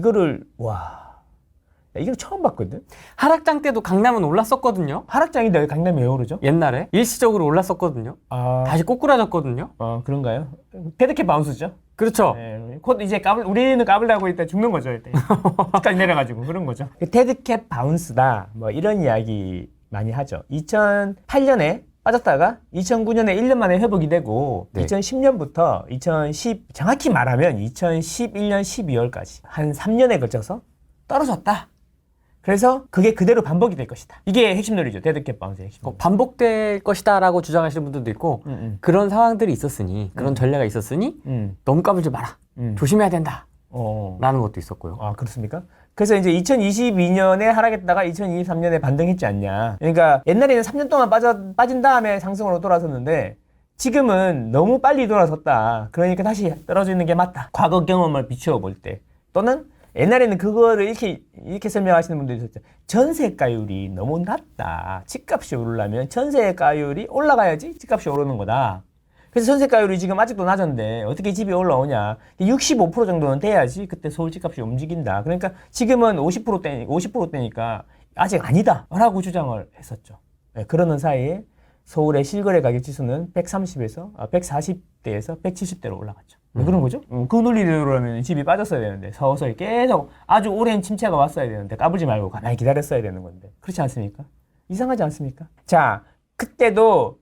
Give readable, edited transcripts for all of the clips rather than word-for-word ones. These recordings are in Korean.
이거를 와, 이거 처음 봤거든. 하락장 때도 강남은 올랐었거든요. 하락장인데 강남이 왜 오르죠? 옛날에 일시적으로 올랐었거든요. 아, 다시 꼬꾸라졌거든요. 그런가요? 테드캣 바운스죠? 그렇죠. 네, 곧 이제 우리는 까불다고 있다 죽는 거죠. 일단 끝까지 내려가지고 그런 거죠. 테드캣 바운스다. 뭐 이런 이야기 많이 하죠. 2008년에 빠졌다가 2009년에 1년 만에 회복이 되고 네. 2010년부터 2010 정확히 말하면 2011년 12월까지 한 3년에 걸쳐서 떨어졌다. 그래서 그게 그대로 반복이 될 것이다. 이게 핵심 논리죠. 데드캣 바운스의 핵심 논리. 반복될 것이다 라고 주장하시는 분들도 있고 그런 상황들이 있었으니 그런 전례가 있었으니 너무 까불지 마라. 조심해야 된다. 라는 것도 있었고요. 아, 그렇습니까? 그래서 이제 2022년에 하락했다가 2023년에 반등했지 않냐. 그러니까 옛날에는 3년 동안 빠진 다음에 상승으로 돌아섰는데 지금은 너무 빨리 돌아섰다. 그러니까 다시 떨어지는 게 맞다. 과거 경험을 비추어 볼 때. 또는 옛날에는 그거를 이렇게 설명하시는 분들이 있었죠. 전세가율이 너무 낮다. 집값이 오르려면 전세가율이 올라가야지 집값이 오르는 거다. 그래서 전세가율이 지금 아직도 낮은데 어떻게 집이 올라오냐. 65% 정도는 돼야지 그때 서울 집값이 움직인다. 그러니까 지금은 50%대니까 아직 아니다 라고 주장을 했었죠. 네, 그러는 사이에 서울의 실거래 가격 지수는 140대에서 170대로 올라갔죠. 왜 그런 거죠? 그 논리대로라면 집이 빠졌어야 되는데 서서히 계속 아주 오랜 침체가 왔어야 되는데 까불지 말고 가만히 기다렸어야 되는 건데 그렇지 않습니까? 이상하지 않습니까? 자, 그때도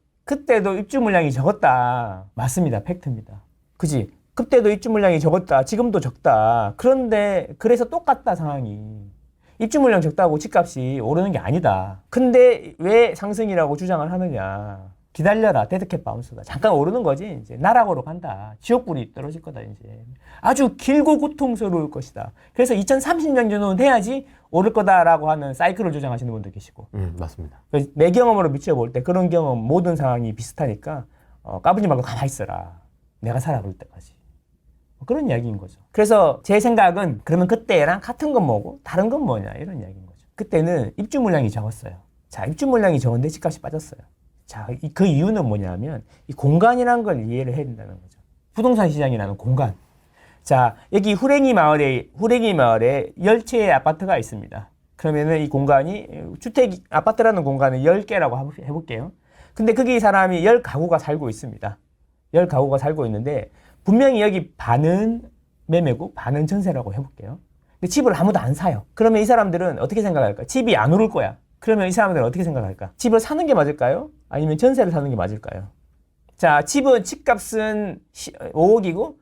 입주 물량이 적었다. 맞습니다. 팩트입니다. 그지? 그때도 입주 물량이 적었다. 지금도 적다. 그런데 그래서 똑같다 상황이. 입주 물량 적다고 집값이 오르는 게 아니다. 근데 왜 상승이라고 주장을 하느냐. 기다려라. 데드캣 바운스다. 잠깐 오르는 거지. 이제 나락으로 간다. 지옥불이 떨어질 거다. 이제 아주 길고 고통스러울 것이다. 그래서 2030년 정도는 돼야지 오를 거다라고 하는 사이클을 주장하시는 분도 계시고. 맞습니다. 내 경험으로 비춰볼 때 그런 경험 모든 상황이 비슷하니까 까불지 말고 가만히 있어라. 내가 살아볼 때까지. 그런 이야기인 거죠. 그래서 제 생각은 그러면 그때랑 같은 건 뭐고 다른 건 뭐냐 이런 이야기인 거죠. 그때는 입주 물량이 적었어요. 자, 입주 물량이 적은데 집값이 빠졌어요. 자, 그 이유는 뭐냐면 이 공간이라는 걸 이해를 해야 된다는 거죠. 부동산 시장이라는 공간. 자, 여기 후랭이 마을에 10채의 아파트가 있습니다. 그러면은 이 공간이 아파트라는 공간은 10개라고 해볼게요. 근데 거기 사람이 10가구가 살고 있습니다. 10가구가 살고 있는데 분명히 여기 반은 매매고 반은 전세라고 해볼게요. 근데 집을 아무도 안 사요. 그러면 이 사람들은 어떻게 생각할까? 집이 안 오를 거야. 그러면 이 사람들은 어떻게 생각할까? 집을 사는 게 맞을까요? 아니면 전세를 사는 게 맞을까요? 자, 집값은 5억이고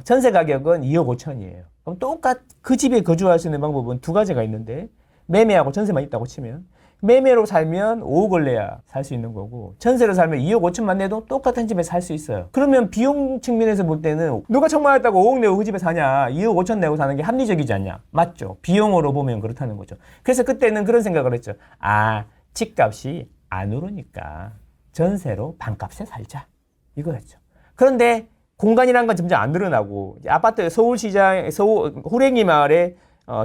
전세 가격은 2억 5천이에요. 그럼 그 집에 거주할 수 있는 방법은 두 가지가 있는데 매매하고 전세만 있다고 치면 매매로 살면 5억을 내야 살 수 있는 거고 전세로 살면 2억 5천만 내도 똑같은 집에 살 수 있어요. 그러면 비용 측면에서 볼 때는 누가 청마했다고 5억 내고 그 집에 사냐 2억 5천 내고 사는 게 합리적이지 않냐. 맞죠. 비용으로 보면 그렇다는 거죠. 그래서 그때는 그런 생각을 했죠. 아, 집값이 안 오르니까 전세로 반값에 살자 이거였죠. 그런데 공간이라는 건 점점 안 늘어나고 아파트 서울시장 후랭이 마을에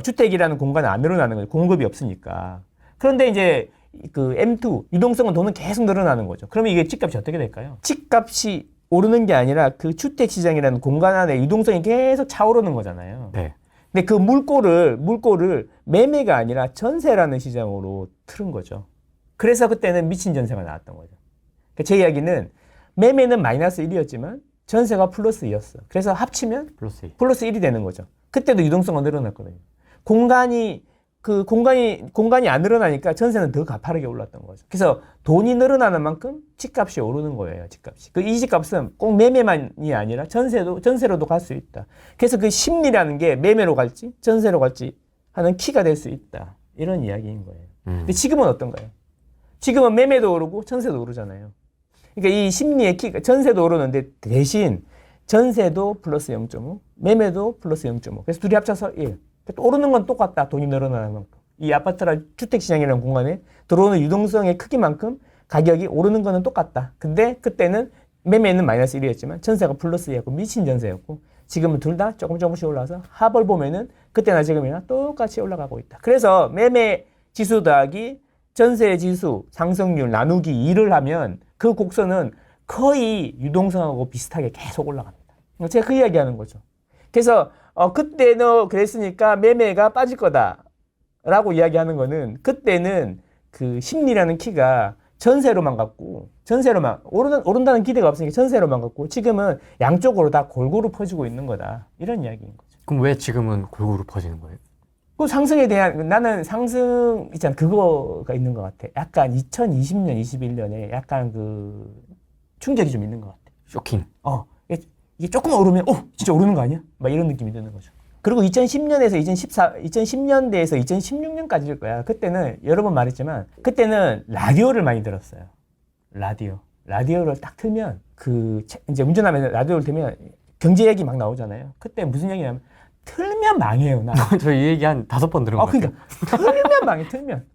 주택이라는 공간은 안 늘어나는 거죠. 공급이 없으니까. 그런데 이제 그 M2 유동성은 돈은 계속 늘어나는 거죠. 그러면 이게 집값이 어떻게 될까요? 집값이 오르는 게 아니라 그 주택 시장이라는 공간 안에 유동성이 계속 차오르는 거잖아요. 네. 근데 그 물꼬를 매매가 아니라 전세라는 시장으로 틀은 거죠. 그래서 그때는 미친 전세가 나왔던 거죠. 그러니까 제 이야기는 매매는 마이너스 1이었지만 전세가 플러스 2였어. 그래서 합치면 플러스 1이 되는 거죠. 그때도 유동성은 늘어났거든요. 공간이 안 늘어나니까 전세는 더 가파르게 올랐던 거죠. 그래서 돈이 늘어나는 만큼 집값이 오르는 거예요, 집값이. 이 집값은 꼭 매매만이 아니라 전세로도 갈 수 있다. 그래서 그 심리라는 게 매매로 갈지, 전세로 갈지 하는 키가 될 수 있다. 이런 이야기인 거예요. 근데 지금은 어떤가요? 지금은 매매도 오르고 전세도 오르잖아요. 그러니까 이 심리의 키가, 전세도 오르는데 대신 전세도 플러스 0.5, 매매도 플러스 0.5. 그래서 둘이 합쳐서 1. 또 오르는 건 똑같다. 돈이 늘어나는 만큼. 이 아파트랑 주택시장이라는 공간에 들어오는 유동성의 크기만큼 가격이 오르는 거는 똑같다. 근데 그때는 매매는 마이너스 1이었지만 전세가 플러스 2였고 미친 전세였고 지금은 둘 다 조금씩 올라서 합을 보면은 그때나 지금이나 똑같이 올라가고 있다. 그래서 매매 지수 더하기 전세 지수 상승률 나누기 2를 하면 그 곡선은 거의 유동성하고 비슷하게 계속 올라갑니다. 제가 그 이야기 하는 거죠. 그래서 그때 너 그랬으니까 매매가 빠질 거다라고 이야기하는 거는 그때는 그 심리라는 키가 전세로만 갔고 전세로만 오른다는 기대가 없으니까 전세로만 갔고 지금은 양쪽으로 다 골고루 퍼지고 있는 거다. 이런 이야기인 거죠. 그럼 왜 지금은 골고루 퍼지는 거예요? 그 상승에 대한 나는 상승 있잖아 그거가 있는 것 같아. 약간 2020년, 21년에 약간 그 충격이 좀 있는 것 같아. 쇼킹. 이게 조금 오르면 진짜 오르는 거 아니야? 막 이런 느낌이 드는 거죠. 그리고 2010년에서 2010년대에서 2016년까지일 거야. 그때는 여러 번 말했지만 그때는 라디오를 많이 들었어요. 라디오를 딱 틀면 이제 운전하면서 라디오를 틀면 경제 얘기 막 나오잖아요. 그때 무슨 얘기냐면 틀면 망해요. 나. 저 이 얘기 한 5번 들은 것 같아요. 그러니까 틀면 망해. 틀면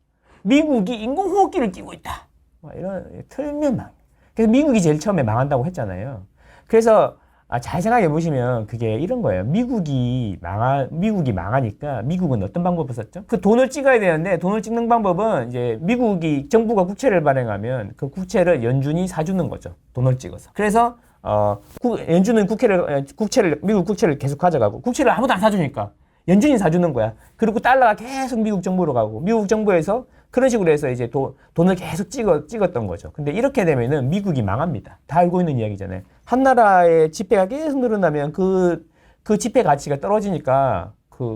미국이 인공호흡기를 끼고 있다. 막 이런 틀면 망해. 그래서 미국이 제일 처음에 망한다고 했잖아요. 그래서 잘 생각해 보시면 그게 이런 거예요. 미국이 망하니까 미국은 어떤 방법을 썼죠? 그 돈을 찍어야 되는데 돈을 찍는 방법은 이제 미국이 정부가 국채를 발행하면 그 국채를 연준이 사주는 거죠. 돈을 찍어서. 그래서 연준은 미국 국채를 계속 가져가고 국채를 아무도 안 사주니까 연준이 사주는 거야. 그리고 달러가 계속 미국 정부로 가고 미국 정부에서 그런 식으로 해서 이제 돈을 계속 찍었던 거죠. 근데 이렇게 되면은 미국이 망합니다. 다 알고 있는 이야기잖아요. 한 나라의 지폐가 계속 늘어나면 그 지폐 가치가 떨어지니까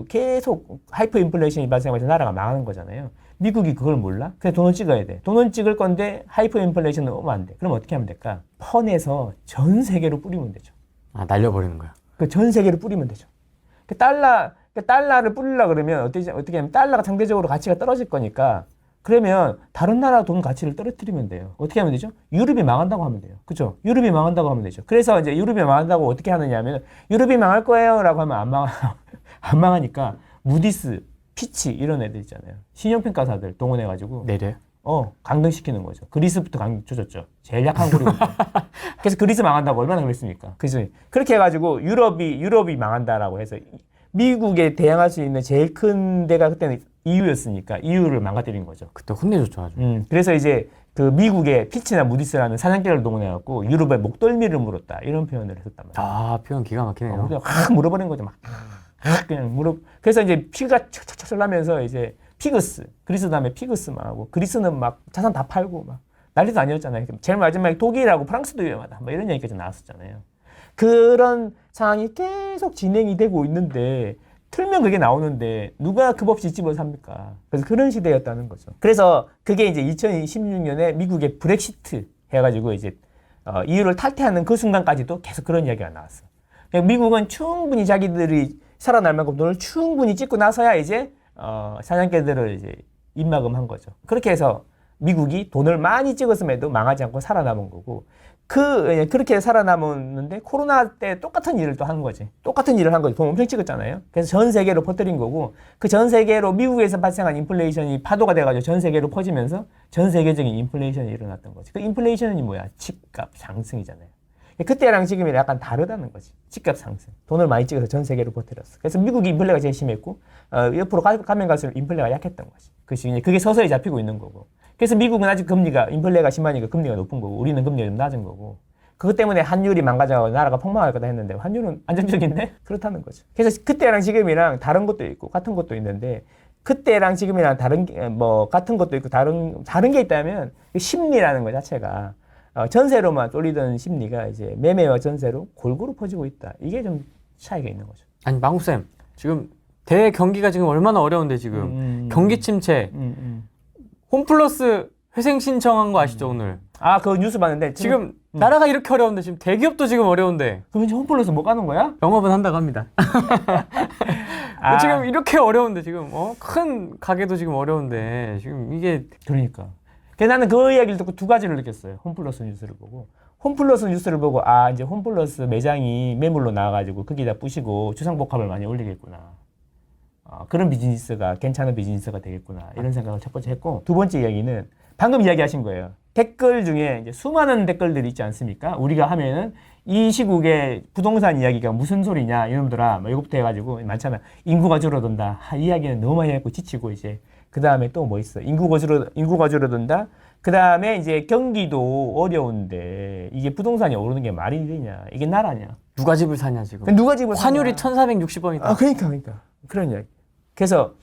계속 하이퍼 인플레이션이 발생하면서 나라가 망하는 거잖아요. 미국이 그걸 몰라? 그래서 돈을 찍어야 돼. 돈을 찍을 건데 하이퍼 인플레이션은 오면 안 돼. 그럼 어떻게 하면 될까? 펀에서 전 세계로 뿌리면 되죠. 날려버리는 거야. 전 세계로 뿌리면 되죠. 달러를 뿌리려고 그러면 어떻게 하면 달러가 상대적으로 가치가 떨어질 거니까 그러면 다른 나라 돈 가치를 떨어뜨리면 돼요. 어떻게 하면 되죠? 유럽이 망한다고 하면 돼요. 그렇죠? 유럽이 망한다고 하면 되죠. 그래서 이제 유럽이 망한다고 어떻게 하느냐면 유럽이 망할 거예요라고 하면 안 망하니까 무디스, 피치 이런 애들 있잖아요. 신용평가사들 동원해가지고 내려요? 강등시키는 거죠. 그리스부터 강등 쳐줬죠. 제일 약한 고리부터. 그래서 그리스 망한다고 얼마나 그랬습니까? 그죠? 그렇게 해가지고 유럽이 망한다라고 해서 미국에 대항할 수 있는 제일 큰 데가 그때는 EU였으니까 EU를 망가뜨린 거죠. 그때 혼내줬죠 아주. 그래서 이제 그 미국의 피치나 무디스라는 사냥개를 동원해갖고 유럽의 목덜미를 물었다 이런 표현을 했었단 말이에요. 표현 기가 막히네요. 그냥 확 물어버린 거죠. 막 그냥 그래서 이제 피가 척척척 나면서 이제 피그스 그리스 다음에 피그스만 하고 그리스는 막 자산 다 팔고 막 난리도 아니었잖아요. 제일 마지막에 독일하고 프랑스도 위험하다. 뭐 이런 얘기까지 나왔었잖아요. 그런 상황이 계속 진행이 되고 있는데 틀면 그게 나오는데 누가 급 없이 집을 삽니까? 그래서 그런 시대였다는 거죠. 그래서 그게 이제 2016년에 미국의 브렉시트 해가지고 이제 EU를 탈퇴하는 그 순간까지도 계속 그런 이야기가 나왔어. 미국은 충분히 자기들이 살아날 만큼 돈을 충분히 찍고 나서야 이제 사냥개들을 이제 입막음한 거죠. 그렇게 해서 미국이 돈을 많이 찍었음에도 망하지 않고 살아남은 거고 그렇게 살아남았는데 코로나 때 똑같은 일을 또 한 거지. 똑같은 일을 한 거지. 돈 엄청 찍었잖아요. 그래서 전 세계로 퍼뜨린 거고 그 전 세계로 미국에서 발생한 인플레이션이 파도가 돼가지고 전 세계로 퍼지면서 전 세계적인 인플레이션이 일어났던 거지. 그 인플레이션이 뭐야? 집값 상승이잖아요. 그때랑 지금이 약간 다르다는 거지. 집값 상승. 돈을 많이 찍어서 전 세계로 퍼뜨렸어. 그래서 미국이 인플레가 제일 심했고 옆으로 가면 갈수록 인플레가 약했던 거지. 그게 서서히 잡히고 있는 거고. 그래서 미국은 아직 인플레가 심하니까 금리가 높은 거고 우리는 금리가 좀 낮은 거고 그것 때문에 환율이 망가져서 나라가 폭망할 거다 했는데 환율은 안정적인데 그렇다는 거죠. 그래서 그때랑 지금이랑 다른 것도 있고 같은 것도 있는데 그때랑 지금이랑 같은 것도 있고 다른 게 있다면 심리라는 것 자체가 전세로만 쏠리던 심리가 이제 매매와 전세로 골고루 퍼지고 있다. 이게 좀 차이가 있는 거죠. 아니 망구쌤 지금 대경기가 지금 얼마나 어려운데 지금 경기 침체 홈플러스 회생 신청한거 아시죠 오늘? 그거 뉴스 봤는데 지금 나라가 이렇게 어려운데 지금 대기업도 지금 어려운데 그럼 이제 홈플러스 못 가는 거야? 영업은 한다고 합니다. 지금 이렇게 어려운데 지금 큰 가게도 지금 어려운데 지금 이게 그러니까 나는 그 이야기를 듣고 두 가지를 느꼈어요. 홈플러스 뉴스를 보고 이제 홈플러스 매장이 매물로 나와가지고 거기다 부시고 주상복합을 많이 올리겠구나. 그런 비즈니스가 괜찮은 비즈니스가 되겠구나 이런 생각을 첫 번째 했고 두 번째 이야기는 방금 이야기하신 거예요. 댓글 중에 이제 수많은 댓글들이 있지 않습니까? 우리가 하면은 이 시국에 부동산 이야기가 무슨 소리냐 이놈들아 뭐 이것부터 해가지고 많잖아. 인구가 줄어든다. 이 이야기는 너무 많이 했고 지치고 이제 그 다음에 또 뭐 있어? 인구가 줄어든다. 그 다음에 이제 경기도 어려운데 이게 부동산이 오르는 게 말이 되냐? 이게 나라냐? 누가 집을 사냐 지금. 누가 집을 환율이 사냐. 1460원이다. 아, 그러니까. 그런 이야기. 그래서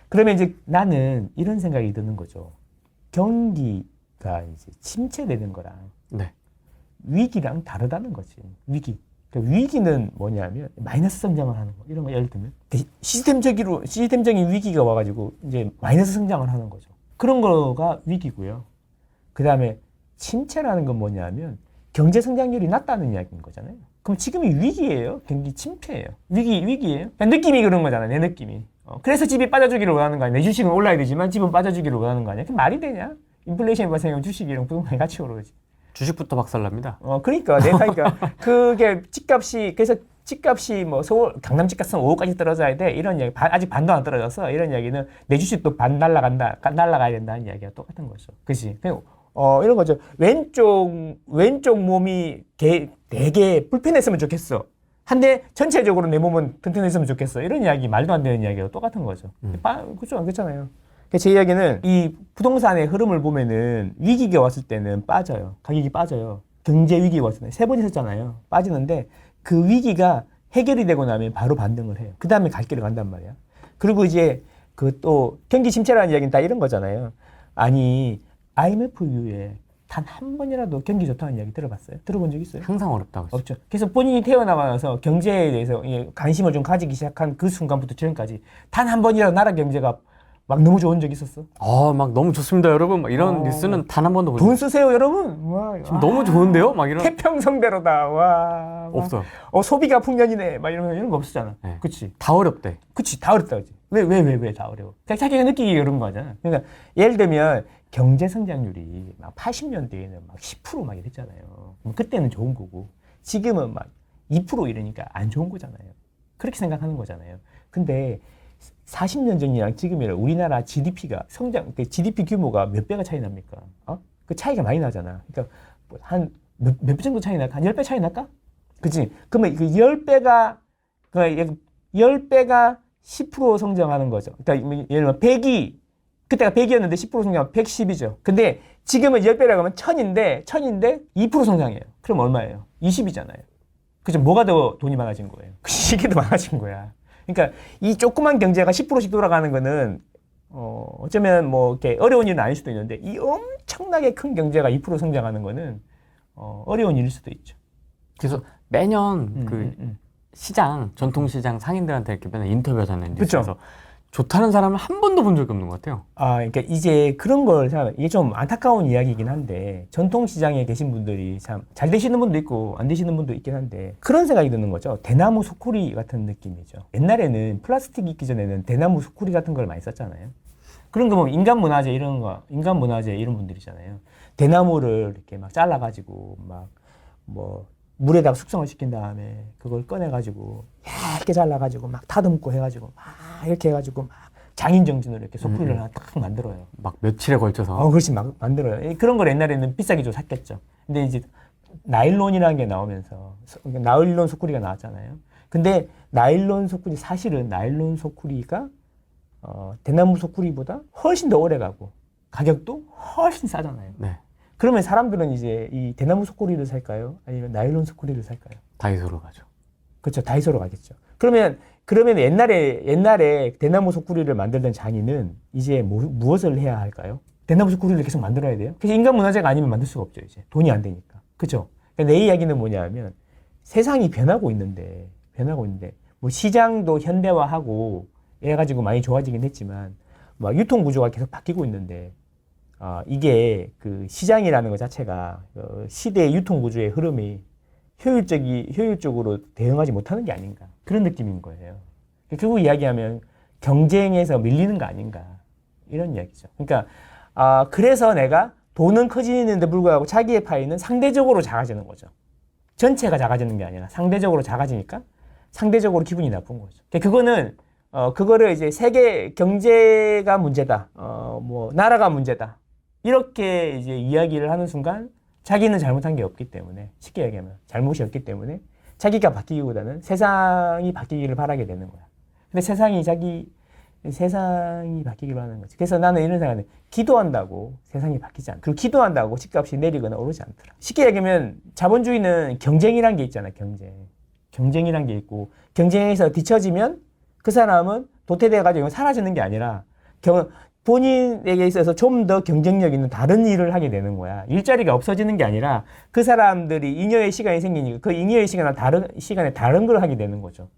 그러면 이제 나는 이런 생각이 드는 거죠. 경기가 이제 침체되는 거랑 네. 위기랑 다르다는 거지. 위기. 그러니까 위기는 뭐냐면 마이너스 성장을 하는 거. 이런 거 예를 들면 시스템적인 위기가 와가지고 이제 마이너스 성장을 하는 거죠. 그런 거가 위기고요. 그 다음에 침체라는 건 뭐냐면 경제 성장률이 낮다는 이야기인 거잖아요. 그럼 지금이 위기예요? 경기 침체예요? 위기예요? 그냥 느낌이 그런 거잖아, 내 느낌이. 그래서 집이 빠져주기를 원하는 거 아니야? 내 주식은 올라야 되지만 집은 빠져주기를 원하는 거 아니야? 그게 말이 되냐? 인플레이션이 발생하면 주식이랑 부동산이 같이 오르지. 주식부터 박살납니다. 그러니까 그게 그래서 집값이 뭐 서울 강남 집값은 5억까지 떨어져야 돼 이런 이야기. 아직 반도 안 떨어져서 이런 이야기는 내 주식도 반 날라가야 된다는 이야기가 똑같은 거죠. 그렇지? 이런 거죠. 왼쪽 몸이 되게 불편했으면 좋겠어. 한데 전체적으로 내 몸은 튼튼했으면 좋겠어. 이런 이야기 말도 안 되는 이야기가 똑같은 거죠. 그렇죠, 그렇잖아요. 제 이야기는 이 부동산의 흐름을 보면은 위기가 왔을 때는 빠져요. 가격이 빠져요. 경제 위기가 왔을 때 3번 있었잖아요. 빠지는데 그 위기가 해결이 되고 나면 바로 반등을 해요. 그 다음에 갈 길을 간단 말이야. 그리고 이제 그 또 경기 침체라는 이야기는 다 이런 거잖아요. 아니 IMF 이후에 단 한 번이라도 경기 좋다는 이야기 들어봤어요? 들어본 적 있어요? 항상 어렵다고 했죠. 없죠. 그래서 본인이 태어나서 경제에 대해서 관심을 좀 가지기 시작한 그 순간부터 지금까지 단 한 번이라도 나라 경제가 막 너무 좋은 적 있었어? 막 너무 좋습니다, 여러분. 막 이런 뉴스는 단 한 번도 본 적 돈 쓰세요, 여러분. 와, 지금 너무 좋은데요? 막 이런. 태평성대로다. 와. 없어요. 소비가 풍년이네. 막 이런 거 없었잖아. 네. 그치? 다 어렵대. 그치? 다 어렵다, 그치? 왜 다 어려워? 그냥 자기가 느끼기 어려운 거잖아. 그러니까 예를 들면 경제 성장률이 막 80년대에는 막 10% 막 이랬잖아요. 그때는 좋은 거고 지금은 막 2% 이러니까 안 좋은 거잖아요. 그렇게 생각하는 거잖아요. 근데 40년 전이랑 지금이랑 우리나라 GDP가 GDP 규모가 몇 배가 차이 납니까? 그 차이가 많이 나잖아. 그러니까 몇 배 정도 차이 날까? 한 10배 차이 날까? 그치? 그러면 그 10배가 10% 성장하는 거죠. 그러니까 예를 들면 100이 그때가 100이었는데 10% 성장하면 110이죠. 근데 지금은 10배라고 하면 1000인데 2% 성장해요. 그럼 얼마예요? 20이잖아요. 그죠? 뭐가 더 돈이 많아진 거예요? 이게 더 많아진 거야. 그러니까 이 조그만 경제가 10%씩 돌아가는 거는 어쩌면 뭐 이렇게 어려운 일은 아닐 수도 있는데 이 엄청나게 큰 경제가 2% 성장하는 거는 어려운 일일 수도 있죠. 그래서 매년 시장, 전통시장 상인들한테 이렇게 맨날 인터뷰하잖아요. 뉴스에서. 좋다는 사람은 한 번도 본 적이 없는 것 같아요. 그러니까 이제 그런 걸 이게 좀 안타까운 이야기이긴 한데 전통시장에 계신 분들이 참 잘 되시는 분도 있고 안 되시는 분도 있긴 한데 그런 생각이 드는 거죠. 대나무 소쿠리 같은 느낌이죠. 옛날에는 플라스틱 있기 전에는 대나무 소쿠리 같은 걸 많이 썼잖아요. 그런 거 보면 인간 문화재 이런 분들이잖아요. 대나무를 이렇게 막 잘라가지고 막 뭐 물에다가 숙성을 시킨 다음에 그걸 꺼내가지고 얇게 잘라가지고 막 다듬고 해가지고 막 이렇게 해가지고 막 장인정신으로 이렇게 소쿠리를 하나 딱 만들어요. 막 며칠에 걸쳐서. 그렇지, 막 만들어요. 그런 걸 옛날에는 비싸게 좀 샀겠죠. 근데 이제 나일론이라는 게 나오면서 나일론 소쿠리가 나왔잖아요. 근데 사실은 나일론 소쿠리가 대나무 소쿠리보다 훨씬 더 오래 가고 가격도 훨씬 싸잖아요. 네. 그러면 사람들은 이제 이 대나무 소쿠리를 살까요? 아니면 나일론 소쿠리를 살까요? 다이소로 가죠. 그렇죠. 다이소로 가겠죠. 그러면 옛날에 대나무 소쿠리를 만들던 장인은 이제 무엇을 해야 할까요? 대나무 소쿠리를 계속 만들어야 돼요. 그래서 인간 문화재가 아니면 만들 수가 없죠. 이제 돈이 안 되니까. 그렇죠. 그러니까 내 이야기는 뭐냐면 세상이 변하고 있는데 뭐 시장도 현대화하고 이래가지고 많이 좋아지긴 했지만 뭐 유통 구조가 계속 바뀌고 있는데 이게 그 시장이라는 것 자체가 시대의 유통 구조의 흐름이 효율적으로 대응하지 못하는 게 아닌가 그런 느낌인 거예요. 결국 이야기하면 경쟁에서 밀리는 거 아닌가 이런 이야기죠. 그러니까 그래서 내가 돈은 커지는데 불구하고 자기의 파이는 상대적으로 작아지는 거죠. 전체가 작아지는 게 아니라 상대적으로 작아지니까 상대적으로 기분이 나쁜 거죠. 그거는 그거를 이제 세계 경제가 문제다, 뭐 나라가 문제다 이렇게 이제 이야기를 하는 순간 자기는 잘못한 게 없기 때문에 쉽게 얘기하면 잘못이 없기 때문에 자기가 바뀌기보다는 세상이 바뀌기를 바라게 되는 거야. 근데 세상이 바뀌기를 하는 거지. 그래서 나는 이런 생각을 해. 기도한다고 세상이 바뀌지 않아. 그리고 기도한다고 집값이 내리거나 오르지 않더라. 쉽게 얘기하면 자본주의는 경쟁이란 게 있잖아. 경쟁. 경쟁이란 게 있고 경쟁에서 뒤처지면 그 사람은 도태돼가지고 사라지는 게 아니라 본인에게 있어서 좀 더 경쟁력 있는 다른 일을 하게 되는 거야. 일자리가 없어지는 게 아니라 그 사람들이 잉여의 시간이 생기니까 그 잉여의 시간에 다른 걸 하게 되는 거죠.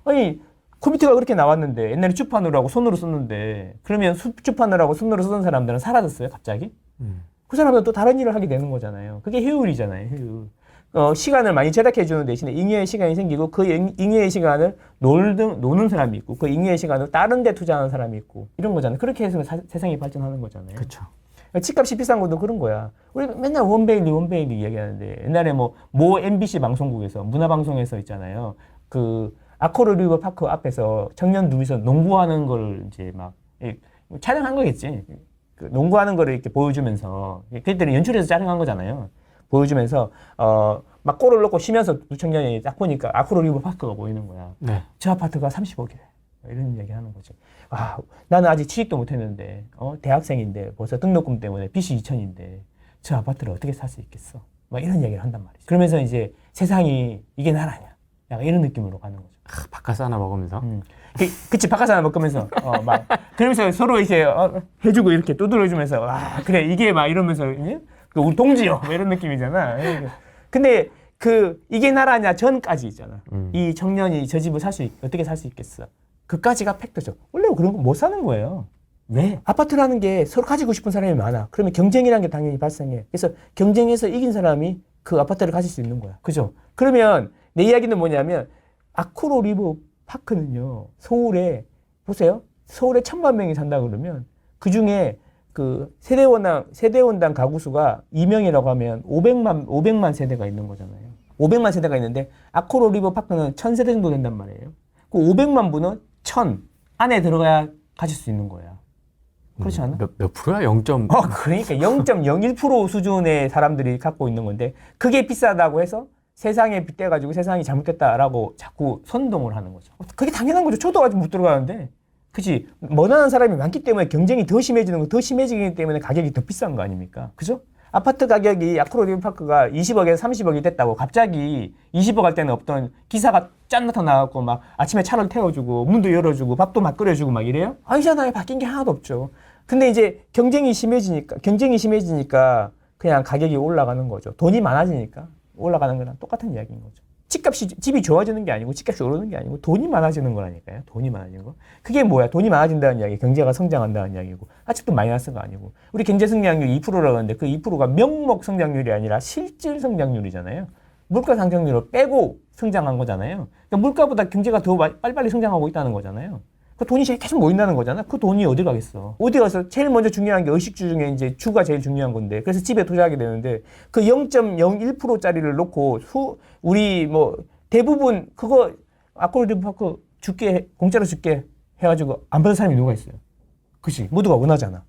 아니 컴퓨터가 그렇게 나왔는데 옛날에 주판으로 하고 손으로 썼는데 그러면 주판으로 하고 손으로 쓰던 사람들은 사라졌어요 갑자기? 그 사람들은 또 다른 일을 하게 되는 거잖아요. 그게 효율이잖아요. 효율. 시간을 많이 절약해 주는 대신에 잉여의 시간이 생기고 그 잉여의 시간을 노는 사람이 있고 그 잉여의 시간을 다른 데 투자하는 사람이 있고 이런 거잖아요. 그렇게 해서 세상이 발전하는 거잖아요. 그렇죠. 집값이 비싼 것도 그런 거야. 우리 맨날 원베일리 이야기하는데 옛날에 모 MBC 방송국에서 문화방송에서 있잖아요. 그 아코르 리버 파크 앞에서 청년 둘이서 농구하는 걸 이제 막 촬영한 거겠지. 그 농구하는 거를 이렇게 보여주면서 그때는 연출해서 촬영한 거잖아요. 보여주면서 막 골을 넣고 쉬면서 두 청년이 딱 보니까 아코르 리버 파크가 보이는 거야. 네. 저 아파트가 30억이래. 이런 이야기 하는 거지. 아, 나는 아직 취직도 못했는데 대학생인데 벌써 등록금 때문에 빚이 2천인데 저 아파트를 어떻게 살 수 있겠어? 막 이런 이야기를 한단 말이지. 그러면서 이제 세상이 이게 나라냐? 약간 이런 느낌으로 가는 거죠. 바카스 하나 먹으면서. 그치 바카스 하나 먹으면서 막 그러면서 서로 이제 해주고 이렇게 두드려주면서 그래 이게 막 이러면서 우리 동지요 뭐 이런 느낌이잖아. 근데 이게 나라냐 전까지 있잖아. 이 청년이 저 집을 어떻게 살 수 있겠어? 그까지가 팩트죠. 원래 그런 거 못 사는 거예요. 왜? 아파트라는 게 서로 가지고 싶은 사람이 많아. 그러면 경쟁이라는 게 당연히 발생해. 그래서 경쟁에서 이긴 사람이 그 아파트를 가질 수 있는 거야. 그죠? 그러면 내 이야기는 뭐냐면 아코르 리버 파크는요. 서울에 보세요. 서울에 1,000만 명이 산다 그러면 그 중에 그 세대원당 가구 수가 2명이라고 하면 500만 세대가 있는 거잖아요. 500만 세대가 있는데 아코르 리버 파크는 1,000세대 정도 된단 말이에요. 그 500만 분은 1,000 안에 들어가야 가질 수 있는 거야. 그렇지 않아? 몇 프로야? 0. 그러니까 0.01% 수준의 사람들이 갖고 있는 건데 그게 비싸다고 해서 세상에 빗대가지고 세상이 잘못됐다라고 자꾸 선동을 하는 거죠. 그게 당연한 거죠. 저도 아직 못 들어가는데. 그치? 원하는 사람이 많기 때문에 경쟁이 더 심해지는 거, 더 심해지기 때문에 가격이 더 비싼 거 아닙니까? 그죠? 아파트 가격이 아코르 리버 파크가 20억에서 30억이 됐다고 갑자기 20억 할 때는 없던 기사가 짠 나타나갖고 막 아침에 차를 태워주고 문도 열어주고 밥도 막 끓여주고 막 이래요? 아니잖아요. 바뀐 게 하나도 없죠. 근데 이제 경쟁이 심해지니까 그냥 가격이 올라가는 거죠. 돈이 많아지니까 올라가는 거랑 똑같은 이야기인 거죠. 집이 좋아지는 게 아니고 집값이 오르는 게 아니고 돈이 많아지는 거라니까요. 돈이 많아지는 거. 그게 뭐야? 돈이 많아진다는 이야기, 경제가 성장한다는 이야기고 아직도 마이너스가 아니고 우리 경제 성장률 2%라고 하는데 그 2%가 명목 성장률이 아니라 실질 성장률이잖아요. 물가 상승률을 빼고 성장한 거잖아요. 그러니까 물가보다 경제가 더 빨리빨리 성장하고 있다는 거잖아요. 그 돈이 계속 모인다는 거잖아. 그 돈이 어디 가겠어? 어디 가서 제일 먼저 중요한 게 의식주 중에 이제 주가 제일 중요한 건데 그래서 집에 투자하게 되는데 그 0.01%짜리를 놓고 우리 뭐 대부분 그거 아코르 리버 파크 공짜로 줄게 해가지고 안 받은 사람이 누가 있어요? 그치? 모두가 원하잖아.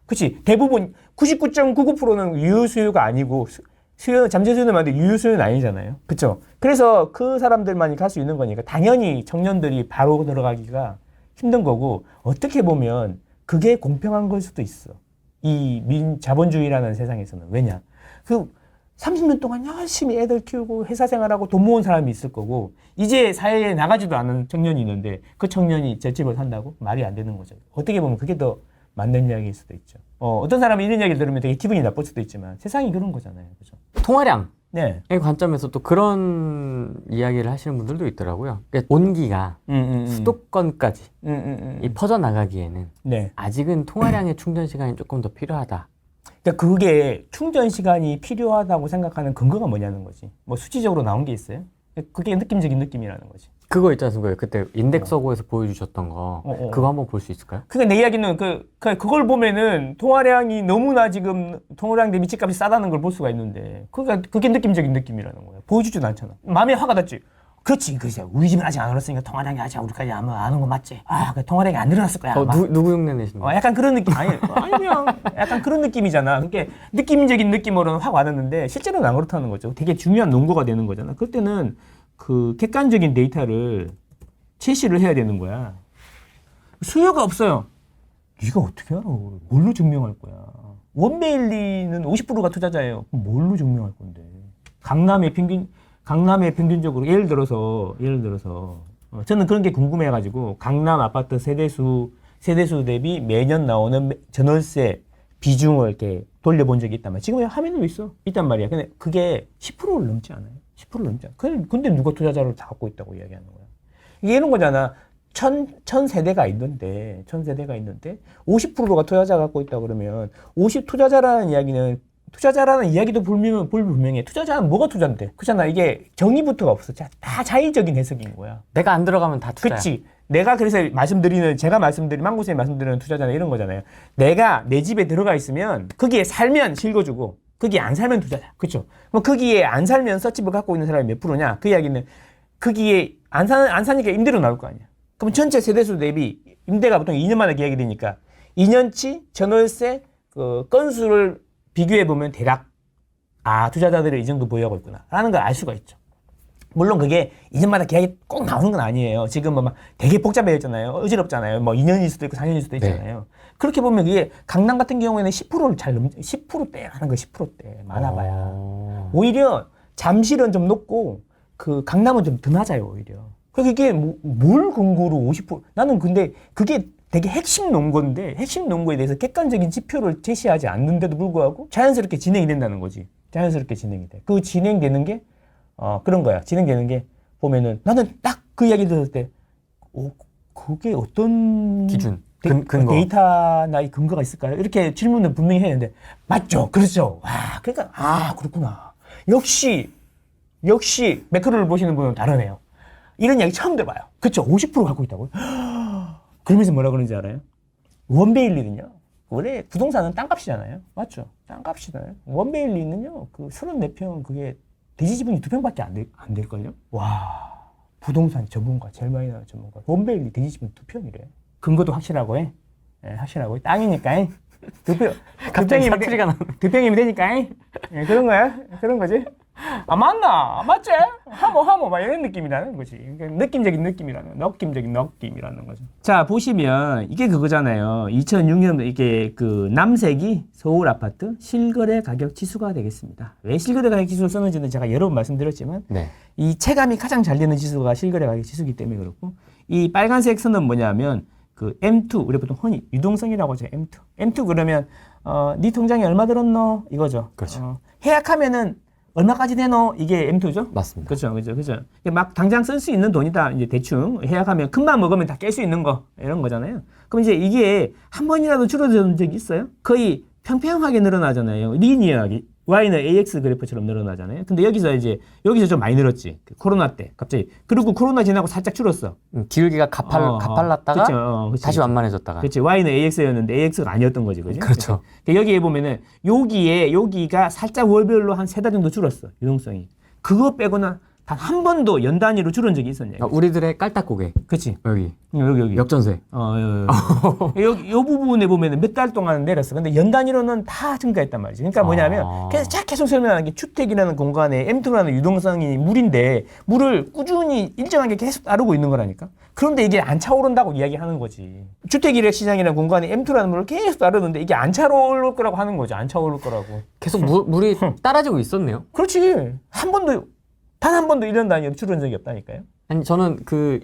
그치? 대부분 99.99%는 유효수요가 아니고 잠재 수요는 많은데 유효수요는 아니잖아요. 그쵸? 그래서 그 사람들만이 갈 수 있는 거니까 당연히 청년들이 바로 들어가기가 힘든 거고 어떻게 보면 그게 공평한 걸 수도 있어. 이 자본주의라는 세상에서는. 왜냐? 30년 동안 열심히 애들 키우고 회사 생활하고 돈 모은 사람이 있을 거고 이제 사회에 나가지도 않은 청년이 있는데 그 청년이 제 집을 산다고? 말이 안 되는 거죠. 어떻게 보면 그게 더 맞는 이야기일 수도 있죠. 어떤 사람이 이런 이야기를 들으면 되게 기분이 나쁠 수도 있지만 세상이 그런 거잖아요. 그죠? 통화량의 네. 관점에서 또 그런 이야기를 하시는 분들도 있더라고요. 그러니까 온기가 수도권까지 이 퍼져나가기에는 네. 아직은 통화량의 충전 시간이 조금 더 필요하다. 그러니까 그게 충전 시간이 필요하다고 생각하는 근거가 뭐냐는 거지. 뭐 수치적으로 나온 게 있어요? 그게 느낌적인 느낌이라는 거지. 그거 있지 않습니까? 그때 인덱서고에서 보여주셨던 거 그거 한번 볼 수 있을까요? 그러니까 내 이야기는 그걸 보면은 통화량이 너무나 지금 통화량 대비 집값이 싸다는 걸 볼 수가 있는데 그게 느낌적인 느낌이라는 거야. 보여주지도 않잖아. 마음에 화가 났지. 그렇지. 우리 집은 아직 안 얼었으니까 통화량이 아직 우리까지 안 온 거 맞지? 그 통화량이 안 늘어났을 거야. 누구 흉내 내시는 거예요? 약간 그런 느낌. 아니 그냥 약간 그런 느낌이잖아. 그러니까 느낌적인 느낌으로는 확 와닿는데 실제로는 안 그렇다는 거죠. 되게 중요한 논거가 되는 거잖아. 그럴 때는 그 객관적인 데이터를 제시를 해야 되는 거야. 수요가 없어요. 네가 어떻게 알아? 뭘로 증명할 거야? 원베일리는 50%가 투자자예요. 그럼 뭘로 증명할 건데? 강남에 평균적으로 예를 들어서 저는 그런 게 궁금해가지고 강남 아파트 세대수 대비 매년 나오는 전월세 비중을 이렇게 돌려본 적이 있단 말이야. 지금 화면에 있단 말이야. 근데 그게 10%를 넘지 않아요. 10%를 넘지 않아. 근데 누가 투자자를 다 갖고 있다고 이야기하는 거야. 이게 이런 거잖아. 천 세대가 있는데 50%가 투자자가 갖고 있다 그러면 50 투자자라는 이야기도 불분명해. 투자자는 뭐가 투자인데? 그렇잖아. 이게 정의부터가 없어. 다 자의적인 해석인 거야. 내가 안 들어가면 다 투자야. 그치. 내가 그래서 망고쌤이 말씀드리는 투자자는 이런 거잖아요. 내가 내 집에 들어가 있으면 거기에 살면 실거주고 거기에 안 살면 투자자. 그렇죠? 뭐 거기에 안 살면서 집을 갖고 있는 사람이 몇 프로냐? 그 이야기는 거기에 안 사니까 임대료 나올 거 아니야. 그럼 전체 세대수 대비 임대가 보통 2년 만에 계약이 되니까 2년치 전월세 그 건수를 비교해 보면 대략 투자자들이 이 정도 보유하고 있구나 라는 걸 알 수가 있죠. 물론 그게 2년마다 계약이 꼭 나오는 건 아니에요. 지금 막 되게 복잡해졌잖아요. 어지럽잖아요. 뭐 2년일 수도 있고 4년일 수도 있잖아요. 네. 그렇게 보면 이게 강남 같은 경우에는 10%를 10%대라는 거 10%대 많아봐야. 오히려 잠실은 좀 높고 그 강남은 좀 더 낮아요 오히려. 그게 뭘 근거로 50%? 나는 근데 그게 되게 핵심 논거인데 핵심 논거에 대해서 객관적인 지표를 제시하지 않는데도 불구하고 자연스럽게 진행이 된다는 거지. 자연스럽게 진행이 돼. 그 진행되는 게 그런 거야. 진행되는 게 보면은 나는 딱 그 이야기 들었을 때 그게 어떤 기준, 근거. 데이터나 이 근거가 있을까요? 이렇게 질문을 분명히 해야 되는데 맞죠? 그렇죠. 그러니까 그렇구나. 역시 매크로를 보시는 분은 다르네요. 이런 이야기 처음 들어봐요. 그렇죠? 50% 갖고 있다고요? 그러면서 뭐라 그러는지 알아요? 원베일리는요. 원래 부동산은 땅값이잖아요. 맞죠? 땅값이잖아요. 원베일리는요. 그 34평 그게 대지 지분이 2평밖에 안 될걸요? 와. 부동산 전문가, 제일 많이 나오는 전문가. 원베일리 대지 지분 2평이래. 근거도 확실하고 해. 예, 확실하고. 땅이니까. 2평. 갑자기 사투리가 나네. 2평이면 되니까. 예, 그런 거야? 그런 거지? 맞나? 맞지? 하모 막 이런 느낌이라는 거지. 그러니까 느낌적인 느낌이라는 거죠. 자, 보시면 이게 그거잖아요. 2006년 이게 그 남색이 서울 아파트 실거래 가격 지수가 되겠습니다. 왜 실거래 가격 지수를 썼는지는 제가 여러 번 말씀드렸지만 네. 이 체감이 가장 잘 되는 지수가 실거래 가격 지수이기 때문에 그렇고 이 빨간색 선은 뭐냐면 그 M2 우리 보통 흔히 유동성이라고 하죠. M2 그러면 네 통장에 얼마 들었노? 이거죠. 그렇죠. 해약하면은 얼마까지 되노? 이게 M2죠? 맞습니다. 그렇죠. 막 당장 쓸 수 있는 돈이다. 이제 대충 해약하면 큰맘 먹으면 다 깰 수 있는 거 이런 거잖아요. 그럼 이제 이게 한 번이라도 줄어든 적이 있어요? 거의 평평하게 늘어나잖아요. 리니어하게. Y는 AX 그래프처럼 늘어나잖아요. 근데 여기서 좀 많이 늘었지. 코로나 때 갑자기. 그리고 코로나 지나고 살짝 줄었어. 기울기가 가팔랐다가 다시 완만해졌다가. 그렇지. Y는 AX였는데 AX가 아니었던 거지, 그지? 그렇죠. 그러니까 여기에 보면은 여기가 살짝 월별로 한 3달 정도 줄었어. 유동성이. 그거 빼고는 단 한 번도 연 단위로 줄은 적이 있었냐? 우리들의 깔딱고개. 그렇지. 여기. 역전세. 요 부분에 보면은 몇 달 동안 내렸어. 근데 연 단위로는 다 증가했단 말이지. 그러니까 뭐냐면 계속 설명하는 게 주택이라는 공간에 M2라는 유동성이 물인데 물을 꾸준히 일정하게 계속 따르고 있는 거라니까. 그런데 이게 안 차오른다고 이야기하는 거지. 주택일액 시장이라는 공간에 M2라는 물을 계속 따르는데 이게 안 차오를 거라고 하는 거죠. 안 차오를 거라고. 계속 물이 따라지고 있었네요. 그렇지. 단 한 번도 1년 단위로 줄은 적이 없다니까요. 아니 저는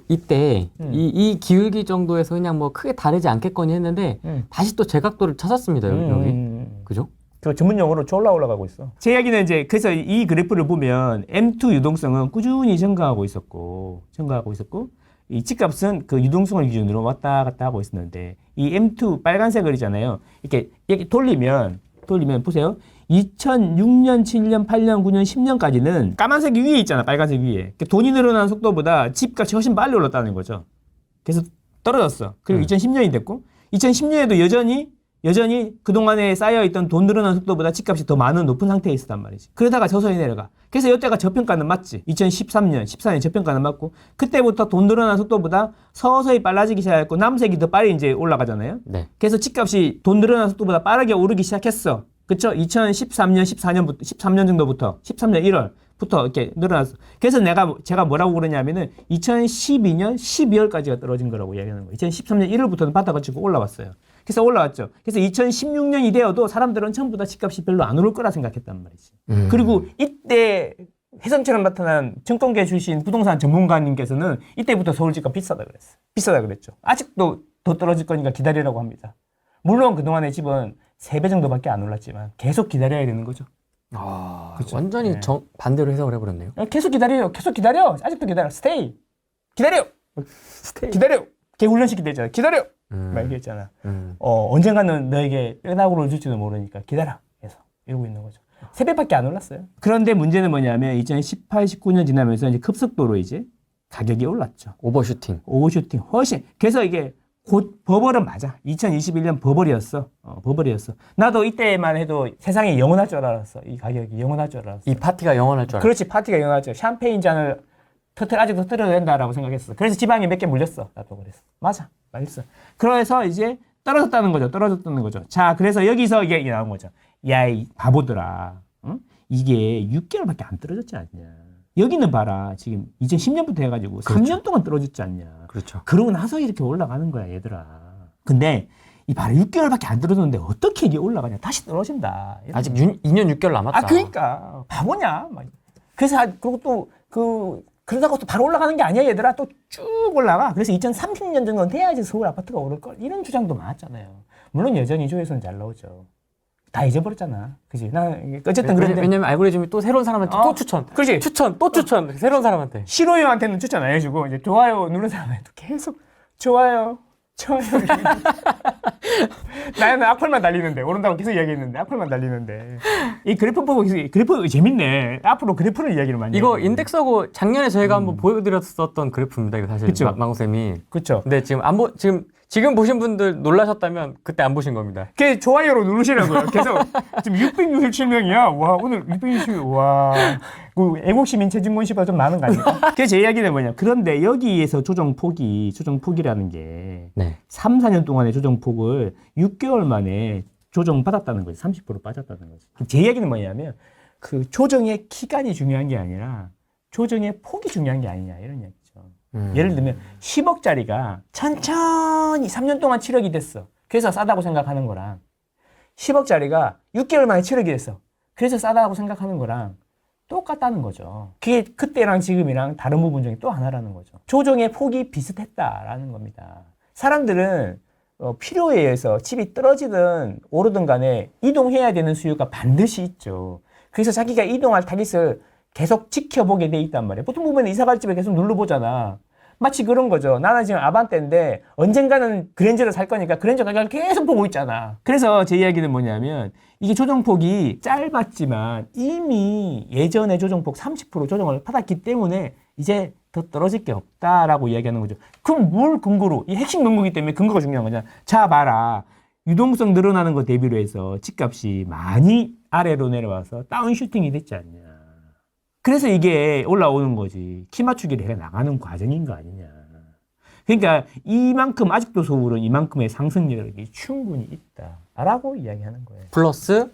이때 이 기울기 정도에서 그냥 뭐 크게 다르지 않겠거니 했는데 다시 또 제 각도를 찾았습니다. 여기. 그죠? 그 전문 용어로 졸라 올라가고 있어. 제 이야기는 그래서 이 그래프를 보면 M2 유동성은 꾸준히 증가하고 있었고 이 집값은 그 유동성을 기준으로 왔다 갔다 하고 있었는데 이 M2 빨간색을이잖아요. 이렇게 돌리면 보세요. 2006년, 7년, 8년, 9년, 10년까지는 까만색 위에 있잖아. 빨간색 위에. 돈이 늘어나는 속도보다 집값이 훨씬 빨리 올랐다는 거죠. 그래서 떨어졌어. 그리고 2010년이 됐고 2010년에도 여전히 그동안에 쌓여있던 돈 늘어나는 속도보다 집값이 더 높은 상태에 있었단 말이지. 그러다가 서서히 내려가. 그래서 이때가 저평가는 맞지. 2013년, 14년 저평가는 맞고 그때부터 돈 늘어나는 속도보다 서서히 빨라지기 시작했고 남색이 더 빨리 이제 올라가잖아요. 네. 그래서 집값이 돈 늘어나는 속도보다 빠르게 오르기 시작했어. 그쵸? 2013년, 13년 정도부터 13년 1월부터 이렇게 늘어났어. 그래서 제가 뭐라고 그러냐면은 2012년 12월까지가 떨어진 거라고 이야기하는 거예요. 2013년 1월부터는 바닥을 치고 올라왔어요. 그래서 올라왔죠. 그래서 2016년이 되어도 사람들은 전부 다 집값이 별로 안 오를 거라 생각했단 말이지. 그리고 이때 혜성처럼 나타난 증권계 출신 부동산 전문가님께서는 이때부터 서울 집값 비싸다 그랬어요. 비싸다 그랬죠. 아직도 더 떨어질 거니까 기다리라고 합니다. 물론 그동안의 집은 3배 정도밖에 안 올랐지만 계속 기다려야 되는 거죠. 그렇죠. 완전히 네. 반대로 해석을 해버렸네요. 계속 기다려요. 계속 기다려. 아직도 기다려. 스테이. 기다려. 기다려. 걔 훈련시키다 했잖아. 기다려. 막 얘기했잖아. 언젠가는 너에게 뼈다구를 줄지도 모르니까 기다려. 해서 이러고 있는 거죠. 3배밖에 안 올랐어요. 그런데 문제는 뭐냐면 2018, 19년 지나면서 이제 급속도로 이제 가격이 올랐죠. 오버슈팅. 오버슈팅 훨씬. 그래서 이게 곧 버블은 맞아. 2021년 버블이었어. 버블이었어. 나도 이때만 해도 세상에 영원할 줄 알았어. 이 가격이 영원할 줄 알았어. 이 파티가 영원할 줄 알았어. 그렇지, 파티가 영원할 줄. 샴페인 잔을 아직도 터트려도 된다라고 생각했어. 그래서 지방에 몇 개 물렸어. 나도 그랬어. 맞아. 맛있어. 그래서 이제 떨어졌다는 거죠. 떨어졌다는 거죠. 자, 그래서 여기서 이게 나온 거죠. 야, 이 바보들아. 응? 이게 6개월밖에 안 떨어졌지 않냐. 여기는 봐라. 지금 2010년부터 해가지고 그렇죠. 3년 동안 떨어졌지 않냐. 그렇죠. 그러고 나서 이렇게 올라가는 거야, 얘들아. 근데 이 봐라. 6개월밖에 안 떨어졌는데 어떻게 이게 올라가냐. 다시 떨어진다. 아직 2년 6개월 남았다. 그러니까 바보냐. 막. 그래서 그리고 또 그러다가 또 바로 올라가는 게 아니야, 얘들아. 또 쭉 올라가. 그래서 2030년 정도는 돼야지 서울 아파트가 오를 걸. 이런 주장도 많았잖아요. 물론 여전히 조회수는 잘 나오죠. 다 잊어버렸잖아. 그지? 어쨌든 그런데. 왜냐면 알고리즘이 또 새로운 사람한테 또 추천. 그렇지. 추천, 또 추천. 새로운 사람한테. 싫어요한테는 추천 안 해주고, 이제 좋아요 누른 사람한테 계속 좋아요. 나는 악플만 달리는데, 오른다고 계속 이야기했는데, 악플만 달리는데. 이 그래프 보고 그래프 재밌네. 앞으로 그래프를 이야기를 많이 이거 해요. 인덱서고 작년에 저희가 한번 보여드렸었던 그래프입니다. 이거 사실 그쵸. 망고쌤이. 그쵸. 근데 지금 보신 분들 놀라셨다면 그때 안 보신 겁니다. 걔 좋아요로 누르시라고요. 계속 지금 667명이야. 와, 오늘 667명. 와. 그 애국 시민 최진곤 씨보다 좀 많은 거 아닙니까? 그래서 제 이야기는 뭐냐. 그런데 여기에서 조정폭이라는 게 네. 3, 4년 동안의 조정폭을 6개월 만에 조정받았다는 거지. 30% 빠졌다는 거지. 제 이야기는 뭐냐면 그 조정의 기간이 중요한 게 아니라 조정의 폭이 중요한 게 아니냐 이런 이야기죠. 예를 들면 10억짜리가 천천히 3년 동안 7억이 됐어. 그래서 싸다고 생각하는 거랑 10억짜리가 6개월 만에 7억이 됐어. 그래서 싸다고 생각하는 거랑 똑같다는 거죠. 그게 그때랑 지금이랑 다른 부분 중에 또 하나라는 거죠. 조정의 폭이 비슷했다라는 겁니다. 사람들은 필요에 의해서 집이 떨어지든 오르든 간에 이동해야 되는 수요가 반드시 있죠. 그래서 자기가 이동할 타깃을 계속 지켜보게 돼 있단 말이에요. 보통 보면 이사갈 집에 계속 눌러보잖아. 마치 그런 거죠. 나는 지금 아반떼인데 언젠가는 그랜저를 살 거니까 그랜저 가격을 계속 보고 있잖아. 그래서 제 이야기는 뭐냐면 이게 조정폭이 짧았지만 이미 예전에 조정폭 30% 조정을 받았기 때문에 이제 더 떨어질 게 없다라고 이야기하는 거죠. 그럼 뭘 근거로? 이 핵심 근거이기 때문에 근거가 중요한 거잖아. 자, 봐라. 유동성 늘어나는 거 대비로 해서 집값이 많이 아래로 내려와서 다운슈팅이 됐지 않냐. 그래서 이게 올라오는 거지. 키 맞추기를 해 나가는 과정인 거 아니냐. 그러니까 이만큼 아직도 서울은 이만큼의 상승력이 충분히 있다라고 이야기하는 거예요. 플러스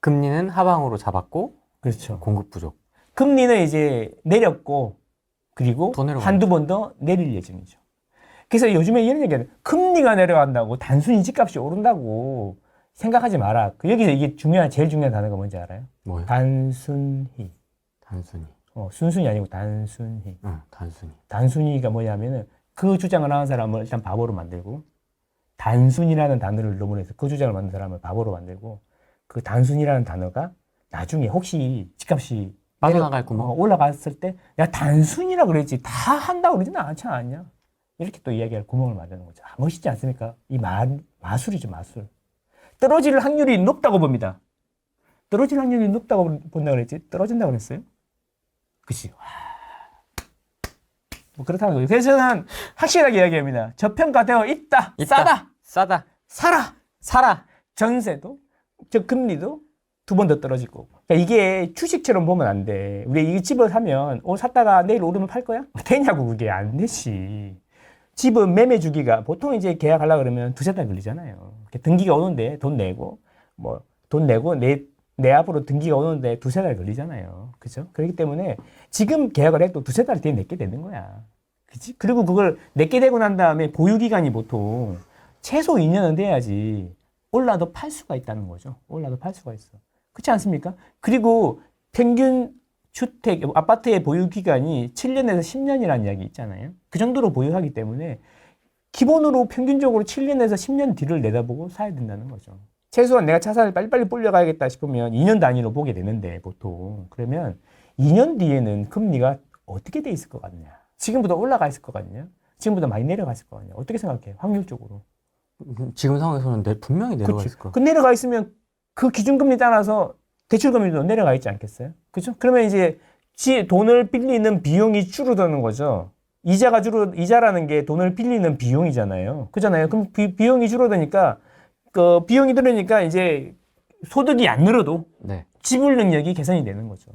금리는 하방으로 잡았고 그렇죠. 공급 부족. 금리는 이제 내렸고 그리고 한두 번 더 내릴 예정이죠. 그래서 요즘에 이런 얘기하는 금리가 내려간다고 단순히 집값이 오른다고 생각하지 마라. 여기서 이게 제일 중요한 단어가 뭔지 알아요? 뭐요? 단순히. 순순히 아니고 단순히. 단순히. 단순히가 뭐냐면은 그 주장을 하는 사람을 일단 바보로 만들고 단순이라는 단어를 넘어서 그 주장을 만든 사람을 바보로 만들고 그 단순이라는 단어가 나중에 혹시 집값이 빠져나갈 구멍 올라갔을 때 야 단순이라 그랬지 다 한다고 그러지는 않지 않냐 이렇게 또 이야기할 구멍을 만드는 거죠. 멋있지 않습니까? 이 마술이죠. 마술. 떨어질 확률이 높다고 봅니다. 떨어질 확률이 높다고 본다고 그랬지 떨어진다고 그랬어요? 그치. 뭐 그렇다는 거죠. 그래서 저는 확실하게 이야기합니다. 저평가되어 있다. 싸다. 사라. 전세도, 금리도 2번 더 떨어지고. 그러니까 이게 주식처럼 보면 안 돼. 우리 이 집을 사면 오늘 샀다가 내일 오르면 팔 거야? 되냐고 그게 안 되지. 집은 매매 주기가 보통 이제 계약하려고 그러면 2-3달 걸리잖아요. 등기가 오는데 돈 내고 내 앞으로 등기가 오는데 2-3달 걸리잖아요. 그죠? 그렇기 때문에 지금 계약을 해도 2-3달 뒤에 내게 되는 거야. 그치? 그리고 그걸 내게 되고 난 다음에 보유기간이 보통 최소 2년은 돼야지 올라도 팔 수가 있다는 거죠. 올라도 팔 수가 있어. 그렇지 않습니까? 그리고 평균 주택, 아파트의 보유 기간이 7년에서 10년이라는 이야기 있잖아요. 그 정도로 보유하기 때문에 기본으로 평균적으로 7년에서 10년 뒤를 내다보고 사야 된다는 거죠. 최소한 내가 차산을 빨리빨리 불려가야겠다 싶으면 2년 단위로 보게 되는데 보통 그러면 2년 뒤에는 금리가 어떻게 돼 있을 것 같냐? 지금보다 올라가 있을 것 같냐? 지금보다 많이 내려가 있을 것 같냐? 어떻게 생각해? 확률적으로. 지금 상황에서는 분명히 내려가 있을 거예요. 그 내려가 있으면 그 기준금리 따라서 대출금리도 내려가 있지 않겠어요? 그죠? 그러면 이제 돈을 빌리는 비용이 줄어드는 거죠. 이자라는 게 돈을 빌리는 비용이잖아요. 그잖아요. 그럼 비용이 줄어드니까, 비용이 들으니까 이제 소득이 안 늘어도 네. 지불 능력이 개선이 되는 거죠.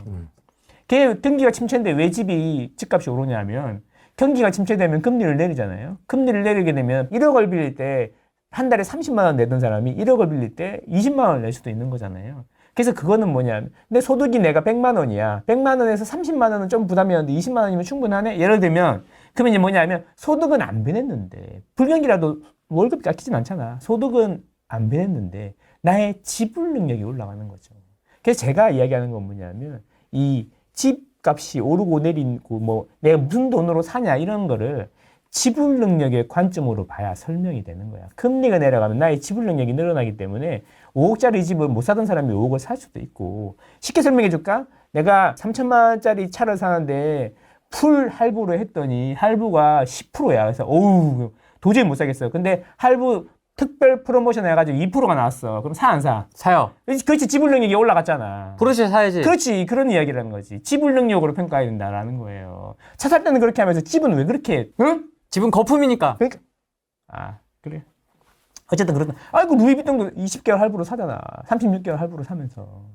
경기가 침체인데 왜 집값이 오르냐면, 경기가 침체되면 금리를 내리잖아요. 금리를 내리게 되면 1억을 빌릴 때 한 달에 30만 원 내던 사람이 1억을 빌릴 때 20만 원을 낼 수도 있는 거잖아요. 그래서 그거는 뭐냐면 내 소득이 내가 100만 원이야. 100만 원에서 30만 원은 좀 부담이었는데 20만 원이면 충분하네? 예를 들면 그러면 이제 뭐냐면 소득은 안 변했는데 불경기라도 월급이 깎이진 않잖아. 소득은 안 변했는데 나의 지불 능력이 올라가는 거죠. 그래서 제가 이야기하는 건 뭐냐면 이 집값이 오르고 내리고 뭐 내가 무슨 돈으로 사냐 이런 거를 지불 능력의 관점으로 봐야 설명이 되는 거야. 금리가 내려가면 나의 지불 능력이 늘어나기 때문에 5억짜리 집을 못 사던 사람이 5억을 살 수도 있고 쉽게 설명해 줄까? 내가 3천만 원짜리 차를 사는데 풀 할부로 했더니 할부가 10%야. 그래서 어우 도저히 못 사겠어요. 근데 할부 특별 프로모션 해가지고 2%가 나왔어. 그럼 사 안 사? 사요. 그렇지. 지불 능력이 올라갔잖아. 포르쉐 사야지. 그렇지. 그런 이야기라는 거지. 지불 능력으로 평가해야 된다라는 거예요. 차 살 때는 그렇게 하면서 집은 왜 그렇게 응? 집은 거품이니까. 그러니까 그래. 어쨌든 그렇다. 아이고 루이비통도 20개월 할부로 사잖아. 36개월 할부로 사면서.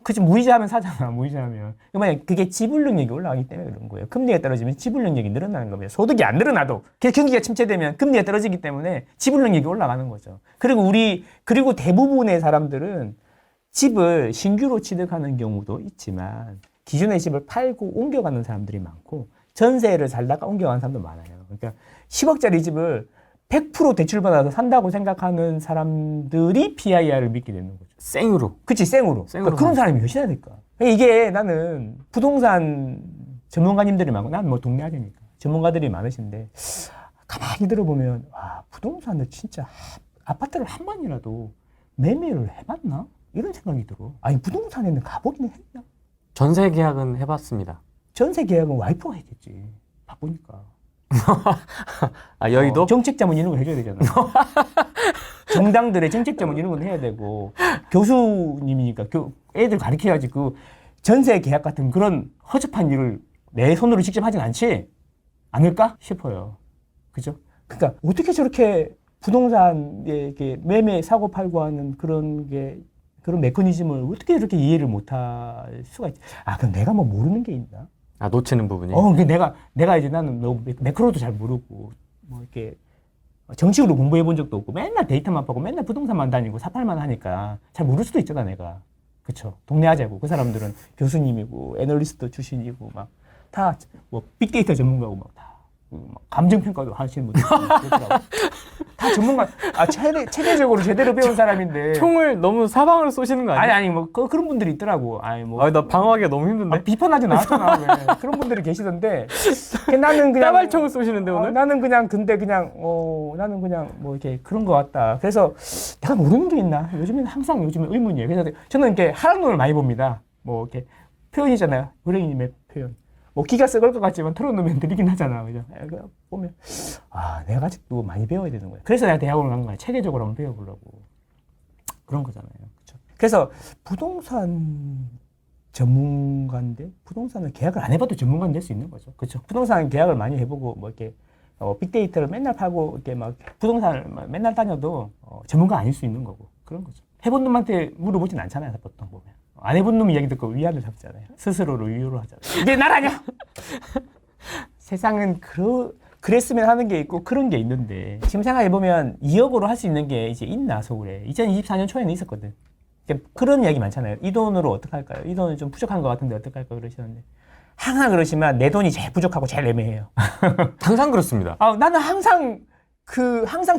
그치 무이자하면 사잖아. 무이자하면. 만약 그게 지불 능력이 올라가기 때문에 그런 거예요. 금리가 떨어지면 지불 능력이 늘어나는 겁니다. 소득이 안 늘어나도 경기가 침체되면 금리가 떨어지기 때문에 지불 능력이 올라가는 거죠. 그리고 대부분의 사람들은 집을 신규로 취득하는 경우도 있지만 기존의 집을 팔고 옮겨가는 사람들이 많고 전세를 살다가 옮겨가는 사람도 많아요. 그러니까 10억짜리 집을 100% 대출받아서 산다고 생각하는 사람들이 PIR을 믿게 되는 거죠. 생으로. 그치, 생으로. 그러니까 그런 사람이 몇이나 될까? 이게 나는 부동산 전문가님들이 많고, 난 뭐 동네 아재니까. 전문가들이 많으신데, 가만히 들어보면, 와, 부동산을 진짜 아파트를 한 번이라도 매매를 해봤나? 이런 생각이 들어. 아니, 부동산에는 가보기는 했나? 전세 계약은 해봤습니다. 전세 계약은 와이프가 했겠지. 바쁘니까. 여의도? 정책 자문 이런 거 해줘야 되잖아. 정당들의 정책 자문 이런 건 해야 되고 교수님이니까 애들 가르쳐야지 그 전세 계약 같은 그런 허접한 일을 내 손으로 직접 하진 않을까 싶어요. 그죠? 그러니까 어떻게 저렇게 부동산에 이렇게 매매 사고 팔고 하는 그런 메커니즘을 어떻게 이렇게 이해를 못할 수가 있지? 그럼 내가 뭐 모르는 게 있나? 놓치는 부분이. 내가 이제 나는 매크로도 잘 모르고, 뭐 이렇게, 정식으로 공부해 본 적도 없고, 맨날 데이터만 파고, 맨날 부동산만 다니고, 사팔만 하니까, 잘 모를 수도 있잖아, 내가. 그쵸. 동네 아재고, 그 사람들은 교수님이고, 애널리스트 출신이고, 막, 다, 뭐, 빅데이터 전문가고, 막, 다, 감정평가도 하시는 분들. 다 전문가, 체계적으로 제대로 배운 사람인데. 총을 너무 사방으로 쏘시는 거 아니야? 아니, 뭐, 그런 분들이 있더라고. 나 방어하기가 너무 힘든데? 비판하지 나왔잖아. 왜. 그런 분들이 계시던데. 나는 그냥. 따발총을 쏘시는데, 오늘? 나는 그냥 뭐, 이렇게 그런 것 같다. 그래서 내가 모르는 게 있나? 요즘에 의문이에요. 그래서 저는 이렇게 하락론을 많이 봅니다. 뭐, 이렇게 표현이잖아요. 의뢰인님의 표현. 뭐 기가 썩을 것 같지만 털어놓으면 들리긴 하잖아. 그죠? 보면 내가 아직도 많이 배워야 되는 거야. 그래서 내가 대학원을 간 거야. 체계적으로 한번 배워보려고. 그런 거잖아요. 그렇죠? 그래서 부동산 전문가인데 부동산을 계약을 안 해봐도 전문가는 될 수 있는 거죠. 그렇죠? 부동산 계약을 많이 해보고 뭐 이렇게 빅데이터를 맨날 팔고 이렇게 막 부동산을 맨날 다녀도 전문가 아닐 수 있는 거고 그런 거죠. 해본 놈한테 물어보진 않잖아요. 보통 보면. 안 해본 놈 이야기 듣고 위안을 잡잖아요. 스스로를 위로를 하잖아요. 이게 나라냐? 세상은 그랬으면 하는 게 있고 그런 게 있는데 지금 생각해보면 2억으로 할 수 있는 게 이제 있나 서울에. 2024년 초에는 있었거든. 그런 이야기 많잖아요. 이 돈으로 어떡할까요? 이 돈은 좀 부족한 것 같은데 어떡할까 그러시는데 항상 그러시면 내 돈이 제일 부족하고 제일 애매해요. 항상 그렇습니다. 나는 항상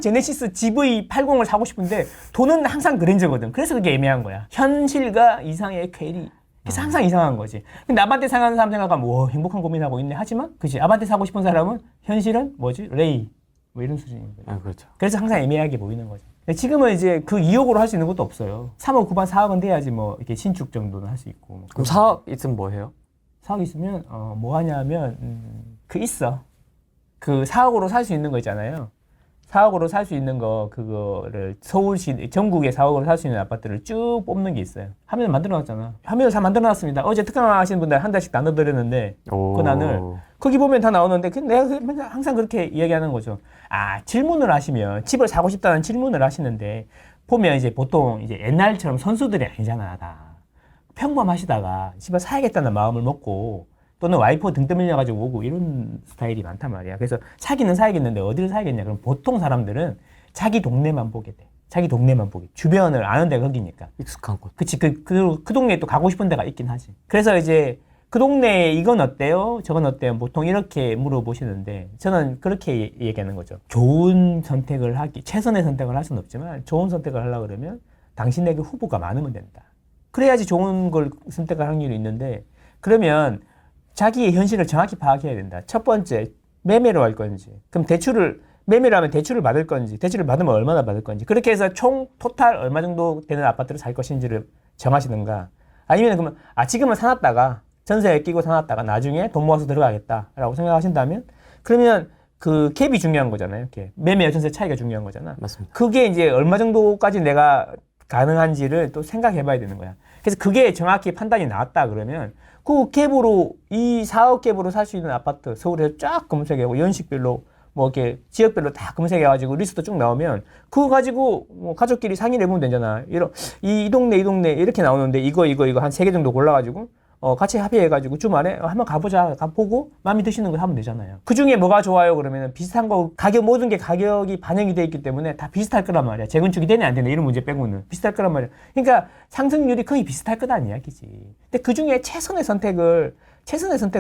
제네시스 GV80을 사고 싶은데 돈은 항상 그랜저거든. 그래서 그게 애매한 거야. 현실과 이상의 괴리. 그래서 항상 이상한 거지. 근데 아반떼 사는 사람 생각하면 와 행복한 고민하고 있네. 하지만 그치 아반떼 사고 싶은 사람은 현실은 뭐지? 레이 뭐 이런 수준인 거죠. 그렇죠. 그래서 항상 애매하게 보이는 거죠. 근데 지금은 이제 그 2억으로 할 수 있는 것도 없어요. 3억, 9반, 4억은 돼야지 뭐 이렇게 신축 정도는 할 수 있고. 뭐 그럼 4억 있으면 뭐 해요? 4억 있으면 뭐 하냐면 있어. 그 4억으로 살 수 있는 거 있잖아요. 4억으로 살 수 있는 거 그거를 서울시 전국에 4억으로 살 수 있는 아파트를 쭉 뽑는 게 있어요. 화면을 만들어 놨잖아. 화면을 다 만들어 놨습니다. 어제 특강 하시는 분들 한 달씩 나눠 드렸는데 권한을 거기 보면 다 나오는데 내가 항상 그렇게 이야기하는 거죠. 질문을 하시면 집을 사고 싶다는 질문을 하시는데 보면 이제 보통 이제 옛날처럼 선수들이 아니잖아. 다 평범하시다가 집을 사야겠다는 마음을 먹고 또는 와이프 등 떠밀려가지고 오고 이런 스타일이 많단 말이야. 그래서 사기는 사야겠는데 어디를 사야겠냐. 그럼 보통 사람들은 자기 동네만 보게 돼. 자기 동네만 보게. 주변을 아는 데가 거기니까. 익숙한 곳. 그치. 그 동네에 또 가고 싶은 데가 있긴 하지. 그래서 이제 그 동네에 이건 어때요? 저건 어때요? 보통 이렇게 물어보시는데 저는 그렇게 얘기하는 거죠. 좋은 선택을 최선의 선택을 할 수는 없지만 좋은 선택을 하려고 그러면 당신에게 후보가 많으면 된다. 그래야지 좋은 걸 선택할 확률이 있는데 그러면 자기의 현실을 정확히 파악해야 된다. 첫 번째, 매매로 할 건지. 그럼 매매로 하면 대출을 받을 건지, 대출을 받으면 얼마나 받을 건지. 그렇게 해서 총 토탈 얼마 정도 되는 아파트를 살 것인지를 정하시든가. 아니면 그러면, 지금은 사놨다가, 전세에 끼고 사놨다가 나중에 돈 모아서 들어가겠다라고 생각하신다면, 그러면 그 갭이 중요한 거잖아요. 갭. 매매와 전세 차이가 중요한 거잖아. 맞습니다. 그게 이제 얼마 정도까지 내가 가능한지를 또 생각해 봐야 되는 거야. 그래서 그게 정확히 판단이 나왔다 그러면, 그 갭으로, 이 4억 갭으로 살 수 있는 아파트, 서울에서 쫙 검색하고, 연식별로, 뭐, 이렇게, 지역별로 다 검색해가지고, 리스트 쭉 나오면, 그거 가지고, 뭐, 가족끼리 상의를 해보면 되잖아. 이 동네, 이렇게 나오는데, 이거, 한 3개 정도 골라가지고, 같이 합의해가지고, 주말에 한번 가보자. 가보고, 마음에 드시는 거 하면 되잖아요. 그 중에 뭐가 좋아요? 그러면 비슷한 거, 모든 게 가격이 반영이 돼 있기 때문에 다 비슷할 거란 말이야. 재건축이 되냐, 안 되냐, 이런 문제 빼고는. 비슷할 거란 말이야. 그러니까 상승률이 거의 비슷할 거다는 이야기지. 근데 그 중에 최선의 선택을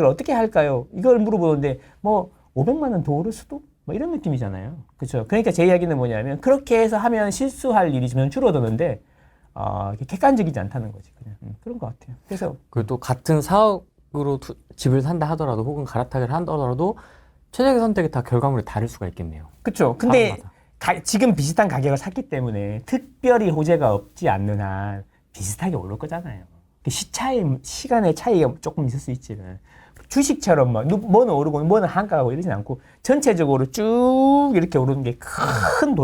어떻게 할까요? 이걸 물어보는데, 뭐, 500만 원 더 오를 수도? 뭐 이런 느낌이잖아요. 그렇죠? 그러니까 제 이야기는 뭐냐면, 그렇게 해서 하면 실수할 일이 점점 줄어드는데, 객관적이지 않다는 거지. 그냥. 그런 것 같아요. 그래서. 그리고 또 같은 4억으로 집을 산다 하더라도 혹은 갈아타기를 한다더라도 최적의 선택이 다 결과물이 다를 수가 있겠네요. 그렇죠. 근데 지금 비슷한 가격을 샀기 때문에 특별히 호재가 없지 않는 한 비슷하게 오를 거잖아요. 시간의 차이가 조금 있을 수 있지는. 주식처럼 뭐는 오르고 뭐는 한가하고 이러진 않고 전체적으로 쭉 이렇게 오르는 게 큰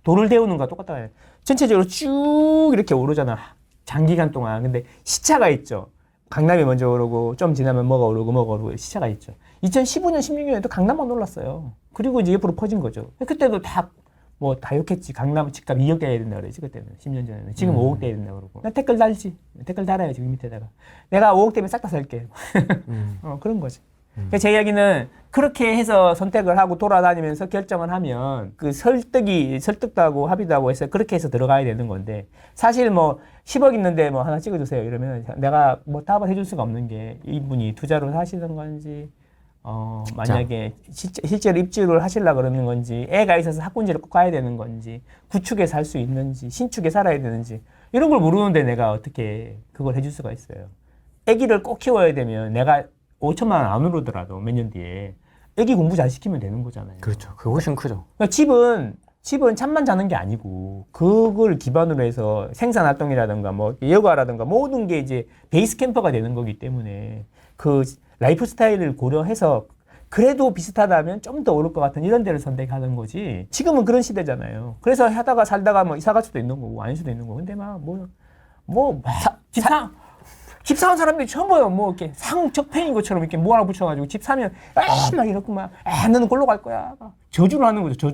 돌을 데우는 거와 똑같아요. 전체적으로 쭉 이렇게 오르잖아. 장기간 동안. 근데 시차가 있죠. 강남이 먼저 오르고 좀 지나면 뭐가 오르고 시차가 있죠. 2015년, 16년에도 강남만 올랐어요. 그리고 이제 옆으로 퍼진 거죠. 그때도 다 욕했지. 강남 집값 2억 돼야 된다 그러지. 그때는 10년 전에는. 지금 5억 돼야 된다 그러고. 나 댓글 달지. 댓글 달아요. 지금 밑에다가. 내가 5억 되면 싹 다 살게. 그런 거지. 제 이야기는 그렇게 해서 선택을 하고 돌아다니면서 결정을 하면 그 설득도 하고 합의도 하고 해서 그렇게 해서 들어가야 되는 건데 사실 10억 있는데 하나 찍어주세요 이러면 내가 답을 해줄 수가 없는 게 이분이 투자로 사시는 건지 만약에 실제로 입주를 하시려고 그러는 건지 애가 있어서 학군지를 꼭 가야 되는 건지 구축에 살 수 있는지 신축에 살아야 되는지 이런 걸 모르는데 내가 어떻게 그걸 해줄 수가 있어요. 애기를 꼭 키워야 되면 내가 5천만 원 안 오르더라도 몇 년 뒤에 애기 공부 잘 시키면 되는 거잖아요. 그렇죠. 그게 훨씬 크죠. 그러니까 집은 잠만 자는 게 아니고 그걸 기반으로 해서 생산 활동이라든가 여가라든가 모든 게 이제 베이스 캠퍼가 되는 거기 때문에 그 라이프 스타일을 고려해서 그래도 비슷하다면 좀 더 오를 것 같은 이런 데를 선택하는 거지. 지금은 그런 시대잖아요. 그래서 하다가 살다가 이사 갈 수도 있는 거고 아닐 수도 있는 거고. 근데 집 사는 사람들이 전부 이렇게 상적팬인 것처럼 이렇게 하나 붙여가지고 집 사면 막 이렇게 너는 골로 갈 거야. 저주를 하는 거죠.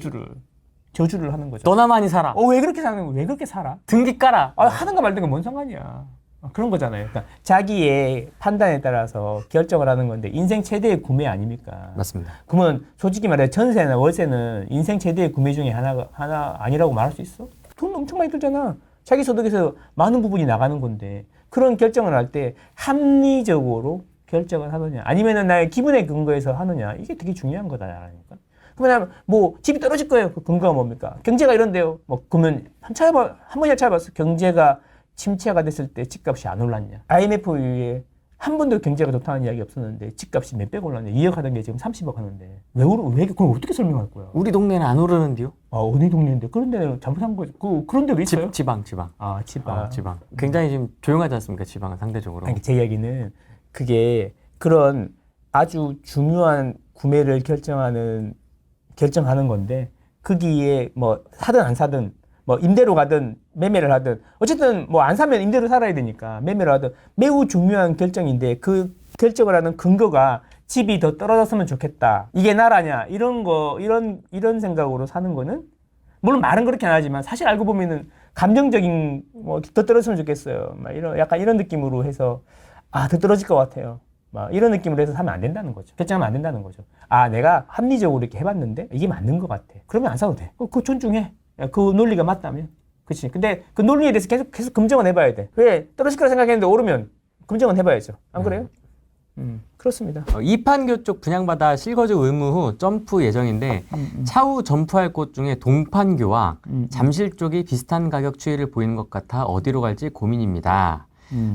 저주를 하는 거죠. 너나 많이 살아. 왜 그렇게 사는 거야? 왜 그렇게 살아? 등기 깔아. 하는가 말든가 뭔 상관이야. 그런 거잖아요. 그러니까 자기의 판단에 따라서 결정을 하는 건데 인생 최대의 구매 아닙니까? 맞습니다. 그러면 솔직히 말해 전세나 월세는 인생 최대의 구매 중에 하나 아니라고 말할 수 있어? 돈 엄청 많이 들잖아. 자기 소득에서 많은 부분이 나가는 건데 그런 결정을 할 때 합리적으로 결정을 하느냐 아니면은 나의 기분에 근거해서 하느냐 이게 되게 중요한 거다라니까. 그러면 집이 떨어질 거예요. 그 근거가 뭡니까? 경제가 이런데요. 그러면 한 번이나 찾아봤어. 경제가 침체가 됐을 때 집값이 안 올랐냐? IMF 이후에 한 번도 경제가 좋다는 이야기 없었는데 집값이 몇백 올랐냐? 2억 하던 게 지금 30억 하는데 왜 그걸 어떻게 설명할 거야? 우리 동네는 안 오르는데요? 아, 어디 동네인데 그런 데는 잘못한 거지. 그런 데도 있어요? 지방. 아, 지방. 지방. 굉장히 지금 조용하지 않습니까? 지방은 상대적으로. 아니, 제 이야기는 그게 그런 아주 중요한 구매를 결정하는 건데 거기에 뭐 사든 안 사든 뭐 임대로 가든 매매를 하든 어쨌든 뭐 안 사면 임대로 살아야 되니까 매매를 하든 매우 중요한 결정인데 그 결정을 하는 근거가 집이 더 떨어졌으면 좋겠다. 이게 나라냐? 이런 생각으로 사는 거는 물론 말은 그렇게 안 하지만 사실 알고 보면은 감정적인 뭐 더 떨어졌으면 좋겠어요. 막 약간 이런 느낌으로 해서 더 떨어질 것 같아요. 막 이런 느낌으로 해서 사면 안 된다는 거죠. 결정하면 안 된다는 거죠. 내가 합리적으로 이렇게 해봤는데 이게 맞는 것 같아. 그러면 안 사도 돼. 그거 존중해. 그 논리가 맞다면. 그치. 근데 그 논리에 대해서 계속 검증은 해봐야 돼. 왜? 떨어질 거라 생각했는데 오르면 검증은 해봐야죠. 안 그래요? 그렇습니다. 이판교 쪽 분양받아 실거주 의무 후 점프 예정인데 차후 점프할 곳 중에 동판교와 잠실 쪽이 비슷한 가격 추이를 보이는 것 같아 어디로 갈지 고민입니다.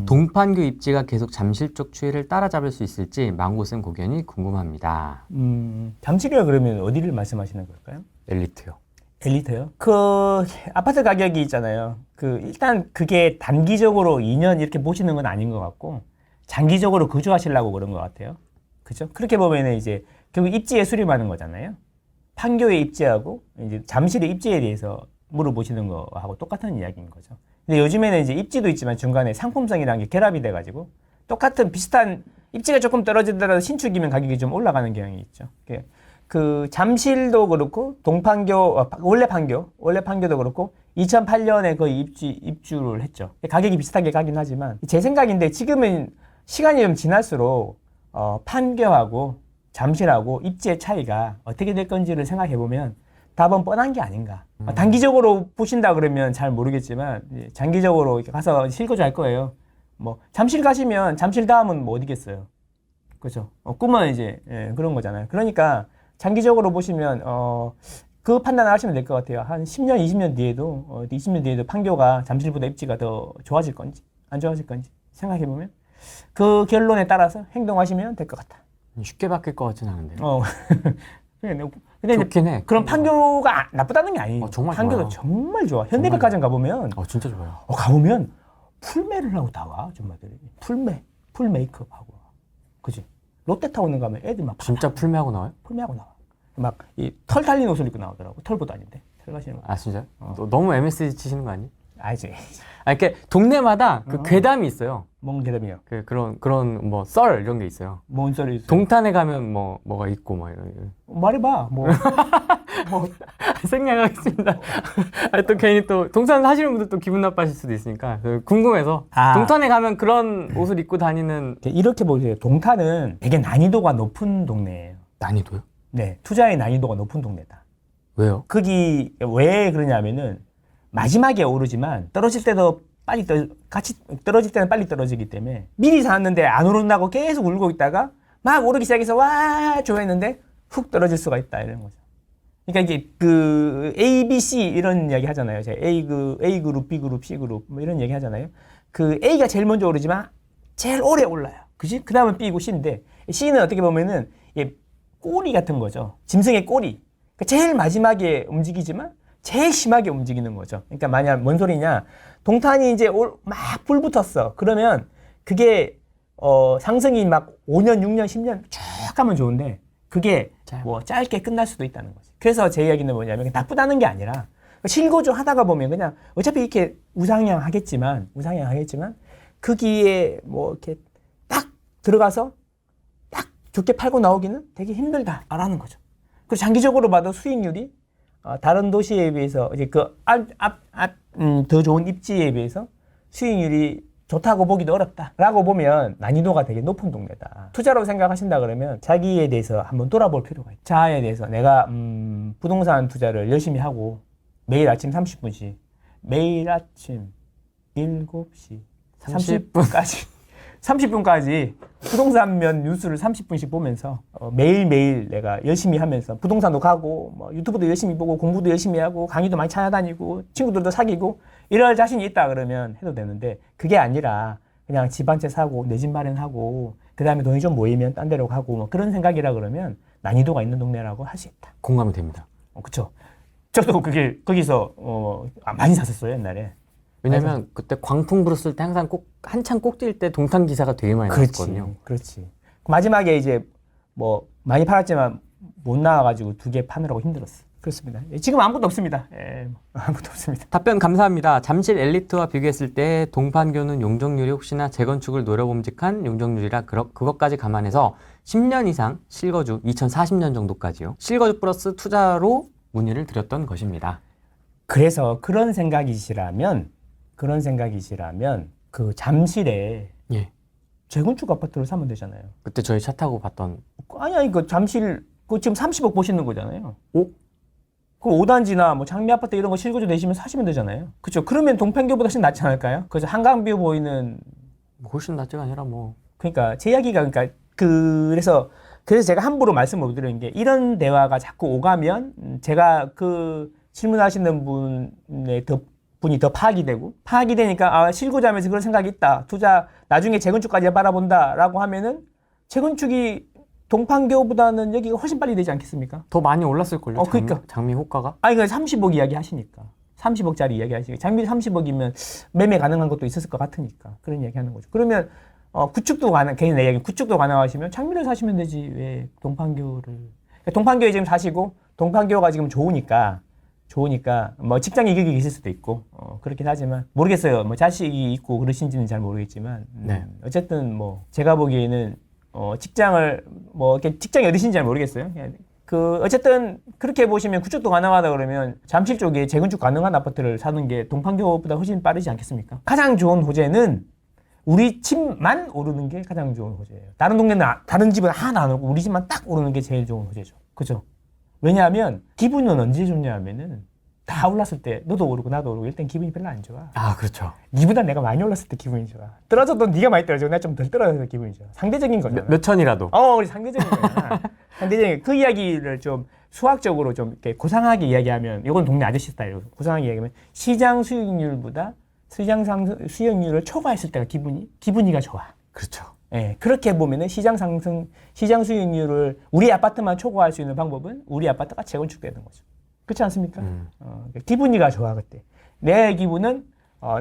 동판교 입지가 계속 잠실 쪽 추이를 따라잡을 수 있을지 망고쌤 고견이 궁금합니다. 잠실이라 그러면 어디를 말씀하시는 걸까요? 엘리트요. 엘리트요? 그 아파트 가격이 있잖아요. 일단 그게 단기적으로 2년 이렇게 보시는 건 아닌 것 같고 장기적으로 거주하시려고 그런 것 같아요. 그죠? 그렇게 보면은 이제 결국 입지에 수렴하는 거잖아요. 판교의 입지하고 이제 잠실의 입지에 대해서 물어보시는 거하고 똑같은 이야기인 거죠. 근데 요즘에는 이제 입지도 있지만 중간에 상품성이라는 게 결합이 돼가지고 똑같은 비슷한 입지가 조금 떨어지더라도 신축이면 가격이 좀 올라가는 경향이 있죠. 그 잠실도 그렇고 동판교, 원래 판교도 그렇고 2008년에 거의 입주를 했죠. 가격이 비슷하게 가긴 하지만 제 생각인데 지금은 시간이 좀 지날수록 판교하고 잠실하고 입지의 차이가 어떻게 될 건지를 생각해 보면 답은 뻔한 게 아닌가. 단기적으로 보신다 그러면 잘 모르겠지만 장기적으로 이렇게 가서 실거주 할 거예요. 뭐 잠실 가시면 잠실 다음은 뭐 어디겠어요. 그렇죠. 꿈은 이제 그런 거잖아요. 그러니까 장기적으로 보시면 그 판단을 하시면 될 것 같아요. 한 10년, 20년 뒤에도 20년 뒤에도 판교가 잠실보다 입지가 더 좋아질 건지 안 좋아질 건지 생각해 보면 그 결론에 따라서 행동하시면 될 것 같다. 쉽게 바뀔 것 같진 않은데. 근데 좋긴 해. 그럼 판교가 나쁘다는 게 아니에요. 정말 판교도 좋아요. 정말 좋아. 현대백화점 가보면 진짜 좋아요. 가보면 풀메를 하고 다 와. 정말들이 풀 메이크업하고. 그지? 롯데타운에 가면 애들 막 진짜 풀메하고 나와요? 풀메하고 나와. 막 이 털 달린 옷을 입고 나오더라고. 털보다 아닌데. 털 가시는 거. 진짜요? 너무 MSG 치시는 거 아니에요? 알지. 이렇게 동네마다 그 괴담이 있어요. 뭔 괴담이요? 그런 뭐 썰 이런 게 있어요. 뭔 썰이 있어요? 동탄에 가면 뭐가 있고 막 이런. 말해봐. 생략하겠습니다. 또 괜히 또 동탄 사시는 분들 또 기분 나빠하실 수도 있으니까 궁금해서 동탄에 가면 그런 옷을 입고 다니는. 이렇게 보세요. 동탄은 되게 난이도가 높은 동네예요. 난이도요? 네, 투자의 난이도가 높은 동네다. 왜요? 거기 왜 그러냐면은 마지막에 오르지만 떨어질 때도 같이 떨어질 때는 빨리 떨어지기 때문에 미리 샀는데 안 오른다고 계속 울고 있다가 막 오르기 시작해서 와 좋아했는데 훅 떨어질 수가 있다 이런 거죠. 그러니까 이게 그 A, B, C 이런 이야기 하잖아요. 제가 A 그룹, B 그룹, C 그룹 뭐 이런 얘기 하잖아요. 그 A가 제일 먼저 오르지만 제일 오래 올라요. 그지? 그 다음은 B고 C인데 C는 어떻게 보면은 꼬리 같은 거죠. 짐승의 꼬리. 그러니까 제일 마지막에 움직이지만 제일 심하게 움직이는 거죠. 그러니까 만약 뭔 소리냐? 동탄이 이제 막 불 붙었어. 그러면 그게 상승이 막 5년, 6년, 10년 쭉 가면 좋은데 그게 뭐 짧게 끝날 수도 있다는 거지. 그래서 제 이야기는 뭐냐면 나쁘다는 게 아니라 실거주 하다가 보면 그냥 어차피 이렇게 우상향하겠지만 거기에 뭐 이렇게 딱 들어가서 딱 좋게 팔고 나오기는 되게 힘들다라는 거죠. 그리고 장기적으로 봐도 수익률이 다른 도시에 비해서 이제 더 좋은 입지에 비해서 수익률이 좋다고 보기도 어렵다라고 보면 난이도가 되게 높은 동네다. 투자로 생각하신다 그러면 자기에 대해서 한번 돌아볼 필요가 있다. 자아에 대해서 내가 부동산 투자를 열심히 하고 매일 아침 30분씩 매일 아침 7시 30분까지 부동산면 뉴스를 30분씩 보면서 매일매일 내가 열심히 하면서 부동산도 가고 뭐 유튜브도 열심히 보고 공부도 열심히 하고 강의도 많이 찾아다니고 친구들도 사귀고 이럴 자신이 있다 그러면 해도 되는데 그게 아니라 그냥 집 한 채 사고 내 집 마련하고 그 다음에 돈이 좀 모이면 딴 데로 가고 뭐 그런 생각이라 그러면 난이도가 있는 동네라고 할 수 있다. 공감이 됩니다. 그쵸. 저도 그게 거기서 많이 샀었어요 옛날에. 왜냐면 그때 광풍 불었을 때 항상 꼭 한창 꼭뛸 때 동탄 기사가 되게 많이 나왔거든요. 그렇지. 마지막에 이제 뭐 많이 팔았지만 못 나와가지고 2개 파느라고 힘들었어. 그렇습니다. 지금 아무것도 없습니다. 아무것도 없습니다. 답변 감사합니다. 잠실 엘리트와 비교했을 때 동판교는 용적률이 혹시나 재건축을 노려봄직한 용적률이라 그것까지 감안해서 10년 이상 실거주 2040년 정도까지요. 실거주 플러스 투자로 문의를 드렸던 것입니다. 그래서 그런 생각이시라면 그 잠실에 예. 재건축 아파트를 사면 되잖아요. 그때 저희 차 타고 봤던 아니 그 잠실 그 지금 30억 보시는 거잖아요. 오? 그 5단지나 뭐 장미 아파트 이런 거 실거주 내시면 사시면 되잖아요. 그렇죠. 그러면 동판교보다 훨씬 낫지 않을까요? 그래서 한강뷰 보이는 훨씬 낫지가 아니라 뭐 그러니까 제 이야기가 그래서 제가 함부로 말씀을 못 드리는 게 이런 대화가 자꾸 오가면 제가 그 질문하시는 분이 더 파악이 되니까 실거주하면서 그런 생각이 있다. 투자 나중에 재건축까지 바라본다라고 하면은 재건축이 동판교보다는 여기가 훨씬 빨리 되지 않겠습니까? 더 많이 올랐을걸요. 그러니까. 장미 호가가? 아니 그 30억 이야기 하시니까 30억짜리 이야기 하시니까 장미 30억이면 매매 가능한 것도 있었을 것 같으니까 그런 이야기 하는 거죠. 그러면 구축도 괜히 내 이야기 구축도 가능하시면 장미를 사시면 되지 왜 동판교를? 그러니까 동판교에 지금 사시고 동판교가 지금 좋으니까 뭐 직장 이격이 있을 수도 있고 그렇긴 하지만 모르겠어요. 뭐 자식이 있고 그러신지는 잘 모르겠지만 네. 어쨌든 뭐 제가 보기에는 직장을 뭐 이렇게 직장이 어디신지 잘 모르겠어요. 어쨌든 그렇게 보시면 구축도 가능하다 그러면 잠실 쪽에 재건축 가능한 아파트를 사는 게 동판교보다 훨씬 빠르지 않겠습니까? 가장 좋은 호재는 우리 집만 오르는 게 가장 좋은 호재예요. 다른 동네는 다른 집은 하나 안 오르고 우리 집만 딱 오르는 게 제일 좋은 호재죠. 그죠? 왜냐하면 기분은 언제 좋냐 하면은 다 올랐을 때 너도 오르고 나도 오르고 일단 기분이 별로 안 좋아. 아, 그렇죠. 니보다 내가 많이 올랐을 때 기분이 좋아. 떨어져도 네가 많이 떨어지고 내가 좀 덜 떨어져서 기분이 좋아. 상대적인 거잖아. 몇 천이라도. 우리 상대적인 거잖아. 상대적인 그 이야기를 좀 수학적으로 좀 이렇게 고상하게 이야기하면 이건 동네 아저씨 스타일로 고상하게 이야기하면 시장 수익률보다 시장 수익률을 초과했을 때가 기분이가 좋아. 그렇죠. 예, 그렇게 보면은 시장 수익률을 우리 아파트만 초과할 수 있는 방법은 우리 아파트가 재건축되는 거죠. 그렇지 않습니까? 기분이가 좋아 그때. 내 기분은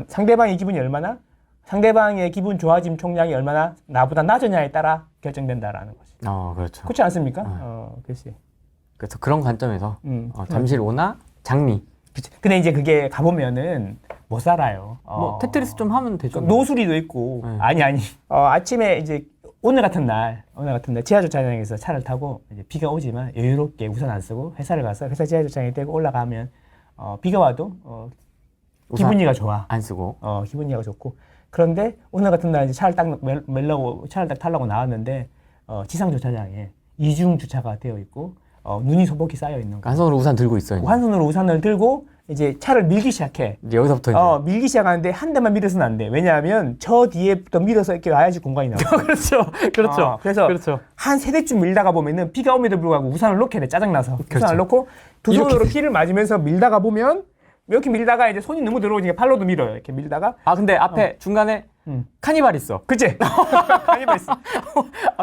상대방의 기분이 얼마나 상대방의 기분 좋아짐 총량이 얼마나 나보다 낮으냐에 따라 결정된다라는 거죠. 그렇죠. 그렇지 않습니까? 글쎄. 그래서 그런 관점에서 잠실 오나 장미. 그치. 근데 이제 그게 가보면은 못 살아요. 뭐 테트리스 좀 하면 되죠. 노수리도 있고. 네. 아니. 아침에 이제 오늘 같은 날 지하 주차장에서 차를 타고 이제 비가 오지만 여유롭게 우산 안 쓰고 회사를 가서 회사 지하 주차장에 떼고 올라가면 비가 와도 기분이가 좋아. 안 쓰고. 기분이가 좋고. 그런데 오늘 같은 날 이제 차를 딱 타려고 나왔는데 지상 주차장에 이중 주차가 되어 있고 눈이 소복이 쌓여 있는 거. 한 손으로 우산 들고 있어요. 한 손으로 우산을 들고 이제 차를 밀기 시작해. 이제 여기서부터 이제. 밀기 시작하는데 한 대만 밀어서는 안 돼. 왜냐하면 저 뒤에부터 밀어서 이렇게 와야지 공간이 나와. 그렇죠. 그래서 그렇죠. 한 세 대쯤 밀다가 보면은 비가 옴에도 불구하고 우산을 놓게 돼. 짜증나서. 그렇죠. 우산을 놓고 두 손으로 비를 맞으면서 밀다가 보면 이렇게 밀다가 이제 손이 너무 들어오니까 팔로도 밀어요. 이렇게 밀다가. 근데 앞에 중간에 카니발 있어. 그치? 카니발 있어.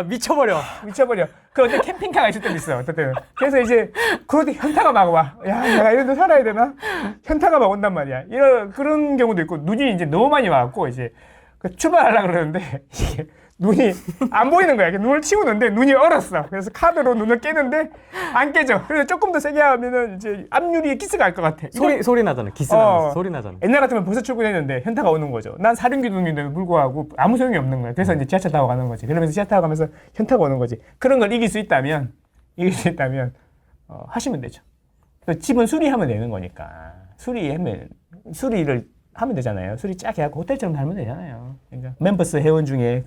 미쳐버려. 그런데 캠핑카가 있을 때도 있어. 어떨 때는. 그래서 이제 그럴 때 현타가 막 와. 야, 내가 이런 데 살아야 되나? 현타가 막 온단 말이야. 그런 경우도 있고 눈이 이제 너무 많이 와갖고 이제 출발하려고 그러는데 이게 눈이 안 보이는 거야. 눈을 치우는데 눈이 얼었어. 그래서 카드로 눈을 깨는데 안 깨져. 그래서 조금 더 세게 하면은 이제 앞유리에 키스가 갈 것 같아. 소리 나잖아. 기스 나면서 소리 나잖아. 옛날 같으면 벌써 출근했는데 현타가 오는 거죠. 난 사륜기둥인데도 불구하고 아무 소용이 없는 거야. 그래서 이제 지하철 타고 가는 거지. 그러면서 지하철 타고 가면서 현타가 오는 거지. 그런 걸 이길 수 있다면 하시면 되죠. 집은 수리하면 되는 거니까. 수리를 하면 되잖아요. 수리 쫙 해갖고 호텔처럼 살면 되잖아요. 그러니까 멤버스 회원 중에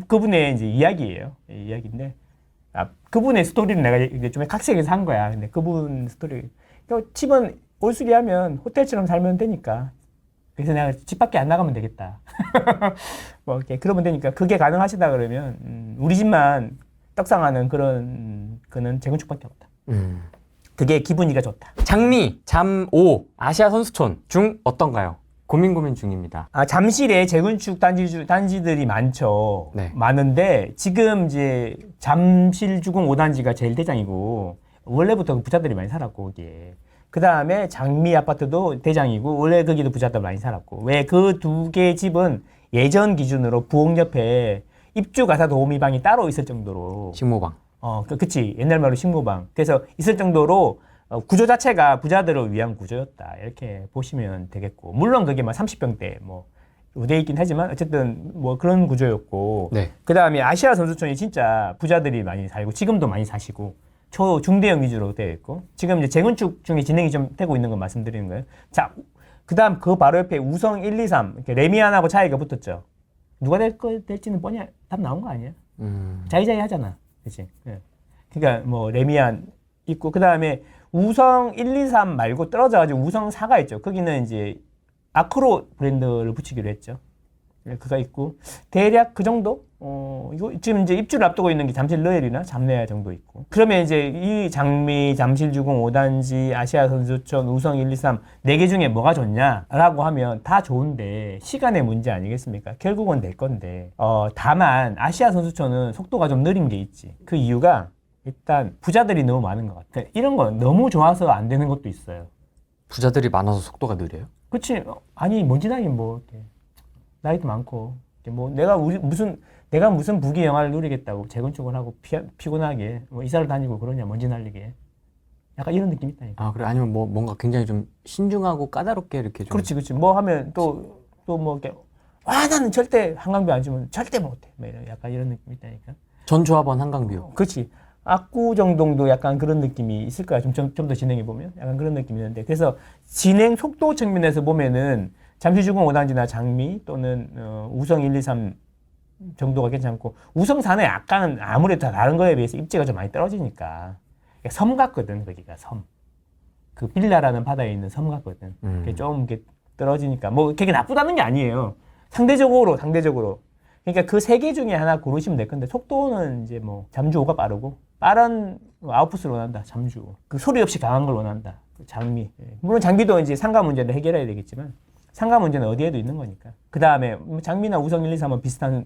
그분의 이제 이야기예요. 이야기인데 그분의 스토리는 내가 이제 좀 각색해서 한 거야. 근데 그분 스토리 집은 올수리하면 호텔처럼 살면 되니까. 그래서 내가 집 밖에 안 나가면 되겠다. 뭐 이렇게 그러면 되니까 그게 가능하시다 그러면 우리 집만 떡상하는 그런 그는 재건축밖에 없다. 그게 기분이가 좋다. 장미, 잠5 아시아 선수촌 중 어떤가요? 고민 중입니다. 잠실에 재건축 단지들이 많죠. 네. 많은데 지금 이제 잠실주공 5단지가 제일 대장이고 원래부터 부자들이 많이 살았고 거기에. 그 다음에 장미 아파트도 대장이고 원래 거기도 부자들 많이 살았고 왜 그 두 개의 집은 예전 기준으로 부엌 옆에 입주 가사 도우미 방이 따로 있을 정도로 식모방. 그치 옛날 말로 식모방 그래서 있을 정도로 구조 자체가 부자들을 위한 구조였다 이렇게 보시면 되겠고 물론 그게 막 30평대 뭐 우대 있긴 하지만 어쨌든 뭐 그런 구조였고 네. 그 다음에 아시아 선수촌이 진짜 부자들이 많이 살고 지금도 많이 사시고 중대형 위주로 되어 있고 지금 이제 재건축 중에 진행이 좀 되고 있는 건 말씀드리는 거예요. 자, 그 다음 그 바로 옆에 우성 1, 2, 3 이렇게 레미안하고 차이가 붙었죠. 누가 될지는 뻔히 답 나온 거 아니야? 자이자이 하잖아. 그치? 예. 그러니까 뭐 레미안 있고 그 다음에 우성 1, 2, 3 말고 떨어져가지고 우성 4가 있죠. 거기는 이제 아크로 브랜드를 붙이기로 했죠. 그가 있고 대략 그 정도? 이거 지금 이제 입주를 앞두고 있는 게 잠실 러엘이나 잠내야 정도 있고. 그러면 이제 이 장미, 잠실주공 5단지, 아시아 선수촌, 우성 1, 2, 3 4개 중에 뭐가 좋냐라고 하면 다 좋은데 시간의 문제 아니겠습니까? 결국은 내 건데. 다만 아시아 선수촌은 속도가 좀 느린 게 있지. 그 이유가 일단 부자들이 너무 많은 것 같아. 이런 건 너무 좋아서 안 되는 것도 있어요. 부자들이 많아서 속도가 느려요? 그렇지. 아니 먼지나긴 뭐 이렇게 나이도 많고 뭐 내가 무슨 부귀 영화를 누리겠다고 재건축을 하고 피곤하게 뭐 이사를 다니고 그러냐 먼지 날리게 약간 이런 느낌이 있다니까. 그래 아니면 뭐 뭔가 굉장히 좀 신중하고 까다롭게 이렇게 좀. 그렇지. 뭐 하면 또 뭐 이렇게 나는 절대 한강뷰 안 주면 절대 못해. 뭐 이런 약간 이런 느낌이 있다니까. 전 조합원 한강뷰. 그렇지. 압구정동도 약간 그런 느낌이 있을 거야. 좀 더 진행해 보면 약간 그런 느낌이 있는데 그래서 진행 속도 측면에서 보면은 잠실주공 5단지나 장미 또는 우성 1, 2, 3 정도가 괜찮고 우성 4는 약간 아무래도 다른 거에 비해서 입지가 좀 많이 떨어지니까 섬 같거든. 거기가 섬. 그 빌라라는 바다에 있는 섬 같거든. 좀 이렇게 떨어지니까 뭐 그게 나쁘다는 게 아니에요. 상대적으로. 그러니까 그 세 개 중에 하나 고르시면 될 건데 속도는 이제 뭐 잠주 5가 빠르고 빠른 아웃풋을 원한다. 잠주. 그 소리 없이 강한 걸 원한다. 그 장미. 물론 장비도 이제 상가 문제를 해결해야 되겠지만 상가 문제는 어디에도 있는 거니까. 그 다음에 장미나 우성 1, 2, 3은 비슷한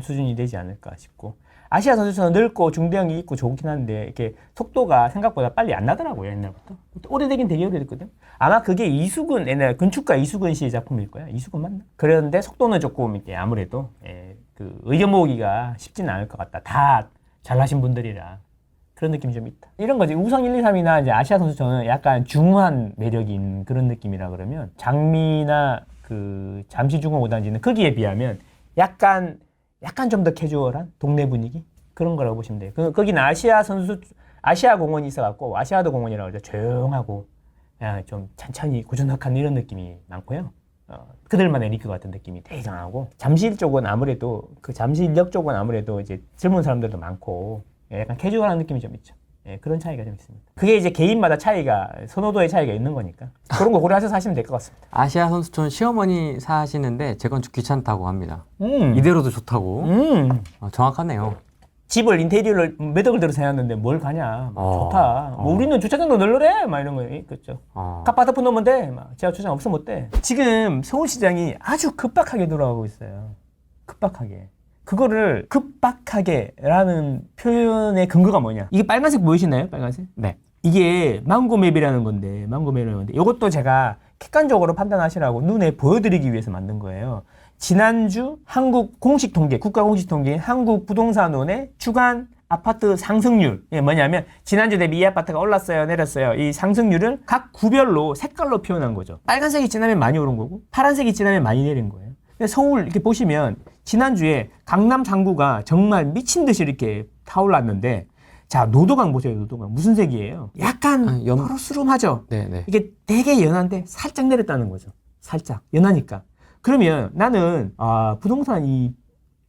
수준이 되지 않을까 싶고 아시아 선수촌은 넓고 중대형이 있고 좋긴 한데 이렇게 속도가 생각보다 빨리 안 나더라고요. 옛날부터. 오래되긴 되게 오래됐거든. 아마 그게 이수근 옛날 건축가 이수근 씨의 작품일 거야. 이수근 맞나? 그런데 속도는 조금 이렇게 아무래도 그 의견 모으기가 쉽지는 않을 것 같다. 다 잘하신 분들이라 그런 느낌이 좀 있다. 이런 거지. 우성 1, 2, 3이나 이제 아시아 선수촌은 약간 중후한 매력이 있는 그런 느낌이라 그러면 장미나 그 잠실주공 5단지는 거기에 비하면 약간 좀 더 캐주얼한 동네 분위기 그런 거라고 보시면 돼요. 거기는 아시아 공원이 있어갖고 아시아도 공원이라고 그러죠. 조용하고 좀 찬찬히 고즈넉한 이런 느낌이 많고요. 그들만의 리그 같은 느낌이 되게 강하고 잠실 쪽은 아무래도 그 잠실역 쪽은 아무래도 이제 젊은 사람들도 많고 약간 캐주얼한 느낌이 좀 있죠. 그런 차이가 좀 있습니다. 그게 이제 개인마다 차이가 선호도의 차이가 있는 거니까 그런 거 고려하셔서 하시면 될 것 같습니다. 아시아 선수촌 시어머니 사시는데 재건축 귀찮다고 합니다. 이대로도 좋다고. 정확하네요. 집을 인테리어를 몇 억을 들여서 해놨는데 뭘 가냐. 좋다. 뭐 우리는 주차장도 널널해. 막 이런 거예요. 그렇죠. 카파트폰 넣으면 돼. 막 지하 주차장 없으면 못 돼. 지금 서울시장이 아주 급박하게 돌아가고 있어요. 급박하게. 그거를 급박하게라는 표현의 근거가 뭐냐? 이게 빨간색 보이시나요? 빨간색? 네. 이게 망고맵이라는 건데, 이것도 제가 객관적으로 판단하시라고 눈에 보여드리기 위해서 만든 거예요. 지난주 한국 공식 통계, 국가 공식 통계인 한국부동산원의 주간 아파트 상승률. 뭐냐면 지난주 대비 이 아파트가 올랐어요, 내렸어요. 이 상승률을 각 구별로 색깔로 표현한 거죠. 빨간색이 지나면 많이 오른 거고, 파란색이 지나면 많이 내린 거예요. 서울 이렇게 보시면 지난주에 강남 상구가 정말 미친 듯이 이렇게 타올랐는데, 자, 노도강 보세요, 노도강. 무슨 색이에요? 약간 퍼스름하죠? 네네. 이게 되게 연한데 살짝 내렸다는 거죠. 살짝. 연하니까. 그러면 나는, 부동산 이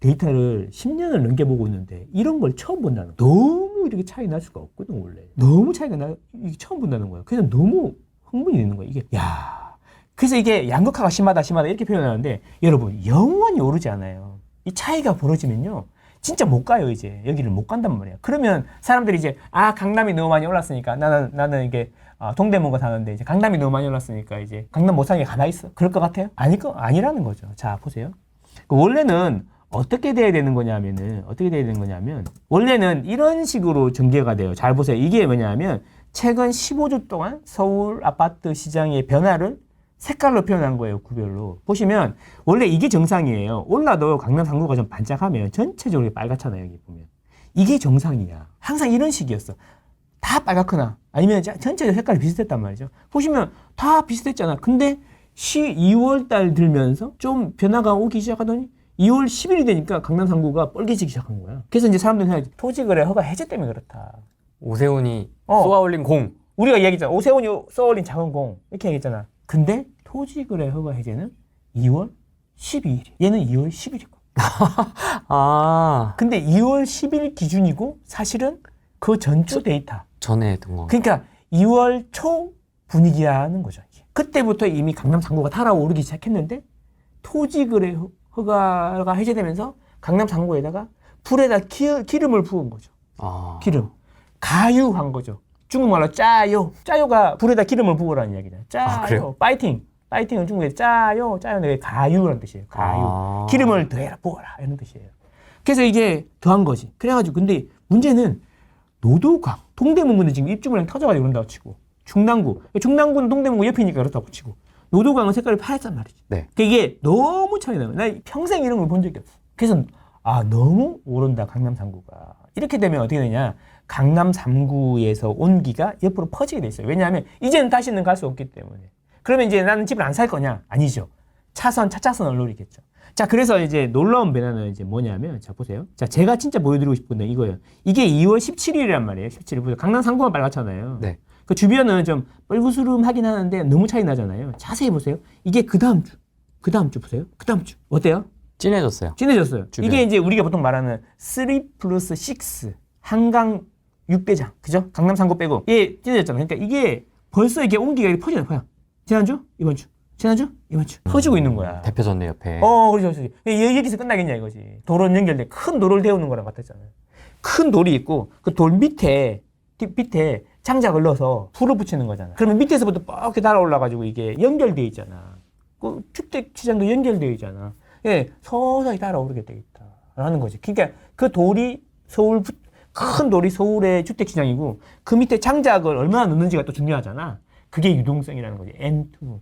데이터를 10년을 넘게 보고 있는데, 이런 걸 처음 본다는 거야. 너무 이렇게 차이 날 수가 없거든, 원래. 너무 차이가 이게 처음 본다는 거야. 그래서 너무 흥분이 되는 거야, 이게. 그래서 이게 양극화가 심하다 이렇게 표현하는데, 여러분, 영원히 오르지 않아요. 이 차이가 벌어지면요. 진짜 못 가요. 이제 여기를 못 간단 말이야. 그러면 사람들이 이제 강남이 너무 많이 올랐으니까 나는 이게 동대문가 사는데 이제 강남이 너무 많이 올랐으니까 이제 강남 못 사는 게 가만히 있어. 그럴 것 같아요? 아니라는 거죠. 자, 보세요. 원래는 어떻게 돼야 되는 거냐면 원래는 이런 식으로 전개가 돼요. 잘 보세요. 이게 뭐냐면 최근 15주 동안 서울 아파트 시장의 변화를 색깔로 표현한 거예요. 구별로. 보시면 원래 이게 정상이에요. 올라도 강남 상구가 좀 반짝하면 전체적으로 빨갛잖아요. 여기 보면. 이게 정상이야. 항상 이런 식이었어. 다 빨갛거나 아니면 전체적으로 색깔이 비슷했단 말이죠. 보시면 다 비슷했잖아. 근데 2월 달 들면서 좀 변화가 오기 시작하더니 2월 10일이 되니까 강남 상구가 뻘개지기 시작한 거야. 그래서 이제 사람들이 생각하지. 토지거래 허가 해제 때문에 그렇다. 오세훈이 쏘아올린 공. 우리가 이야기했잖아. 오세훈이 쏘아올린 작은 공. 이렇게 얘기했잖아. 근데 토지거래 허가 해제는 2월 12일이야. 얘는 2월 10일이고. 근데 2월 10일 기준이고 사실은 그 전주 데이터. 전에 했던 거. 그러니까 2월 초 분위기라는 거죠. 그때부터 이미 강남 상구가 달아오르기 시작했는데 토지거래 허가가 해제되면서 강남 상구에다가 불에다 기름을 부은 거죠. 기름. 가유한 거죠. 중국말로 짜요. 짜요가 불에다 기름을 부으라는 이야기잖아요. 짜요. 그래요? 파이팅은 중국에 짜요. 짜요는 가유라는 뜻이에요. 가유. 기름을 더해라, 부어라. 이런 뜻이에요. 그래서 이게 더한 거지. 그래가지고 근데 문제는 노도강, 동대문구는 지금 입주물량 터져가지고 그런다고 치고 중랑구는 동대문구 옆이니까 그렇다고 치고 노도강은 색깔이 파랬단 말이지. 네. 그러니까 이게 너무 차이 나요. 나 평생 이런 걸 본 적이 없어. 그래서 너무 오른다 강남 3구가. 이렇게 되면 어떻게 되냐? 강남 3구에서 온기가 옆으로 퍼지게 돼 있어요. 왜냐하면 이제는 다시는 갈 수 없기 때문에. 그러면 이제 나는 집을 안 살 거냐? 아니죠. 차차선을 노리겠죠. 자, 그래서 이제 놀라운 변화는 이제 뭐냐면, 자, 보세요. 자, 제가 진짜 보여드리고 싶은 건 이거예요. 이게 2월 17일이란 말이에요. 17일. 보세요. 강남 3구만 빨갛잖아요. 네. 그 주변은 좀 뻘구스름하긴 하는데 너무 차이 나잖아요. 자세히 보세요. 이게 그 다음 주 보세요. 그 다음 주. 어때요? 진해졌어요. 진해졌어요. 주변. 이게 이제 우리가 보통 말하는 3+6 한강 6대장. 그죠? 강남 3구 빼고. 이게 진해졌잖아요. 그러니까 이게 벌써 이게 온기가 이렇게 퍼지는 거야. 지난주? 이번 주. 지난주? 이번 주. 퍼지고 있는 거야. 대표전네 옆에. 그렇죠. 여기서 끝나겠냐 이거지. 도로 연결돼. 큰 도로를 데우는 거랑 같았잖아요. 큰 돌이 있고 그 돌 밑에 장작을 넣어서 불을 붙이는 거잖아. 그러면 밑에서부터 뻑게 달아올라가지고 이게 연결돼 있잖아. 그 주택 시장도 연결되어 있잖아. 예, 서서히 달아오르게 돼 있다라는 거지. 그러니까 그 돌이 큰 돌이 서울의 주택 시장이고 그 밑에 장작을 얼마나 넣는지가 또 중요하잖아. 그게 유동성이라는 거지. M2.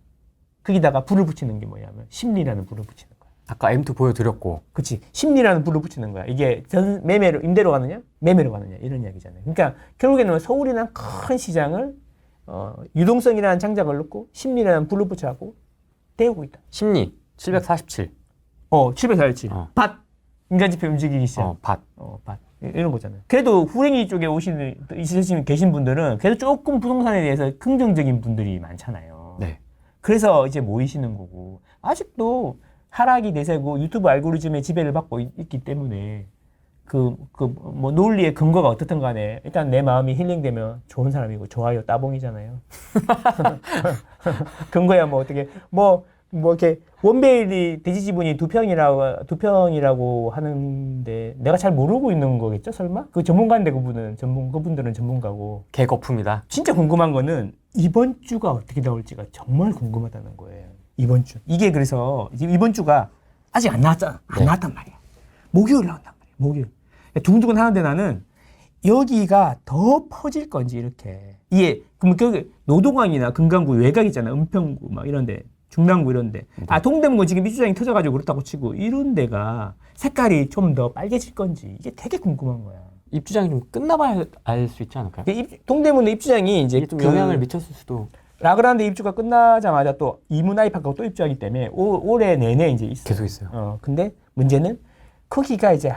거기다가 불을 붙이는 게 뭐냐면 심리라는 불을 붙이는 거야. 아까 M2 보여드렸고. 그치. 심리라는 불을 붙이는 거야. 이게 매매로, 임대로 가느냐? 매매로 가느냐? 이런 이야기잖아요. 그러니까 결국에는 서울이라는 큰 시장을, 유동성이라는 장작을 넣고 심리라는 불을 붙여갖고 데우고 있다. 심리 747. 747. 밭. 인간지표 움직이기 시작. 밭. 밭. 이런 거잖아요. 그래도 후랭이 쪽에 계신 분들은 그래도 조금 부동산에 대해서 긍정적인 분들이 많잖아요. 네. 그래서 이제 모이시는 거고, 아직도 하락이 대세고 유튜브 알고리즘의 지배를 받고 있기 때문에 뭐 논리의 근거가 어떻든 간에 일단 내 마음이 힐링되면 좋은 사람이고 좋아요 따봉이잖아요. 근거야 뭐 어떻게 뭐 이렇게 원베일이 돼지 지분이 2평이라고 하는데 내가 잘 모르고 있는 거겠죠 설마? 그 전문가인데 그분들은 전문가고. 개거품이다. 진짜 궁금한 거는 이번 주가 어떻게 나올지가 정말 궁금하다는 거예요. 이번 주. 이게 그래서 이번 주가 아직 안 나왔잖아. 안 나왔단 말이야. 목요일 나온단 말이야. 목요일. 두근두근 하는데 나는 여기가 더 퍼질 건지 이렇게. 이게 그럼 노동강이나 금강구 외곽 있잖아. 은평구 막 이런데. 중랑구 이런데. 동대문구 지금 입주장이 터져가지고 그렇다고 치고 이런 데가 색깔이 좀 더 빨개질 건지 이게 되게 궁금한 거야. 입주장이 좀 끝나봐야 알 수 있지 않을까요? 동대문의 입주장이 이제 좀 영향을 미쳤을 수도. 라그란드 입주가 끝나자마자 또 이문아이파크가 또 입주하기 때문에 올해 내내 이제 있어요. 계속 있어요. 근데 문제는 크기가 이제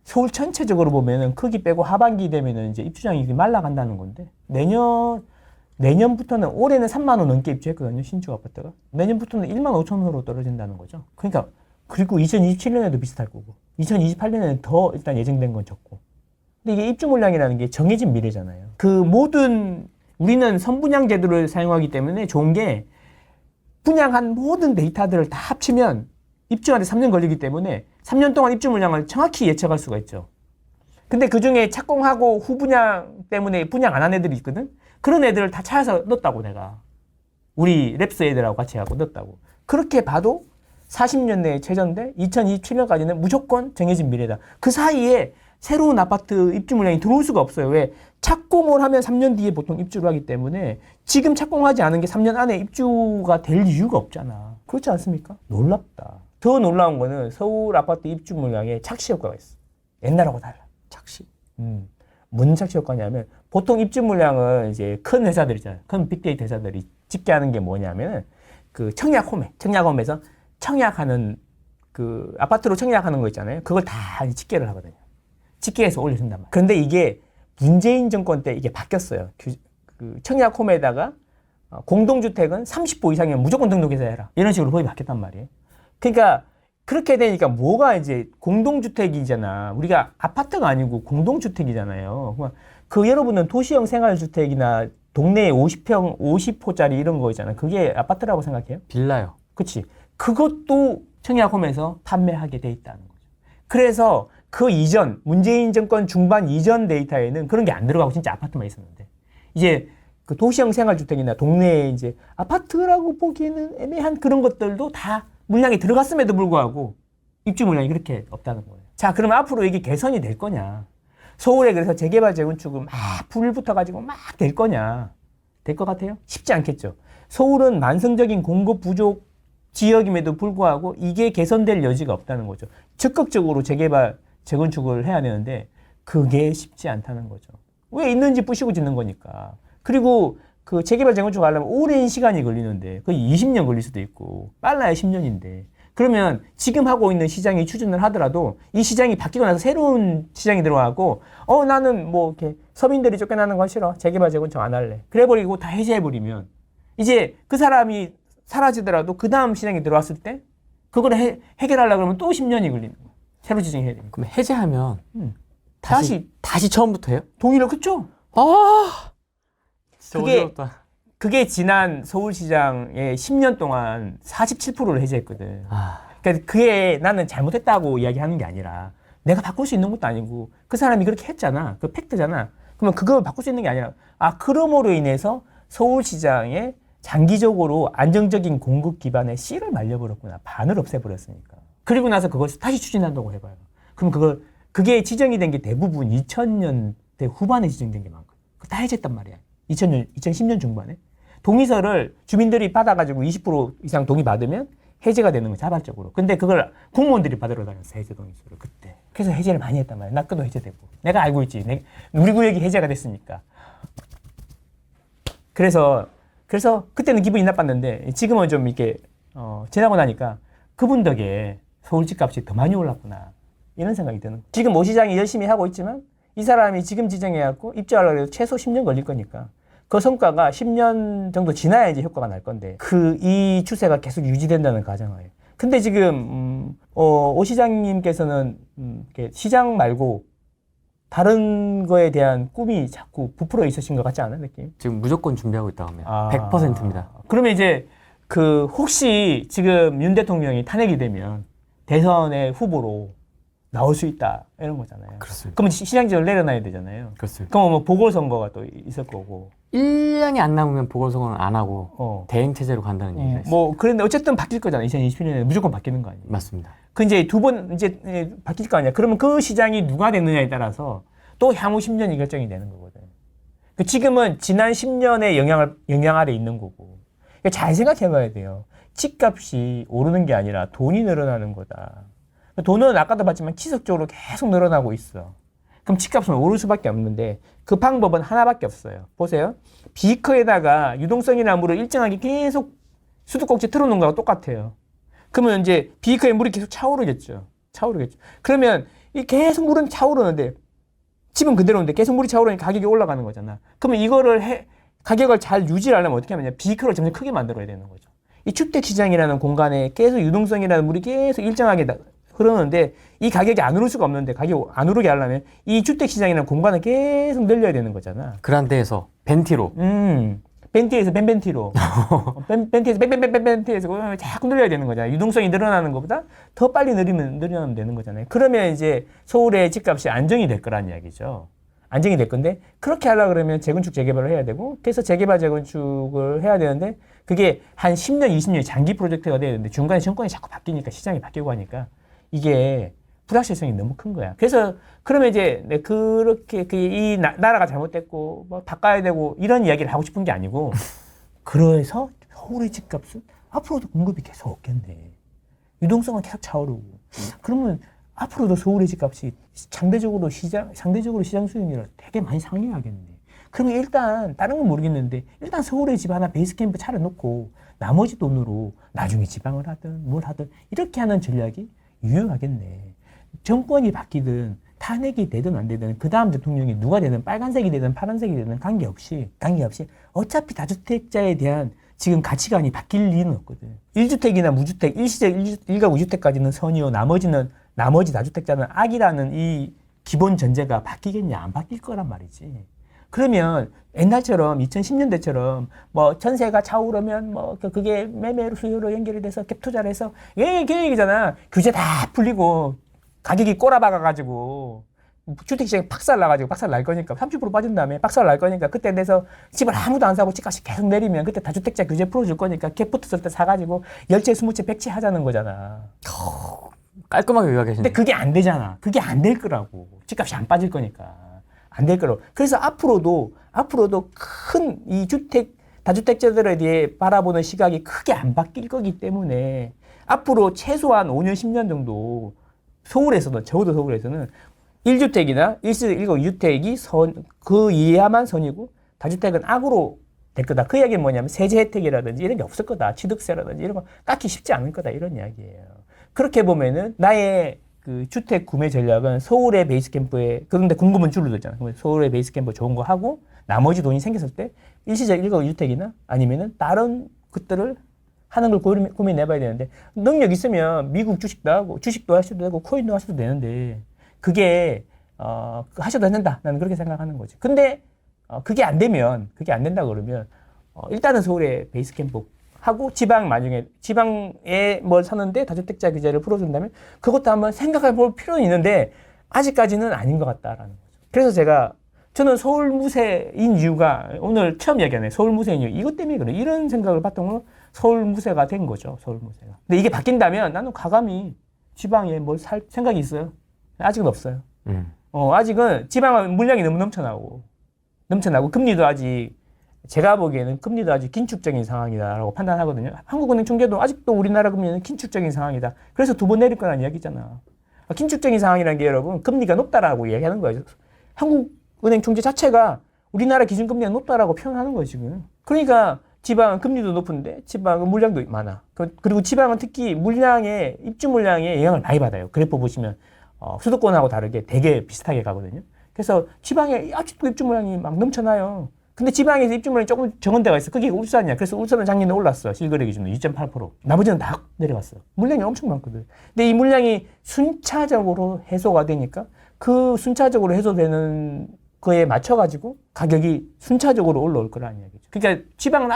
서울 전체적으로 보면은 크기 빼고 하반기 되면은 이제 입주장이 말라간다는 건데 내년부터는 올해는 3만 원 넘게 입주했거든요. 신축 아파트가. 내년부터는 1만 5천 원으로 떨어진다는 거죠. 그러니까 그리고 2027년에도 비슷할 거고 2028년에는 더 일단 예정된 건 적고. 근데 이게 입주 물량이라는 게 정해진 미래잖아요. 우리는 선분양 제도를 사용하기 때문에 좋은 게 분양한 모든 데이터들을 다 합치면 입주하는데 3년 걸리기 때문에 3년 동안 입주 물량을 정확히 예측할 수가 있죠. 근데 그중에 착공하고 후분양 때문에 분양 안 한 애들이 있거든. 그런 애들을 다 찾아서 넣었다고 내가. 우리 랩스 애들하고 같이 하고 넣었다고. 그렇게 봐도 40년 내에 최저인데 2027년까지는 무조건 정해진 미래다. 그 사이에 새로운 아파트 입주 물량이 들어올 수가 없어요. 왜? 착공을 하면 3년 뒤에 보통 입주를 하기 때문에 지금 착공하지 않은 게 3년 안에 입주가 될 이유가 없잖아. 그렇지 않습니까? 놀랍다. 더 놀라운 거는 서울 아파트 입주 물량에 착시 효과가 있어. 옛날하고 달라. 착시. 무슨 착시 효과냐면 보통 입주 물량을 이제 큰 회사들 있잖아요. 큰 빅데이터 회사들이 집계하는 게 뭐냐면 그 청약홈에서 청약하는 그 아파트로 청약하는 거 있잖아요. 그걸 다 집계를 하거든요. 집계해서 올려준단 말이에요. 그런데 이게 문재인 정권 때 이게 바뀌었어요. 그 청약홈에다가 공동주택은 30호 이상이면 무조건 등록해서 해라. 이런 식으로 법이 바뀌었단 말이에요. 그러니까 그렇게 되니까 뭐가 이제 공동주택이잖아. 우리가 아파트가 아니고 공동주택이잖아요. 그 여러분은 도시형 생활주택이나 동네에 50호짜리 이런 거 있잖아요. 그게 아파트라고 생각해요? 빌라요. 그렇지. 그것도 청약홈에서 판매하게 돼 있다는 거죠. 그래서 그 이전, 문재인 정권 중반 이전 데이터에는 그런 게 안 들어가고 진짜 아파트만 있었는데 이제 그 도시형 생활주택이나 동네에 이제 아파트라고 보기에는 애매한 그런 것들도 다 물량이 들어갔음에도 불구하고 입주 물량이 그렇게 없다는 거예요. 자, 그러면 앞으로 이게 개선이 될 거냐? 서울에 그래서 재개발 재건축은 막 불 붙어가지고 막 될 거냐? 될 것 같아요? 쉽지 않겠죠. 서울은 만성적인 공급 부족 지역임에도 불구하고 이게 개선될 여지가 없다는 거죠. 적극적으로 재개발 재건축을 해야 되는데 그게 쉽지 않다는 거죠. 왜 있는 집 부시고 짓는 거니까. 그리고 그 재개발 재건축 하려면 오랜 시간이 걸리는데 거의 20년 걸릴 수도 있고 빨라야 10년인데 그러면 지금 하고 있는 시장이 추진을 하더라도 이 시장이 바뀌고 나서 새로운 시장이 들어가고 나는 뭐 이렇게 서민들이 쫓겨나는 건 싫어. 재개발 재건축 안 할래. 그래버리고 다 해제해버리면 이제 그 사람이 사라지더라도 그 다음 시장이 들어왔을 때 그걸 해결하려고 그러면 또 10년이 걸리는 거야. 새로 지정해야 되니까. 그럼 해제하면 다시 처음부터 해요? 동의를 그쵸? 아, 진짜 그게 어려웠다. 그게 지난 서울시장의 10년 동안 47%를 해제했거든. 그러니까 그게 나는 잘못했다고 이야기하는 게 아니라 내가 바꿀 수 있는 것도 아니고 그 사람이 그렇게 했잖아. 그 팩트잖아. 그러면 그걸 바꿀 수 있는 게 아니라 그럼으로 인해서 서울시장에 장기적으로 안정적인 공급 기반의 씨를 말려버렸구나. 반을 없애버렸으니까. 그리고 나서 그걸 다시 추진한다고 해봐요. 그럼 그게 지정이 된 게 대부분 2000년대 후반에 지정된 게 많거든. 다 해제했단 말이야. 2010년 중반에. 동의서를 주민들이 받아가지고 20% 이상 동의 받으면 해제가 되는 거야, 자발적으로. 근데 그걸 공무원들이 받으러 다녔어, 해제 동의서를, 그때. 그래서 해제를 많이 했단 말이야. 낙교도 해제되고. 내가 알고 있지. 우리 구역이 해제가 됐으니까. 그래서 그때는 기분이 나빴는데 지금은 좀 이렇게, 지나고 나니까 그분 덕에 서울 집값이 더 많이 올랐구나. 이런 생각이 드는 거야. 지금 오 시장이 열심히 하고 있지만 이 사람이 지금 지정해갖고 입주하려고 해도 최소 10년 걸릴 거니까. 그 성과가 10년 정도 지나야 이제 효과가 날 건데 이 추세가 계속 유지된다는 가정하에. 근데 지금 오 시장님께서는 시장 말고 다른 거에 대한 꿈이 자꾸 부풀어 있으신 것 같지 않아요, 느낌? 지금 무조건 준비하고 있다고 합니다. 100%입니다. 그러면 이제 혹시 지금 윤 대통령이 탄핵이 되면 대선의 후보로 나올 수 있다 이런 거잖아요. 그렇습니다. 그러면 시장지를 내려놔야 되잖아요. 그렇습니다. 그럼 뭐 보궐선거가 또 있을 거고. 1년이 안 남으면 보궐선거는 안 하고 대행 체제로 간다는 얘기가 있어요. 뭐 그런데 어쨌든 바뀔 거잖아. 2027년에 무조건 바뀌는 거 아니에요? 맞습니다. 그 이제 두 번 이제 바뀔 거 아니야. 그러면 그 시장이 누가 됐느냐에 따라서 또 향후 10년이 결정이 되는 거거든. 지금은 지난 10년의 영향 아래 있는 거고. 그러니까 잘 생각해봐야 돼요. 집값이 오르는 게 아니라 돈이 늘어나는 거다. 돈은 아까도 봤지만 지속적으로 계속 늘어나고 있어. 그럼 집값은 오를 수밖에 없는데 그 방법은 하나밖에 없어요. 보세요. 비커에다가 유동성이나 물을 일정하게 계속 수도꼭지 틀어놓은 거하고 똑같아요. 그러면 이제 비커에 물이 계속 차오르겠죠. 그러면 계속 물은 차오르는데 집은 그대로인데 계속 물이 차오르니까 가격이 올라가는 거잖아. 그러면 이거를 가격을 잘 유지하려면 어떻게 하느냐. 비커를 점점 크게 만들어야 되는 거죠. 이 주택시장이라는 공간에 계속 유동성이라는 물이 계속 일정하게 흐르는데 이 가격이 안 오를 수가 없는데 가격이 안 오르게 하려면 이 주택시장이라는 공간을 계속 늘려야 되는 거잖아. 그란데에서 벤티로. 벤티에서 벤티로 벤티에서 벤티에서 자꾸 늘려야 되는 거잖아요. 유동성이 늘어나는 것보다 더 빨리 늘어나면 되는 거잖아요. 그러면 이제 서울의 집값이 안정이 될 거란 이야기죠. 안정이 될 건데 그렇게 하려고 그러면 재건축 재개발을 해야 되고 그래서 재개발 재건축을 해야 되는데 그게 한 10년 20년의 장기 프로젝트가 돼야 되는데 중간에 정권이 자꾸 바뀌니까 시장이 바뀌고 하니까 이게 불확실성이 너무 큰 거야. 그래서 그러면 이제 그렇게 이 나라가 잘못됐고 뭐 바꿔야 되고 이런 이야기를 하고 싶은 게 아니고 그래서 서울의 집값은 앞으로도 공급이 계속 없겠네. 유동성은 계속 차오르고 그러면 앞으로도 서울의 집값이 상대적으로 시장 수익률을 되게 많이 상회하겠네. 그러면 일단 다른 건 모르겠는데 일단 서울의 집 하나 베이스 캠프 차려놓고 나머지 돈으로 나중에 지방을 하든 뭘 하든 이렇게 하는 전략이 유효하겠네. 정권이 바뀌든 탄핵이 되든 안 되든 그 다음 대통령이 누가 되든 빨간색이 되든 파란색이 되든 관계없이 어차피 다주택자에 대한 지금 가치관이 바뀔 리는 없거든. 1주택이나 무주택, 일시적 1가구 2주택까지는 선이요. 나머지 다주택자는 악이라는 이 기본 전제가 바뀌겠냐? 안 바뀔 거란 말이지. 그러면 옛날처럼 2010년대처럼 뭐 전세가 차오르면 뭐 그게 매매 수요로 연결이 돼서 갭 투자를 해서 그 얘기잖아. 규제 다 풀리고 가격이 꼬라박아가지고 주택시장이 박살 날 거니까 30% 빠진 다음에 박살 날 거니까 그때 내서 집을 아무도 안 사고 집값이 계속 내리면 그때 다주택자 규제 풀어줄 거니까 갭 붙었을 때 사가지고 10채 20채 100채 하자는 거잖아. 깔끔하게 요약하시네. 근데 그게 안 되잖아. 그게 안 될 거라고. 집값이 안 빠질 거니까. 안 될 거라고. 그래서 앞으로도 큰 이 다주택자들에 대해 바라보는 시각이 크게 안 바뀔 거기 때문에 앞으로 최소한 5년, 10년 정도 적어도 서울에서는 1주택이나 1시적 1가구 2주택이 그 이하만 선이고 다주택은 악으로 될 거다. 그 이야기는 뭐냐면 세제 혜택이라든지 이런 게 없을 거다. 취득세라든지 이런 거 깎기 쉽지 않을 거다. 이런 이야기예요. 그렇게 보면은 나의 그 주택 구매 전략은 서울의 베이스 캠프에 그런데 공급은 줄어들잖아. 그러면 서울의 베이스 캠프 좋은 거 하고 나머지 돈이 생겼을 때 일시적 1가구 2주택이나 아니면은 다른 것들을 하는 걸 고민해봐야 되는데 능력 있으면 미국 주식도 하고 주식도 하셔도 되고 코인도 하셔도 되는데 그게 하셔도 된다. 나는 그렇게 생각하는 거지. 근데 그게 안 된다 그러면 일단은 서울의 베이스 캠프 하고 지방에 뭘 사는데 다주택자 규제를 풀어준다면 그것도 한번 생각해 볼 필요는 있는데 아직까지는 아닌 것 같다라는 거죠. 그래서 저는 서울 무세인 이유가 오늘 처음 이야기하네. 서울 무세인 이유 이것 때문에 그래. 이런 생각을 봤던 건 서울 무세가 된 거죠. 서울 무세가. 근데 이게 바뀐다면 나는 과감히 지방에 뭘 살 생각이 있어요. 아직은 없어요. 아직은 지방은 물량이 너무 넘쳐나고 금리도 아직 제가 보기에는 금리도 아주 긴축적인 상황이다라고 판단하거든요. 한국은행 총재도 아직도 우리나라 금리는 긴축적인 상황이다. 그래서 2번 내릴 거라는 이야기잖아. 긴축적인 상황이라는 게 여러분 금리가 높다라고 이야기하는 거예요. 한국은행 총재 자체가 우리나라 기준금리가 높다라고 표현하는 거예요 지금. 그러니까 지방은 금리도 높은데 지방은 물량도 많아. 그리고 지방은 특히 입주 물량에 영향을 많이 받아요. 그래프 보시면 수도권하고 다르게 되게 비슷하게 가거든요. 그래서 지방에 아직도 입주 물량이 막 넘쳐나요. 근데 지방에서 입주 물량이 조금 적은 데가 있어. 그게 울산이야. 그래서 울산은 작년에 올랐어. 실거래 기준으로 2.8%. 나머지는 다 내려갔어. 물량이 엄청 많거든. 근데 이 물량이 순차적으로 해소가 되니까 그 순차적으로 해소되는 거에 맞춰가지고 가격이 순차적으로 올라올 거라는 이야기죠. 그러니까 지방은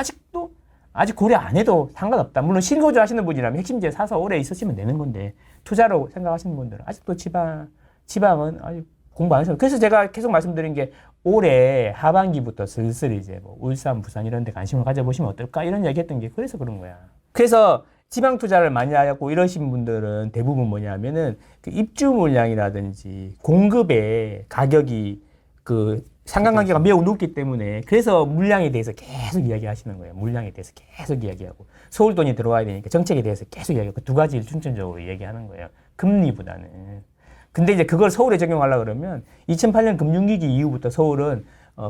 아직 고려 안 해도 상관없다. 물론 실거주 하시는 분이라면 핵심지에 사서 오래 있으시면 되는 건데 투자로 생각하시는 분들은 아직도 지방은 아직 공부 안 하셔도. 그래서 제가 계속 말씀드린 게 올해 하반기부터 슬슬 이제 뭐 울산, 부산 이런 데 관심을 가져보시면 어떨까 이런 이야기 했던 게 그래서 그런 거야. 그래서 지방 투자를 많이 하고 이러신 분들은 대부분 뭐냐면은 그 입주 물량이라든지 공급의 가격이 그 상관관계가 매우 높기 때문에 그래서 물량에 대해서 계속 이야기하시는 거예요. 물량에 대해서 계속 이야기하고 서울 돈이 들어와야 되니까 정책에 대해서 계속 이야기하고 그 두 가지를 중점적으로 이야기하는 거예요. 금리보다는. 근데 이제 그걸 서울에 적용하려고 그러면 2008년 금융위기 이후부터 서울은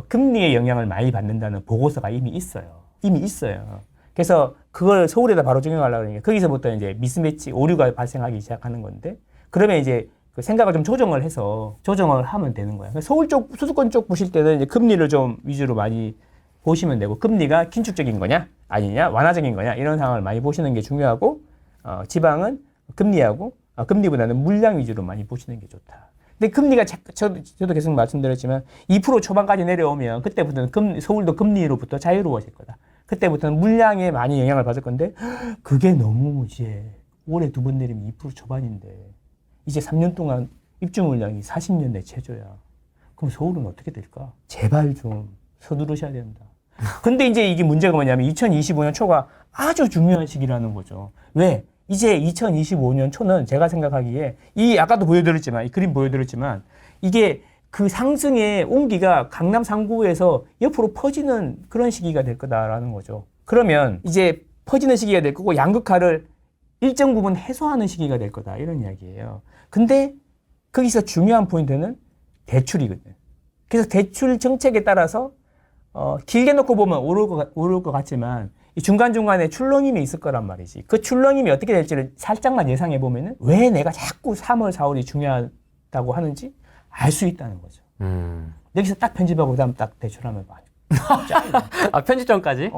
금리의 영향을 많이 받는다는 보고서가 이미 있어요. 그래서 그걸 서울에다 바로 적용하려고 그러니까 거기서부터 이제 미스매치, 오류가 발생하기 시작하는 건데 그러면 이제 그 생각을 좀 조정을 하면 되는 거예요. 서울 쪽, 수도권 쪽 보실 때는 이제 금리를 좀 위주로 많이 보시면 되고 금리가 긴축적인 거냐 아니냐 완화적인 거냐 이런 상황을 많이 보시는 게 중요하고 지방은 금리보다는 물량 위주로 많이 보시는 게 좋다. 근데 금리가 저도 계속 말씀드렸지만 2% 초반까지 내려오면 그때부터는 서울도 금리로부터 자유로워질 거다. 그때부터는 물량에 많이 영향을 받을 건데 그게 너무 이제 올해 2번 내리면 2% 초반인데 이제 3년 동안 입주 물량이 40년 내 최저야. 그럼 서울은 어떻게 될까? 제발 좀 서두르셔야 된다. 근데 이제 이게 문제가 뭐냐면 2025년 초가 아주 중요한 시기라는 거죠. 왜? 이제 2025년 초는 제가 생각하기에 아까도 보여드렸지만 이 그림 보여드렸지만 이게 그 상승의 온기가 강남 상구에서 옆으로 퍼지는 그런 시기가 될 거다라는 거죠. 그러면 이제 퍼지는 시기가 될 거고 양극화를 일정 부분 해소하는 시기가 될 거다 이런 이야기예요. 근데 거기서 중요한 포인트는 대출이거든요. 그래서 대출 정책에 따라서 길게 놓고 보면 오를 것 같지만 이 중간중간에 출렁임이 있을 거란 말이지. 그 출렁임이 어떻게 될지를 살짝만 예상해 보면은 왜 내가 자꾸 3월, 4월이 중요하다고 하는지 알 수 있다는 거죠. 여기서 딱 편집하고 그다음 딱 대출하면 봐요. 아, 편집점까지?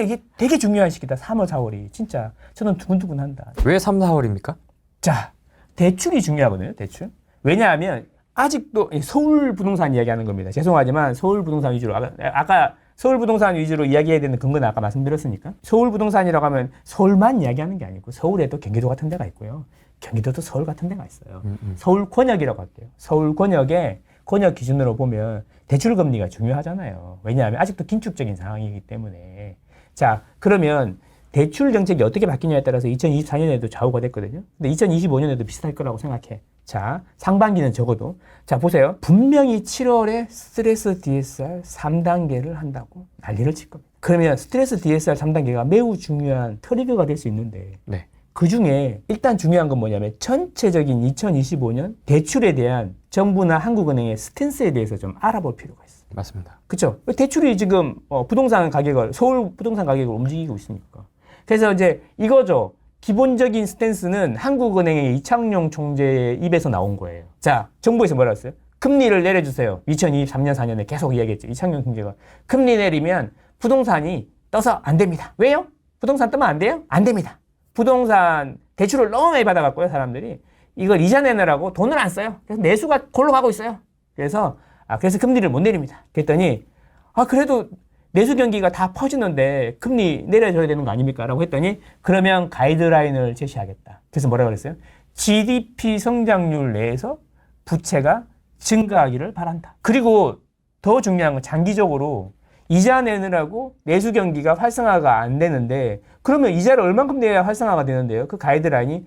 이게 되게 중요한 시기다. 3월, 4월이. 진짜 저는 두근두근한다. 왜 3, 4월입니까? 자, 대출이 중요하거든요. 대출. 왜냐하면 아직도 서울 부동산 이야기하는 겁니다. 죄송하지만 서울 부동산 위주로 아까 서울 부동산 위주로 이야기해야 되는 근거는 아까 말씀드렸으니까 서울 부동산이라고 하면 서울만 이야기하는 게 아니고 서울에도 경기도 같은 데가 있고요. 경기도도 서울 같은 데가 있어요. 서울 권역이라고 할게요. 서울 권역의 권역 기준으로 보면 대출 금리가 중요하잖아요. 왜냐하면 아직도 긴축적인 상황이기 때문에. 자, 그러면 대출 정책이 어떻게 바뀌냐에 따라서 2024년에도 좌우가 됐거든요. 근데 2025년에도 비슷할 거라고 생각해. 자, 상반기는 적어도. 자, 보세요. 분명히 7월에 스트레스 DSR 3단계를 한다고 난리를 칠 겁니다. 그러면 스트레스 DSR 3단계가 매우 중요한 트리거가 될 수 있는데 네. 그 중에 일단 중요한 건 뭐냐면 전체적인 2025년 대출에 대한 정부나 한국은행의 스탠스에 대해서 좀 알아볼 필요가 있어요. 맞습니다. 그렇죠? 대출이 지금 부동산 가격을 서울 부동산 가격을 움직이고 있으니까. 그래서 이제 이거죠. 기본적인 스탠스는 한국은행의 이창용 총재의 입에서 나온 거예요. 자, 정부에서 뭐라 했어요? 금리를 내려주세요. 2023년, 4년에 계속 이야기했죠. 이창용 총재가. 금리 내리면 부동산이 떠서 안 됩니다. 왜요? 부동산 뜨면 안 돼요? 안 됩니다. 부동산 대출을 너무 많이 받아갖고요, 사람들이. 이걸 이자 내느라고 돈을 안 써요. 그래서 내수가 골로 가고 있어요. 그래서 금리를 못 내립니다. 그랬더니, 그래도 내수 경기가 다 퍼지는데 금리 내려줘야 되는 거 아닙니까? 라고 했더니, 그러면 가이드라인을 제시하겠다. 그래서 뭐라고 그랬어요? GDP 성장률 내에서 부채가 증가하기를 바란다. 그리고 더 중요한 건 장기적으로 이자 내느라고 내수 경기가 활성화가 안 되는데, 그러면 이자를 얼만큼 내야 활성화가 되는데요? 그 가이드라인이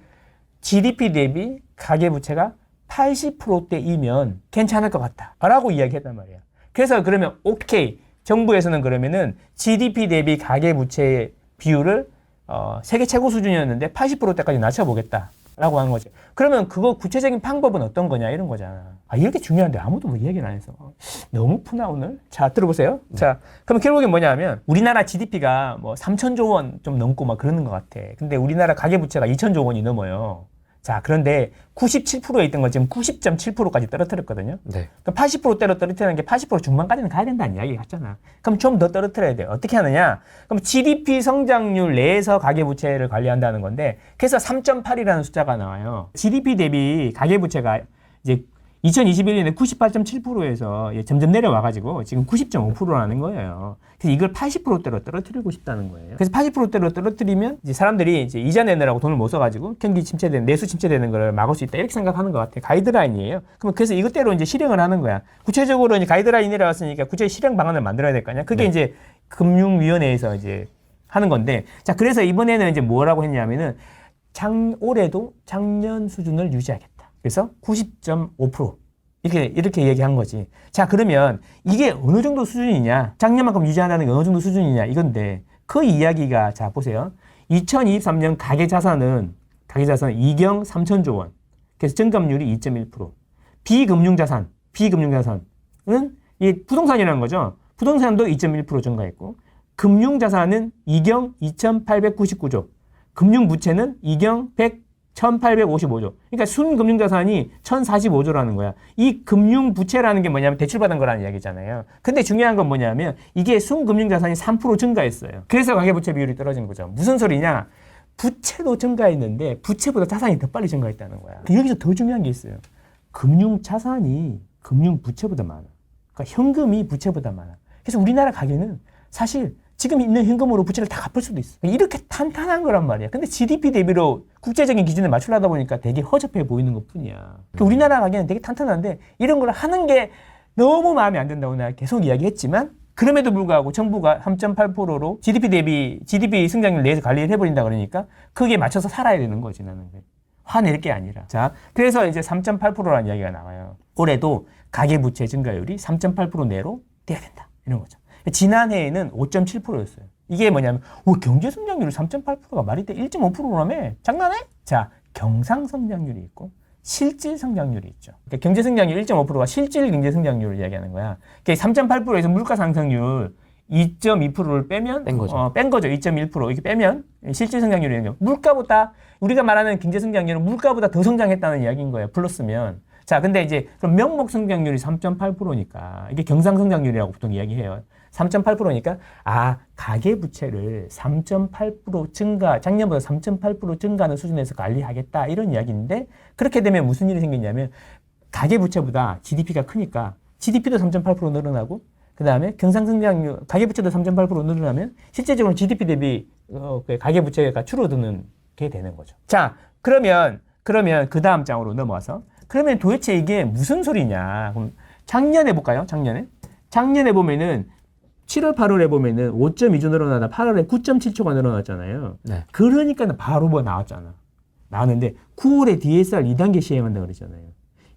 GDP 대비 가계부채가 80%대이면 괜찮을 것 같다. 라고 이야기했단 말이에요. 그래서 그러면 오케이. 정부에서는 그러면은 GDP 대비 가계부채의 비율을 세계 최고 수준이었는데 80%대까지 낮춰보겠다. 라고 하는 거죠. 그러면 그거 구체적인 방법은 어떤 거냐 이런 거잖아. 이렇게 중요한데 아무도 뭐 이야기를 안 해서 너무 푸나 오늘? 자, 들어보세요. 네. 자, 그럼 결국에 뭐냐면 우리나라 GDP가 뭐 3천조 원 좀 넘고 막 그러는 것 같아. 근데 우리나라 가계부채가 2천조 원이 넘어요. 자, 그런데 97%에 있던 걸 지금 90.7%까지 떨어뜨렸거든요. 네. 그럼 80%대로 떨어뜨리는 게 80% 중반까지는 가야 된다는 이야기 같잖아. 그럼 좀 더 떨어뜨려야 돼요. 어떻게 하느냐? 그럼 GDP 성장률 내에서 가계부채를 관리한다는 건데, 그래서 3.8이라는 숫자가 나와요. GDP 대비 가계부채가 이제 2021년에 98.7%에서 점점 내려와가지고 지금 90.5%라는 거예요. 그래서 이걸 80%대로 떨어뜨리고 싶다는 거예요. 그래서 80%대로 떨어뜨리면 이제 사람들이 이제 이자 내느라고 돈을 못 써가지고 경기 침체되는, 내수 침체되는 걸 막을 수 있다. 이렇게 생각하는 것 같아요. 가이드라인이에요. 그럼 그래서 이것대로 이제 실행을 하는 거야. 구체적으로 이제 가이드라인이 내려왔으니까 구체 실행 방안을 만들어야 될 거 아니야. 그게 네. 이제 금융위원회에서 이제 하는 건데. 자, 그래서 이번에는 이제 뭐라고 했냐면은 올해도 작년 수준을 유지하겠다. 그래서 90.5% 이렇게 얘기한 거지. 자, 그러면 이게 어느 정도 수준이냐? 작년만큼 유지한다는 게 어느 정도 수준이냐? 이건데 그 이야기가 자 보세요. 2023년 가계자산은 이경 3천조 원. 그래서 증감률이 2.1%. 비금융자산은 이 부동산이라는 거죠. 부동산도 2.1% 증가했고 금융자산은 이경 2,899조. 금융부채는 이경 1,855조. 그러니까 순금융자산이 1,045조라는 거야. 이 금융부채라는 게 뭐냐면 대출받은 거라는 이야기잖아요. 근데 중요한 건 뭐냐면 이게 순금융자산이 3% 증가했어요. 그래서 가계부채 비율이 떨어진 거죠. 무슨 소리냐? 부채도 증가했는데 부채보다 자산이 더 빨리 증가했다는 거야. 여기서 더 중요한 게 있어요. 금융 자산이 금융 부채보다 많아. 그러니까 현금이 부채보다 많아. 그래서 우리나라 가계는 사실 지금 있는 현금으로 부채를 다 갚을 수도 있어. 이렇게 탄탄한 거란 말이야. 근데 GDP 대비로 국제적인 기준에 맞추려다 보니까 되게 허접해 보이는 것 뿐이야. 그러니까 우리나라 가계는 되게 탄탄한데 이런 걸 하는 게 너무 마음에 안 든다고 내가 계속 이야기했지만 그럼에도 불구하고 정부가 3.8%로 GDP 성장률 내에서 관리를 해버린다 그러니까 거기에 맞춰서 살아야 되는 거지 나는. 화낼 게 아니라. 자, 그래서 이제 3.8%라는 이야기가 나와요. 올해도 가계부채 증가율이 3.8% 내로 돼야 된다. 이런 거죠. 지난해에는 5.7%였어요. 이게 뭐냐면 경제성장률이 3.8%가 말이 돼? 1.5%라며? 장난해? 자, 경상성장률이 있고 실질성장률이 있죠. 그러니까 경제성장률 1.5%가 실질 경제성장률을 이야기하는 거야. 그러니까 3.8%에서 물가상승률 2.2%를 빼면 뺀 거죠. 뺀 거죠. 2.1% 이렇게 빼면 실질성장률이 있는 거. 물가보다 우리가 말하는 경제성장률은 물가보다 더 성장했다는 이야기인 거예요. 플러스면. 자, 근데 이제 그럼 명목 성장률이 3.8%니까 이게 경상성장률이라고 보통 이야기해요. 3.8%니까 가계 부채를 3.8% 증가, 작년보다 3.8% 증가하는 수준에서 관리하겠다 이런 이야기인데 그렇게 되면 무슨 일이 생기냐면 가계 부채보다 GDP가 크니까 GDP도 3.8% 늘어나고 그 다음에 경상성장률, 가계 부채도 3.8% 늘어나면 실제적으로 GDP 대비 가계 부채가 줄어드는 게 되는 거죠. 자, 그러면 그 다음 장으로 넘어와서 그러면 도대체 이게 무슨 소리냐? 그럼 작년에 볼까요? 작년에 보면은 7월, 8월에 보면은 5.2조 늘어나다 8월에 9.7조가 늘어났잖아요. 네. 그러니까 바로 뭐 나왔잖아. 나왔는데 9월에 DSR 2단계 시행한다 그랬잖아요.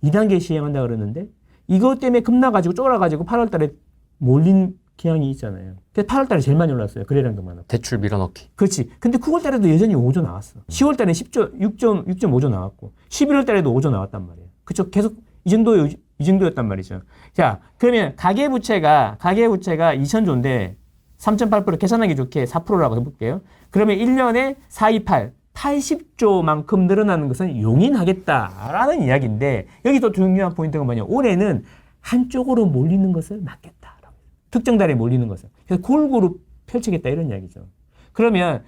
2단계 시행한다 그러는데 이것 때문에 급나가지고 쫄아가지고 8월 달에 몰린 기한이 있잖아요. 그래서 8월 달에 제일 많이 올랐어요. 거래량도 많았고. 대출 밀어넣기. 그렇지. 근데 9월 달에도 여전히 5조 나왔어. 10월 달에 6.5조 나왔고 11월 달에도 5조 나왔단 말이에요. 그쵸? 계속 이 정도였단 말이죠. 자, 그러면 가계부채가 2,000조인데 3.8% 계산하기 좋게 4%라고 해볼게요. 그러면 1년에 428, 80조만큼 늘어나는 것은 용인하겠다라는 이야기인데 여기 또 중요한 포인트가 뭐냐. 올해는 한쪽으로 몰리는 것을 막겠다. 특정 달에 몰리는 것을. 그래서 골고루 펼치겠다 이런 이야기죠. 그러면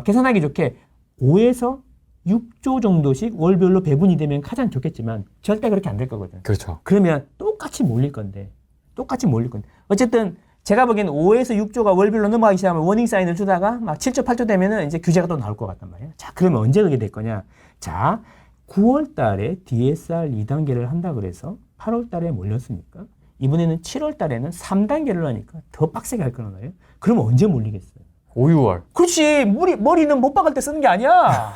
계산하기 좋게 5에서 6조 정도씩 월별로 배분이 되면 가장 좋겠지만 절대 그렇게 안 될 거거든. 그렇죠. 그러면 똑같이 몰릴 건데. 어쨌든 제가 보기에는 5에서 6조가 월별로 넘어가기 시작하면 워닝 사인을 주다가 막 7조, 8조 되면은 이제 규제가 또 나올 것 같단 말이에요. 자, 그러면 언제 그게 될 거냐? 자, 9월 달에 DSR 2단계를 한다 그래서 8월 달에 몰렸으니까 이번에는 7월 달에는 3단계를 하니까 더 빡세게 할 거란 말이에요. 그러면 언제 몰리겠어요? 5, 6월. 그렇지. 머리는 못 박을 때 쓰는 게 아니야.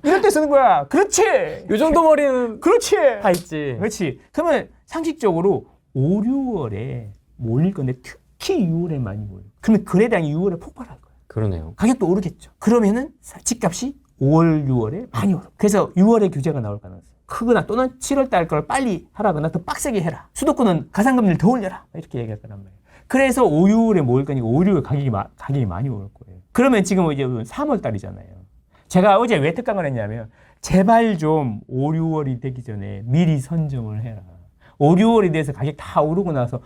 이럴 때 쓰는 거야. 그렇지. 요 정도 머리는 그렇지. 다 있지. 그렇지. 그러면 상식적으로 5, 6월에 몰릴 건데 특히 6월에 많이 몰려. 그러면 거래량이 6월에 폭발할 거야. 그러네요. 가격도 오르겠죠. 그러면은 집값이 5월, 6월에 많이 오르고. 그래서 6월에 규제가 나올 가능성이 크거나 또는 7월 달 걸 빨리 하라거나 더 빡세게 해라. 수도권은 가상금리를 더 올려라. 이렇게 얘기할 거란 말이에요. 그래서 5, 6월에 모을 거니까 5, 6월 가격이 많이 오를 거예요. 그러면 지금 이제 3월 달이잖아요. 제가 어제 왜 특강을 했냐면 제발 좀 5, 6월이 되기 전에 미리 선점을 해라. 5, 6월에 대해서 가격 다 오르고 나서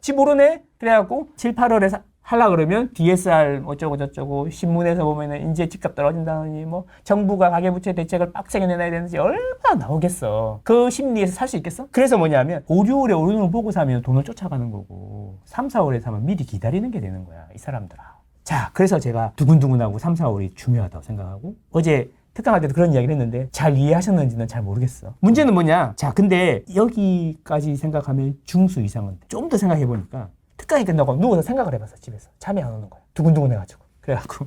집 오르네? 그래갖고 7, 8월에 하려고 그러면 DSR 어쩌고 저쩌고 신문에서 보면은 이제 집값 떨어진다느니 뭐 정부가 가계부채 대책을 빡세게 내놔야 되는지 얼마나 나오겠어. 그 심리에서 살 수 있겠어? 그래서 뭐냐면 5, 6월에 오르는 걸 보고 사면 돈을 쫓아가는 거고 3, 4월에 사면 미리 기다리는 게 되는 거야. 이 사람들아. 자, 그래서 제가 두근두근하고 3, 4월이 중요하다고 생각하고 어제 특강할 때도 그런 이야기를 했는데 잘 이해하셨는지는 잘 모르겠어. 문제는 뭐냐? 자, 근데 여기까지 생각하면 중수 이상은 좀 더 생각해 보니까 특강이 끝나고 누워서 생각을 해봤어. 집에서. 잠이 안 오는 거야. 두근두근 해가지고. 그래갖고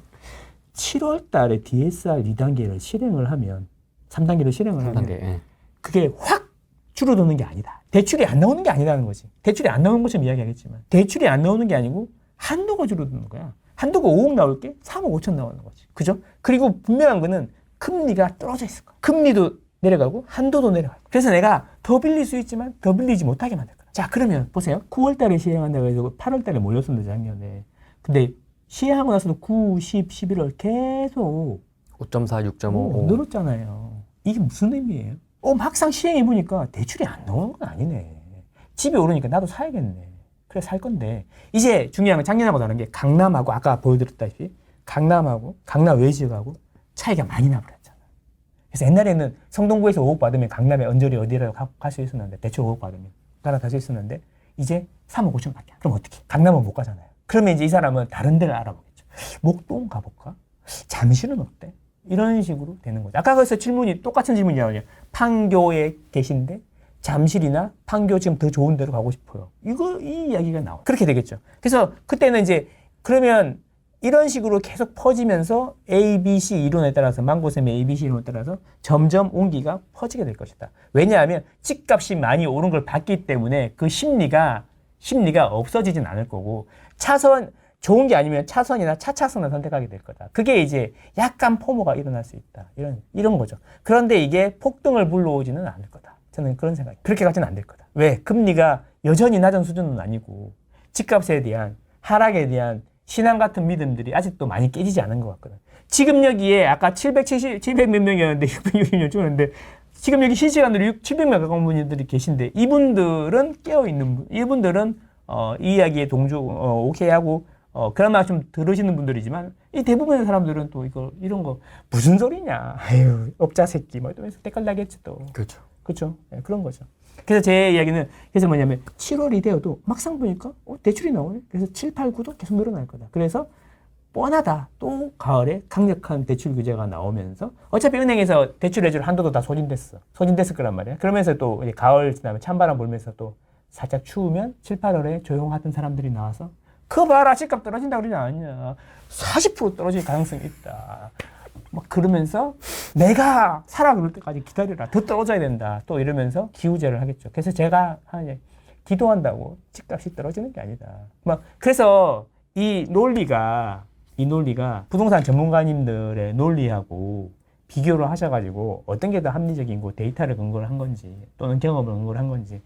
7월 달에 DSR 2단계를 실행을 하면 3단계를 실행을 3단계, 하면 예. 그게 확 줄어드는 게 아니다. 대출이 안 나오는 게 아니라는 거지. 대출이 안 나오는 것처럼 이야기하겠지만 대출이 안 나오는 게 아니고 한도가 줄어드는 거야. 한도가 5억 나올 게 3억 5천 나오는 거지. 그죠? 그리고 분명한 거는 금리가 떨어져 있을 거야. 금리도 내려가고 한도도 내려가고. 그래서 내가 더 빌릴 수 있지만 더 빌리지 못하게 만들 거야. 자, 그러면 보세요. 9월 달에 시행한다고 해서 8월 달에 몰렸었는데 작년에. 근데 시행하고 나서도 9, 10, 11월 계속 5.4, 6.5. 늘었잖아요. 이게 무슨 의미예요? 막상 시행해보니까 대출이 안 나오는 건 아니네. 집에 오르니까 나도 사야겠네. 그래 살 건데 이제 중요한 건 작년하고 다른 게 강남하고 아까 보여드렸다시피 강남하고 강남 외지역하고 차이가 많이 나버렸잖아. 그래서 옛날에는 성동구에서 5억 받으면 강남에 언저리 어디라도 갈 수 있었는데 대출 5억 받으면 따라갈 수 있었는데 이제 3억 5천밖에 안 돼. 그럼 어떻게? 강남은 못 가잖아요. 그러면 이제 이 사람은 다른 데를 알아보겠죠. 목동 가볼까? 잠실은 어때? 이런 식으로 되는 거죠. 아까 그래서 질문이 똑같은 질문이 나오냐. 판교에 계신데 잠실이나 판교 지금 더 좋은 데로 가고 싶어요. 이 이야기가 나와요. 그렇게 되겠죠. 그래서 그때는 이제 그러면 이런 식으로 계속 퍼지면서 ABC 이론에 따라서 망고쌤의 ABC 이론에 따라서 점점 온기가 퍼지게 될 것이다. 왜냐하면 집값이 많이 오른 걸 봤기 때문에 그 심리가 없어지진 않을 거고 차선 좋은 게 아니면 차선이나 차차선을 선택하게 될 거다. 그게 이제 약간 포모가 일어날 수 있다. 이런 거죠. 그런데 이게 폭등을 불러오지는 않을 거다. 저는 그런 생각이. 그렇게 가지는 안 될 거다. 왜? 금리가 여전히 낮은 수준은 아니고 집값에 대한 하락에 대한 신앙 같은 믿음들이 아직도 많이 깨지지 않은 것 같거든. 지금 여기에 아까 700 몇 명이었는데 660명 죽었는데 지금 여기 실시간으로 700명 가까운 분들이 계신데 이분들은 깨어있는 분, 이분들은 이 이야기에 오케이 하고 그런 말 좀 들으시는 분들이지만 이 대부분의 사람들은 또 이런 거 무슨 소리냐. 아유, 업자 새끼 뭐 이러면서 댓글 나겠지 또. 그렇죠. 그렇죠. 네, 그런 거죠. 그래서 제 이야기는 그래서 뭐냐면 7월이 되어도 막상 보니까 대출이 나오네. 그래서 7, 8, 9도 계속 늘어날 거다. 그래서 뻔하다. 또 가을에 강력한 대출 규제가 나오면서 어차피 은행에서 대출 해줄 한도도 다 소진됐을 거란 말이야. 그러면서 또 이제 가을 지나면 찬바람 불면서 또 살짝 추우면 7, 8월에 조용하던 사람들이 나와서 그거 봐라 집값 떨어진다고 그러지 않았냐. 40% 떨어질 가능성이 있다. 막 그러면서 내가 살아 그럴 때까지 기다려라. 더 떨어져야 된다. 또 이러면서 기우제를 하겠죠. 그래서 제가 기도한다고 집값이 떨어지는 게 아니다. 막 그래서 이 논리가 부동산 전문가님들의 논리하고 비교를 하셔가지고 어떤 게 더 합리적이고 데이터를 근거로 한 건지 또는 경험을 근거로 한 건지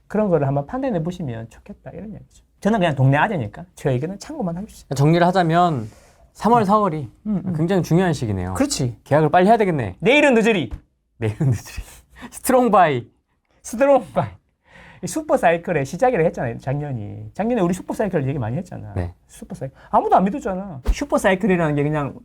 그런 거를 한번 판단해 보시면 좋겠다 이런 얘기죠. 저는 그냥 동네 아재니까 저 얘기는 참고만 하십시오. 정리를 하자면 3월, 4월이 굉장히 중요한 시기네요. 그렇지. 계약을 빨리 해야 되겠네. 내일은 늦으리. 스트롱 바이. 슈퍼 사이클의 시작이라 했잖아요. 작년에 우리 슈퍼 사이클 얘기 많이 했잖아. 네. 슈퍼 사이클. 아무도 안 믿었잖아. 슈퍼 사이클이라는 게 그냥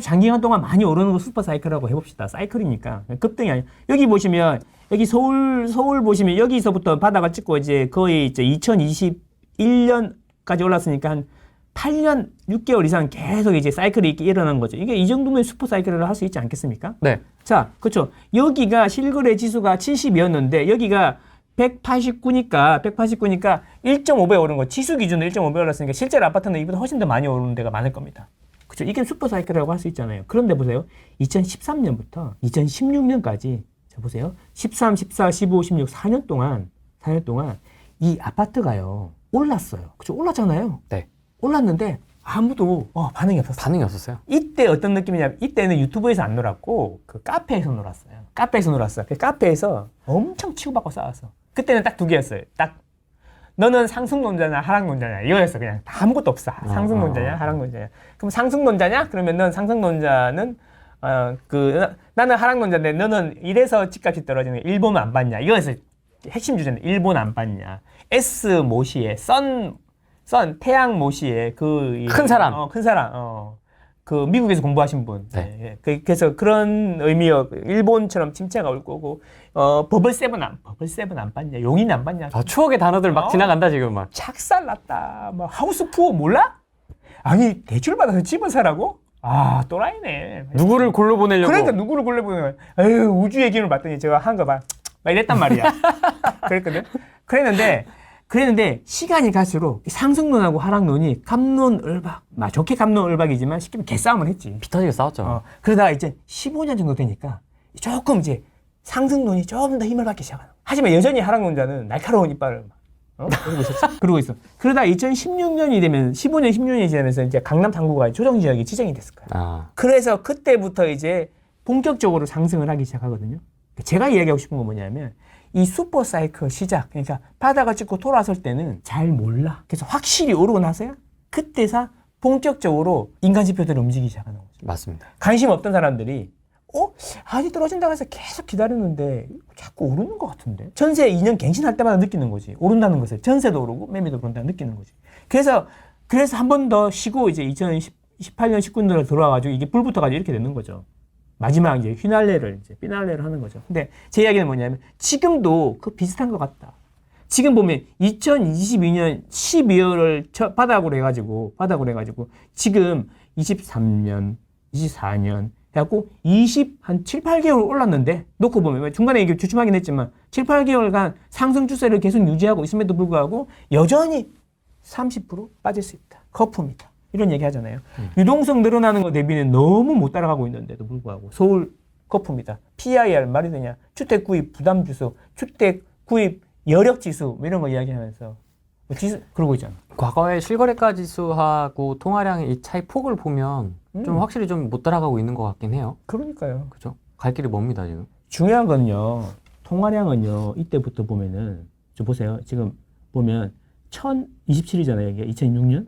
장기간 동안 많이 오르는 거 슈퍼 사이클이라고 해봅시다. 사이클이니까. 급등이 아니야. 여기 보시면 여기 서울 보시면 여기서부터 바닥을 찍고 이제 거의 이제 2021년까지 올랐으니까 한 8년 6개월 이상 계속 이제 사이클이 이렇게 일어난 거죠. 이게 이 정도면 슈퍼 사이클을 할 수 있지 않겠습니까? 네. 자, 그렇죠. 여기가 실거래 지수가 70이었는데 여기가 189니까 1.5배 오른 거. 지수 기준으로 1.5배 올랐으니까 실제로 아파트는 이보다 훨씬 더 많이 오르는 데가 많을 겁니다. 그렇죠. 이게 슈퍼 사이클이라고 할 수 있잖아요. 그런데 보세요. 2013년부터 2016년까지 자 보세요. 13, 14, 15, 16 4년 동안 이 아파트가요. 올랐어요. 그렇죠. 올랐잖아요. 네. 올랐는데 아무도 반응이 없었어요. 이때 어떤 느낌이냐면 이때는 유튜브에서 안 놀았고 그 카페에서 놀았어요. 그 카페에서 엄청 치고받고 싸웠어. 그때는 딱 두 개였어요. 딱 너는 상승론자냐 하락론자냐 이거였어. 그냥 아무것도 없어. 상승론자냐 하락론자냐. 그럼 상승론자냐? 그러면 넌 상승론자는 나는 하락론자인데 너는 이래서 집값이 떨어지는 일본 안 봤냐? 이거였어. 핵심 주제는 일본 안 봤냐? S 모시에 태양 모시에 큰 사람. 그 미국에서 공부하신 분. 네. 그래서 그런 의미요. 일본처럼 침체가 올 거고 버블 세븐 안 봤냐? 용인 안 봤냐? 추억의 단어들 막 지나간다 지금 막. 착살났다. 뭐 하우스 푸어 몰라? 아니 대출 받아서 집을 사라고? 또라이네. 누구를 골로 보내려고. 그러니까 누구를 골라보는 거야. 에휴 우주의 기운을 봤더니 제가 한 거 봐. 막 이랬단 말이야. 그랬거든. 그랬는데 시간이 갈수록 상승론하고 하락론이 갑론을박, 좋게 갑론을박이지만 쉽게 말하면 개싸움을 했지. 피 터지게 싸웠죠. 그러다가 이제 15년 정도 되니까 조금 이제 상승론이 조금 더 힘을 받기 시작하는. 하지만 여전히 하락론자는 날카로운 이빨을 그러고 있어. 그러다 2016년이 되면 15년, 16년이 지나면서 이제 강남 당구가 조정 지역이 지정이 됐을 거야. 그래서 그때부터 이제 본격적으로 상승을 하기 시작하거든요. 제가 이야기하고 싶은 건 뭐냐면 이 슈퍼 사이클 시작, 그러니까 바닥을 찍고 돌아설 때는 잘 몰라. 그래서 확실히 오르고 나서야 그때서 본격적으로 인간 지표들이 움직이기 시작하는 거죠. 맞습니다. 관심 없던 사람들이 아직 떨어진다고 해서 계속 기다렸는데 자꾸 오르는 것 같은데. 전세 2년 갱신할 때마다 느끼는 거지. 오른다는 것을. 전세도 오르고 매매도 오른다는 느끼는 거지. 그래서 한 번 더 쉬고 이제 2018년 19년으로 들어와가지고 이게 불 붙어가지고 이렇게 되는 거죠. 마지막 이제 휘날레를 이제 피날레를 하는 거죠. 근데 제 이야기는 뭐냐면 지금도 그 비슷한 것 같다. 지금 보면 2022년 12월을 바닥으로 해가지고 지금 23년, 24년 해갖고 한 7, 8개월 올랐는데 놓고 보면 중간에 이게 주춤하긴 했지만 7, 8개월간 상승 추세를 계속 유지하고 있음에도 불구하고 여전히 30% 빠질 수 있다. 거품이다. 이런 얘기 하잖아요. 유동성 늘어나는 거 대비는 너무 못 따라가고 있는데도 불구하고 서울 거품이다. PIR 말이 되냐? 주택 구입 부담 지수, 주택 구입 여력 지수 이런 거 이야기하면서 지수 그러고 있잖아. 과거의 실거래가 지수하고 통화량의 이 차이 폭을 보면 좀 확실히 좀 못 따라가고 있는 것 같긴 해요. 그러니까요. 그죠? 갈 길이 멉니다 지금. 중요한 건요. 통화량은요. 이때부터 보면은 저 보세요. 지금 보면 1027이잖아요. 이게 2006년.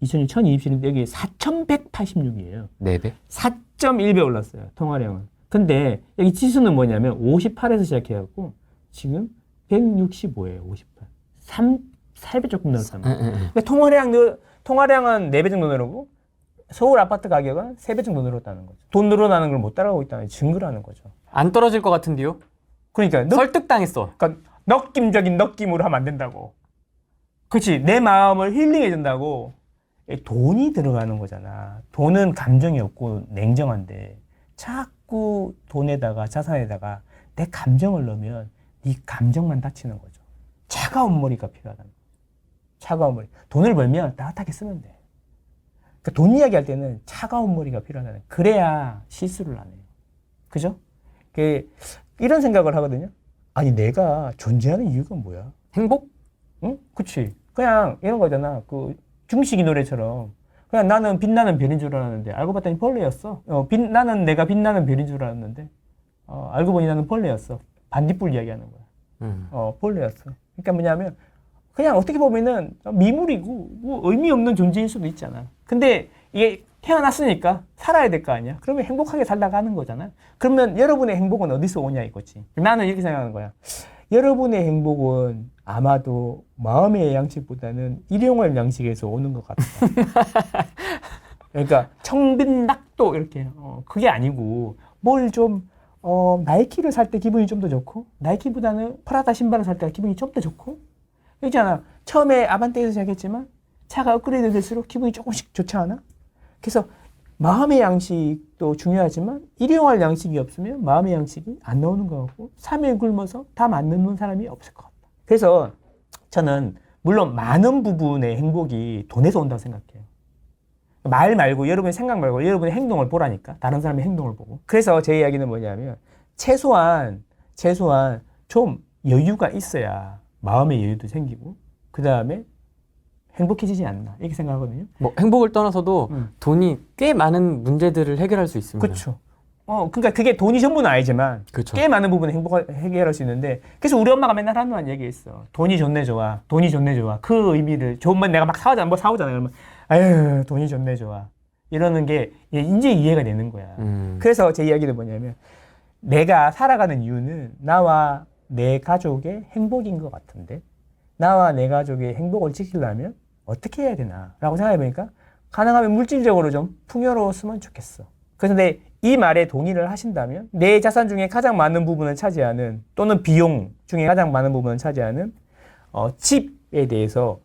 2027인데 여기 4186이에요. 4배? 4.1배 올랐어요. 통화량은. 근데 여기 지수는 뭐냐면 58에서 시작해갖고 지금 165예요. 58. 4배 조금 늘었단 말이에요. 그러니까 통화량은 4배 정도 늘었고 서울 아파트 가격은 3배 정도 늘었다는 거죠. 돈 늘어나는 걸 못 따라가고 있다는 증거라는 거죠. 안 떨어질 것 같은데요? 그러니까 설득당했어. 그러니까 느낌적인 느낌으로 하면 안 된다고. 그렇지. 내 마음을 힐링해 준다고. 돈이 들어가는 거잖아. 돈은 감정이 없고 냉정한데 자꾸 돈에다가 자산에다가 내 감정을 넣으면 네 감정만 다치는 거죠. 차가운 머리가 필요하다는 거죠. 차가운 머리. 돈을 벌면 따뜻하게 쓰면 돼. 그러니까 돈 이야기할 때는 차가운 머리가 필요하다는 거예요. 그래야 실수를 안 해요. 그죠? 이런 생각을 하거든요. 아니 내가 존재하는 이유가 뭐야? 행복? 응? 그치. 그냥 이런 거잖아. 그 중식이 노래처럼 그냥 나는 빛나는 별인 줄 알았는데 알고 봤더니 벌레였어. 나는 내가 빛나는 별인 줄 알았는데 알고 보니 나는 벌레였어. 반딧불 이야기하는 거야. 벌레였어. 그러니까 뭐냐면 그냥 어떻게 보면은 미물이고 뭐 의미 없는 존재일 수도 있잖아. 근데 이게 태어났으니까 살아야 될 거 아니야. 그러면 행복하게 살다가 하는 거잖아. 그러면 여러분의 행복은 어디서 오냐 이거지. 나는 이렇게 생각하는 거야. 여러분의 행복은 아마도 마음의 양식보다는 일용할 양식에서 오는 것 같다. 그러니까 청빈낙도 이렇게 그게 아니고 뭘 좀 나이키를 살 때 기분이 좀 더 좋고 나이키보다는 프라다 신발을 살 때 기분이 좀 더 좋고 있잖아. 처음에 아반떼에서 시작했지만 차가 업그레이드 될수록 기분이 조금씩 좋지 않아? 그래서 마음의 양식도 중요하지만 일용할 양식이 없으면 마음의 양식이 안 나오는 것 같고 3일 굶어서 다 안 넣는 사람이 없을 것 같다. 그래서 저는 물론 많은 부분의 행복이 돈에서 온다고 생각해요. 말 말고 여러분의 생각 말고 여러분의 행동을 보라니까. 다른 사람의 행동을 보고. 그래서 제 이야기는 뭐냐면 최소한 좀 여유가 있어야 마음의 여유도 생기고 그 다음에 행복해지지 않나 이렇게 생각하거든요. 뭐 행복을 떠나서도 돈이 꽤 많은 문제들을 해결할 수 있습니다. 그렇죠. 그러니까 그게 돈이 전부는 아니지만 그쵸. 꽤 많은 부분을 행복을 해결할 수 있는데 그래서 우리 엄마가 맨날 하는 얘기 있어. 돈이 좋네 좋아. 돈이 좋네 좋아. 그 의미를 좋으면 내가 막 사오잖아. 뭐 사오잖아요. 그러면 아유 돈이 좋네 좋아. 이러는 게 이제 이해가 되는 거야. 그래서 제 이야기는 뭐냐면 내가 살아가는 이유는 나와 내 가족의 행복인 것 같은데 나와 내 가족의 행복을 지키려면 어떻게 해야 되나 라고 생각해보니까 가능하면 물질적으로 좀 풍요로웠으면 좋겠어. 그래서 이 말에 동의를 하신다면 내 자산 중에 가장 많은 부분을 차지하는 또는 비용 중에 가장 많은 부분을 차지하는 집에 대해서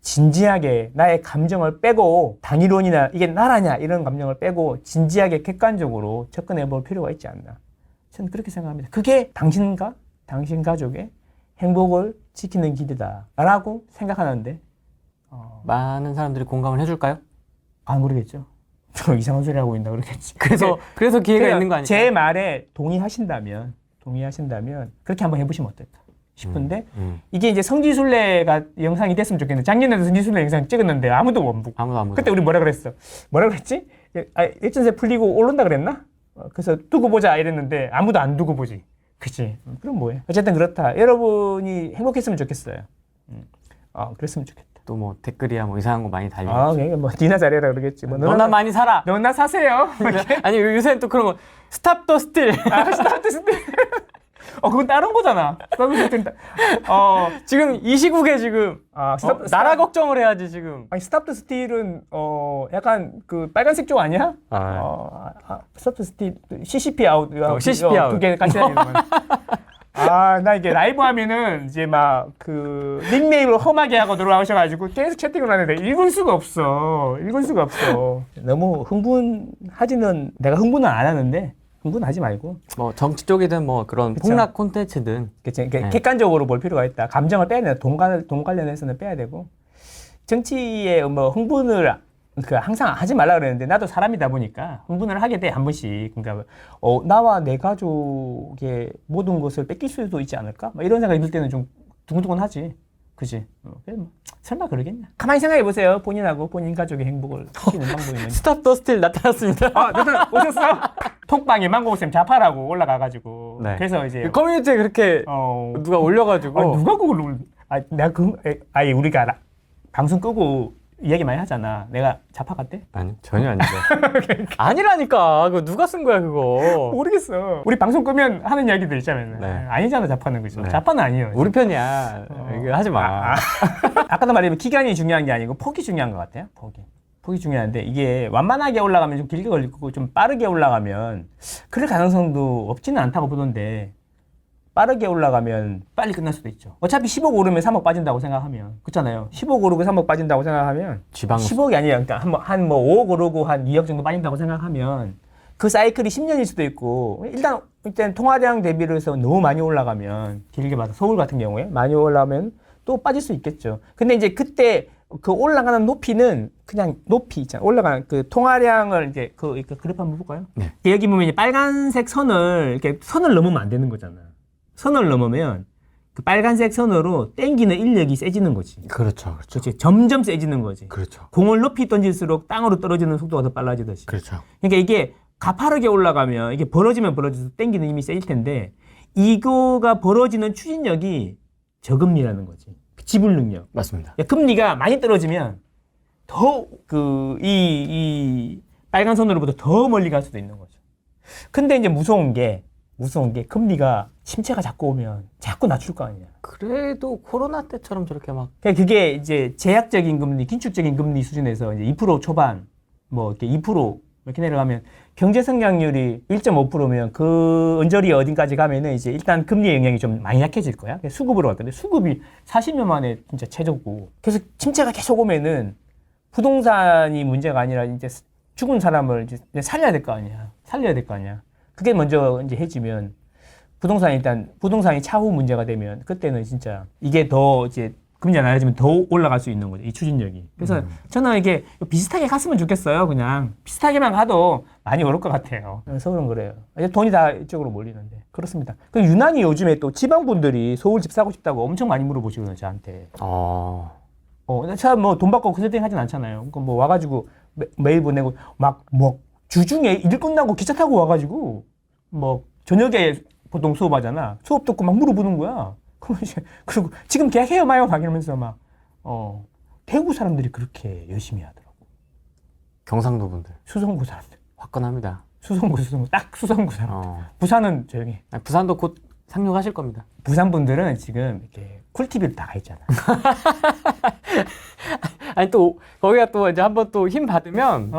진지하게 나의 감정을 빼고 당일론이나 이게 나라냐 이런 감정을 빼고 진지하게 객관적으로 접근해 볼 필요가 있지 않나. 저는 그렇게 생각합니다. 그게 당신과 당신 가족의 행복을 지키는 길이다라고 생각하는데 많은 사람들이 공감을 해줄까요? 안 그러겠죠. 저 이상한 소리 하고 있나 그러겠지. 그래서 기회가 있는 거 아닐까요? 제 말에 동의하신다면 그렇게 한번 해보시면 어떨까 싶은데 이게 이제 성지순례가 영상이 됐으면 좋겠는데 작년에도 성지순례 영상 찍었는데 아무도 못 보고 아무도 안 보죠. 그때 우리 뭐라 그랬지? 일전세 풀리고 오른다 그랬나? 그래서 두고 보자 이랬는데 아무도 안 두고 보지. 그치? 그럼 뭐해? 어쨌든 그렇다. 여러분이 행복했으면 좋겠어요. 그랬으면 좋겠다. 또 뭐 댓글이야 뭐 이상한 거 많이 달리고. 그러니까 뭐 니나 잘해라 그러겠지. 뭐 너나 많이 살아. 너나 사세요. 아니 요새는 또 그런 거 스탑 더 스틸. 스타트. 그건 다른 거잖아. 지금 이 시국에 지금 나라 걱정을 해야지 지금. 아니 스탑 더 스틸은 약간 그 빨간색 쪽 아니야? 스탑 더 스틸 CCP 아웃. CCP 아웃. 그게 같이 다니는 거야. 나 이게 라이브 하면은 이제 막 그 닉네임을 험하게 하고 들어가셔가지고 계속 채팅을 하는데 읽을 수가 없어. 너무 흥분하지는 내가 흥분은 안 하는데 흥분하지 말고. 뭐 정치 쪽이든 뭐 그런 그쵸. 폭락 콘텐츠든. 그치? 네. 객관적으로 볼 필요가 있다. 감정을 빼야 돼. 돈 관련해서는 빼야 되고. 정치에 뭐 흥분을 항상 하지 말라 그랬는데 나도 사람이다 보니까 흥분을 하게 돼 한 번씩. 그러니까 나와 내 가족의 모든 것을 뺏길 수도 있지 않을까? 막 이런 생각이 들 때는 좀 두근두근하지. 그지? 설마 그러겠냐? 가만히 생각해 보세요. 본인하고 본인 가족의 행복을 지키는 방법이 뭔지. 스탑 더 스틸 나타났습니다. 오셨어? 톡방에 망고쌤 자파라고 올라가가지고. 네. 그래서 이제 그 커뮤니티에 그렇게 누가 올려가지고. 누가 그걸 우리가 방송 끄고 이야기 많이 하잖아. 내가 자파 같대? 아니 전혀 아닌데. 아니라니까. 그거 누가 쓴 거야 그거. 모르겠어. 우리 방송 끄면 하는 이야기들 있잖아요. 네. 아니잖아, 자파는. 그죠? 네. 자파는 아니에요. 우리 편이야. 이거 하지 마. 아까도 말했지만 기간이 중요한 게 아니고 폭이 중요한 것 같아요. 폭이 중요한데 이게 완만하게 올라가면 좀 길게 걸리고 좀 빠르게 올라가면 그럴 가능성도 없지는 않다고 보던데 빠르게 올라가면 빨리 끝날 수도 있죠. 어차피 10억 오르면 3억 빠진다고 생각하면 그렇잖아요. 10억 오르고 3억 빠진다고 생각하면 지방 10억이 아니라 그러니까 한 5억 오르고 한 2억 정도 빠진다고 생각하면 그 사이클이 10년일 수도 있고 일단 통화량 대비로 해서 너무 많이 올라가면 길게 봐서 서울 같은 경우에 많이 올라가면 또 빠질 수 있겠죠. 근데 이제 그때 그 올라가는 높이는 그냥 높이 있잖아. 올라가는 그 통화량을 이제 그 그래프 한번 볼까요? 네. 여기 보면 이제 빨간색 이렇게 선을 넘으면 안 되는 거잖아. 선을 넘으면 그 빨간색 선으로 땡기는 인력이 세지는 거지. 그렇죠. 그렇지. 점점 세지는 거지. 그렇죠. 공을 높이 던질수록 땅으로 떨어지는 속도가 더 빨라지듯이. 그렇죠. 그러니까 이게 가파르게 올라가면 이게 벌어지면 벌어져서 땡기는 힘이 세질 텐데 이거가 벌어지는 추진력이 저금리라는 거지. 지불 능력. 맞습니다. 금리가 많이 떨어지면 더 이 빨간 선으로부터 더 멀리 갈 수도 있는 거죠. 근데 이제 무서운 게 금리가 침체가 자꾸 오면 자꾸 낮출 거 아니야. 그래도 코로나 때처럼 저렇게 막. 그게 이제 제약적인 금리, 긴축적인 금리 수준에서 이제 2% 초반, 뭐 이렇게 2% 이렇게 내려가면 경제 성장률이 1.5%면 그 언저리 어딘까지 가면은 이제 일단 금리의 영향이 좀 많이 약해질 거야. 수급으로 갈 건데 수급이 40년 만에 진짜 최저고. 그래서 침체가 계속 오면은 부동산이 문제가 아니라 이제 죽은 사람을 이제 살려야 될 거 아니야. 그게 먼저 이제 해지면 부동산이 차후 문제가 되면 그때는 진짜 이게 더 이제 금리 안 낮아지면 더 올라갈 수 있는 거죠. 이 추진력이. 그래서 저는 이게 비슷하게 갔으면 좋겠어요. 그냥 비슷하게만 가도 많이 오를 것 같아요. 서울은 그래요. 이제 돈이 다 이쪽으로 몰리는데. 그렇습니다. 그 유난히 요즘에 또 지방분들이 서울 집 사고 싶다고 엄청 많이 물어보시거든요. 저한테. 제가 뭐 돈 받고 그 세팅 하진 않잖아요. 그러니까 뭐 와가지고 메일 보내고 뭐 주중에 일 끝나고 기차 타고 와가지고 뭐 저녁에 보통 수업하잖아. 수업 듣고 막 물어보는 거야. 그리고 지금 계약해요 마요 막 이러면서 막 대구 사람들이 그렇게 열심히 하더라고. 경상도 분들. 수성구 사람들. 화끈합니다. 수성구 딱 수성구 사람들. 부산은 조용히. 부산도 곧 상륙하실 겁니다. 부산 분들은 지금 이렇게 쿨TV로 다 가 있잖아. 아니 또 거기가 또 이제 한번 또 힘 받으면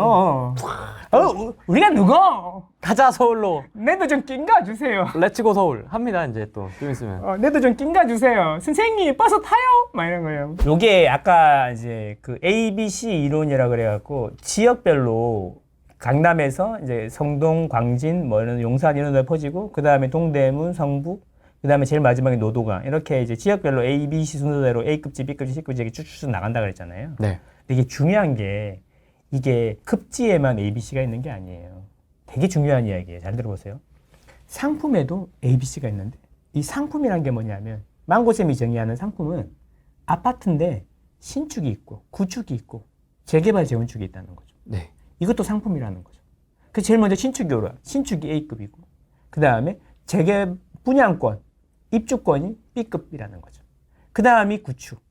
우리가 누구? 가자 서울로. 내도 좀 낀가 주세요. 렛츠고 서울 합니다. 이제 또 좀 있으면. 내도 좀 낀가 주세요. 선생님 버스 타요? 막 이런 거예요. 요게 아까 이제 그 ABC 이론이라 그래갖고 지역별로 강남에서 이제 성동, 광진, 뭐 이런 용산 이런 데 퍼지고 그 다음에 동대문, 성북, 그 다음에 제일 마지막에 노도강 이렇게 이제 지역별로 A, B, C 순서대로 A급지, B급지, C급지 이렇게 쭉쭉 나간다 그랬잖아요. 네. 근데 이게 중요한 게 이게 급지에만 A, B, C가 있는 게 아니에요. 되게 중요한 이야기예요. 잘 들어보세요. 상품에도 A, B, C가 있는데 이 상품이란 게 뭐냐면 망고쌤이 정의하는 상품은 아파트인데 신축이 있고 구축이 있고 재개발 재건축이 있다는 거죠. 네. 이것도 상품이라는 거죠. 그 제일 먼저 신축이 오라. 신축이 A급이고 그 다음에 재개 분양권, 입주권이 B급이라는 거죠. 그 다음이 구축,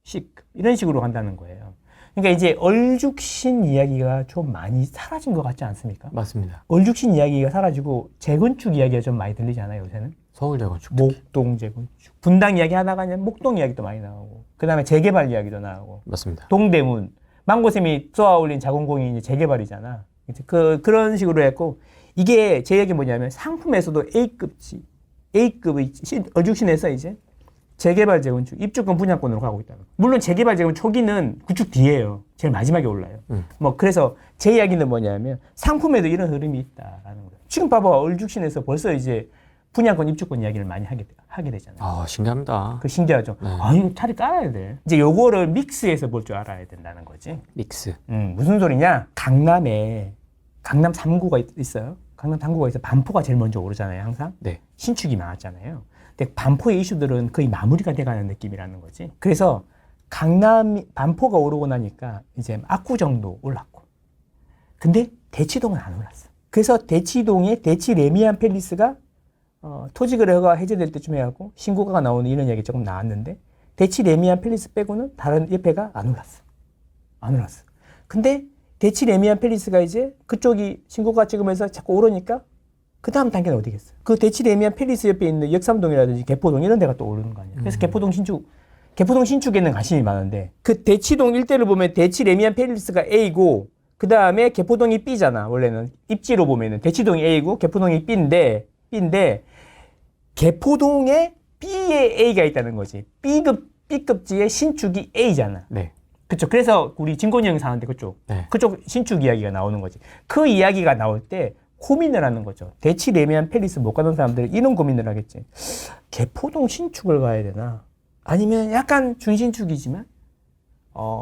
C급 이런 식으로 간다는 거예요. 그러니까 이제 얼죽신 이야기가 좀 많이 사라진 것 같지 않습니까? 맞습니다. 얼죽신 이야기가 사라지고 재건축 이야기가 좀 많이 들리지 않아요, 요새는? 서울 재건축. 목동 재건축. 분당 이야기 하다가 이제 목동 이야기도 많이 나오고, 그 다음에 재개발 이야기도 나오고, 맞습니다. 동대문, 망고쌤이 쏘아 올린 자본공이 이제 재개발이잖아. 그런 식으로 했고, 이게 제 얘기 뭐냐면 상품에서도 A급의 얼죽신에서 이제 재개발 재건축, 입주권 분양권으로 가고 있다는 거. 물론 재개발 재건축 초기는 구축 뒤에요. 제일 마지막에 올라요. 뭐 그래서 제 이야기는 뭐냐면 상품에도 이런 흐름이 있다라는 거예요. 지금 봐봐, 얼죽신에서 벌써 이제 분양권, 입주권 이야기를 많이 하게 되잖아요. 아, 신기합니다. 그 신기하죠. 네. 아, 이거 차라리 깔아야 돼. 이제 요거를 믹스해서 볼 줄 알아야 된다는 거지. 믹스. 무슨 소리냐? 강남 3구가 있어요. 강남 3구가 있어. 반포가 제일 먼저 오르잖아요, 항상. 네. 신축이 많았잖아요. 근데 반포의 이슈들은 거의 마무리가 돼가는 느낌이라는 거지. 그래서 반포가 오르고 나니까 이제 압구정도 올랐고. 근데 대치동은 안 올랐어. 그래서 대치동에 대치 레미안 팰리스가 토지거래가 해제될 때쯤 해갖고 신고가가 나오는 이런 얘기 조금 나왔는데, 대치 레미안 팰리스 빼고는 다른 옆에가 안 올랐어. 근데 대치 레미안 팰리스가 이제 그쪽이 신고가 찍으면서 자꾸 오르니까 그 다음 단계는 어디겠어요? 그 대치 레미안 팰리스 옆에 있는 역삼동이라든지 개포동 이런 데가 또 오르는 거 아니에요. 그래서 개포동 신축에는 관심이 많은데, 그 대치동 일대를 보면 대치 레미안 팰리스가 A고, 그 다음에 개포동이 B잖아. 원래는 입지로 보면은 대치동이 A고 개포동이 B인데 개포동에 B에 A가 있다는 거지. B급지의 신축이 A잖아. 네. 그쵸. 그래서 우리 진곤이 형 사는데 그쪽 신축 이야기가 나오는 거지. 그 이야기가 나올 때 고민을 하는 거죠. 대치 레미안 팰리스 못 가는 사람들은 이런 고민을 하겠지. 개포동 신축을 가야 되나? 아니면 약간 준신축이지만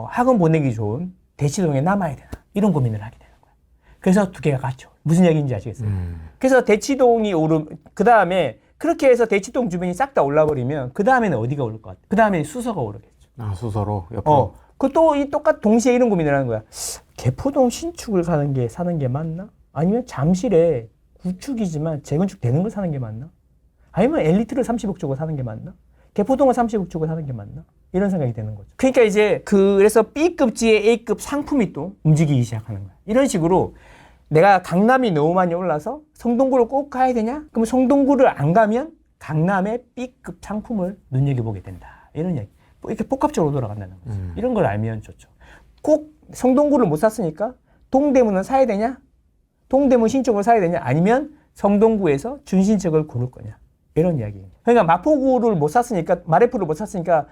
학원 보내기 좋은 대치동에 남아야 되나? 이런 고민을 하게 되는 거야. 그래서 두 개가 같죠. 무슨 얘기인지 아시겠어요? 그래서 대치동이 그 다음에 그렇게 해서 대치동 주변이 싹 다 올라버리면 그 다음에는 어디가 오를 것 같아? 그 다음에 수서가 오르겠죠. 아, 수서로 옆으로. 그것도 동시에 이런 고민을 하는 거야. 개포동 신축을 사는 게 맞나? 아니면 잠실에 구축이지만 재건축 되는 걸 사는 게 맞나? 아니면 엘리트를 30억 주고 사는 게 맞나? 개포동을 30억 주고 사는 게 맞나? 이런 생각이 드는 거죠. 그러니까 이제 그래서 B급지의 A급 상품이 또 움직이기 시작하는 거야. 이런 식으로 내가 강남이 너무 많이 올라서 성동구를 꼭 가야 되냐? 그럼 성동구를 안 가면 강남의 B급 상품을 눈여겨보게 된다. 이런 얘기. 이렇게 복합적으로 돌아간다는 거죠. 이런 걸 알면 좋죠. 꼭 성동구를 못 샀으니까 동대문은 사야 되냐? 동대문 신축을 사야 되냐? 아니면 성동구에서 준신축을 고를 거냐? 이런 이야기입니다. 그러니까 마포구를 못 샀으니까, 마레프를 못 샀으니까,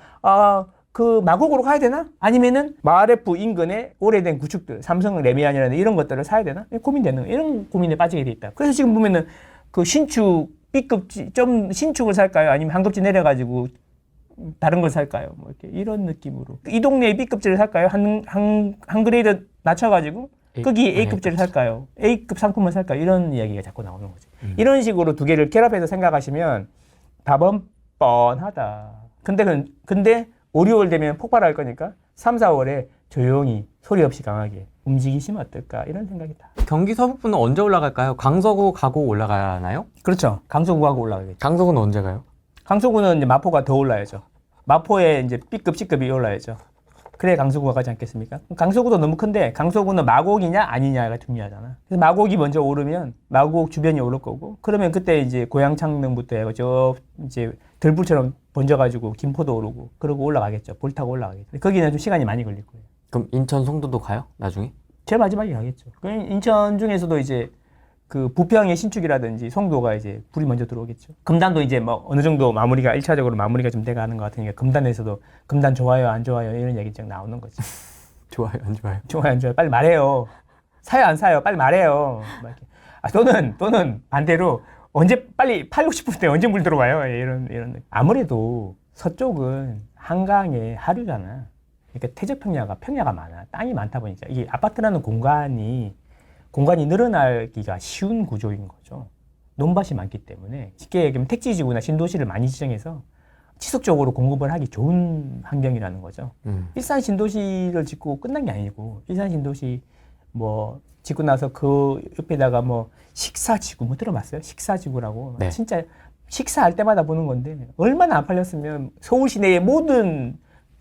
그 마곡으로 가야 되나? 아니면은 마레프 인근의 오래된 구축들, 삼성 레미안이라는 이런 것들을 사야 되나? 고민되는, 이런 고민에 빠지게 돼 있다. 그래서 지금 보면은 그 신축, B급지, 좀 신축을 살까요? 아니면 한 급지 내려가지고 다른 걸 살까요? 뭐 이렇게 이런 느낌으로. 이 동네에 B급지를 살까요? 한 그레이드 낮춰가지고 거기 A급지를 살까요? A급 상품을 살까요? 이런 이야기가 자꾸 나오는 거지. 이런 식으로 두 개를 결합해서 생각하시면 답은 뻔하다. 근데 5, 6월 되면 폭발할 거니까 3, 4월에 조용히 소리 없이 강하게 움직이시면 어떨까 이런 생각이다. 경기 서북부는 언제 올라갈까요? 강서구 가고 올라가나요? 그렇죠. 강서구하고 올라가겠죠. 강서구는 언제 가요? 강서구는 이제 마포가 더 올라야죠. 마포에 이제 B급, C급이 올라야죠. 그래 강서구가 가지 않겠습니까? 강서구도 너무 큰데 강서구는 마곡이냐 아니냐가 중요하잖아. 그래서 마곡이 먼저 오르면 마곡 주변이 오를 거고, 그러면 그때 이제 고양창릉부터 해서 저 이제 들불처럼 번져가지고 김포도 오르고 그러고 올라가겠죠. 볼 타고 올라가겠죠. 거기는 좀 시간이 많이 걸릴 거예요. 그럼 인천 송도도 가요? 나중에? 제일 마지막에 가겠죠. 인천 중에서도 이제 그 부평의 신축이라든지 송도가 이제 불이 먼저 들어오겠죠. 금단도 이제 뭐 어느 정도 마무리가 1차적으로 마무리가 좀 돼가는 것 같으니까 금단에서도 금단 좋아요 안 좋아요 이런 얘기 좀 나오는 거지. 좋아요, 안 좋아요? 좋아요 안 좋아요? 빨리 말해요. 사요 안 사요? 빨리 말해요. 막 이렇게. 또는 반대로 언제 빨리 팔고 싶을 때 언제 물 들어와요? 이런. 아무래도 서쪽은 한강에 하류잖아. 그러니까 태적 평야가 많아. 땅이 많다 보니까 이게 아파트라는 공간이 늘어나기가 쉬운 구조인 거죠. 논밭이 많기 때문에 쉽게 얘기하면 택지지구나 신도시를 많이 지정해서 지속적으로 공급을 하기 좋은 환경이라는 거죠. 일산 신도시를 짓고 끝난 게 아니고, 일산 신도시 뭐 짓고 나서 그 옆에다가 뭐 식사지구 뭐 들어봤어요? 식사지구라고. 네. 진짜 식사할 때마다 보는 건데 얼마나 안 팔렸으면 서울 시내의 모든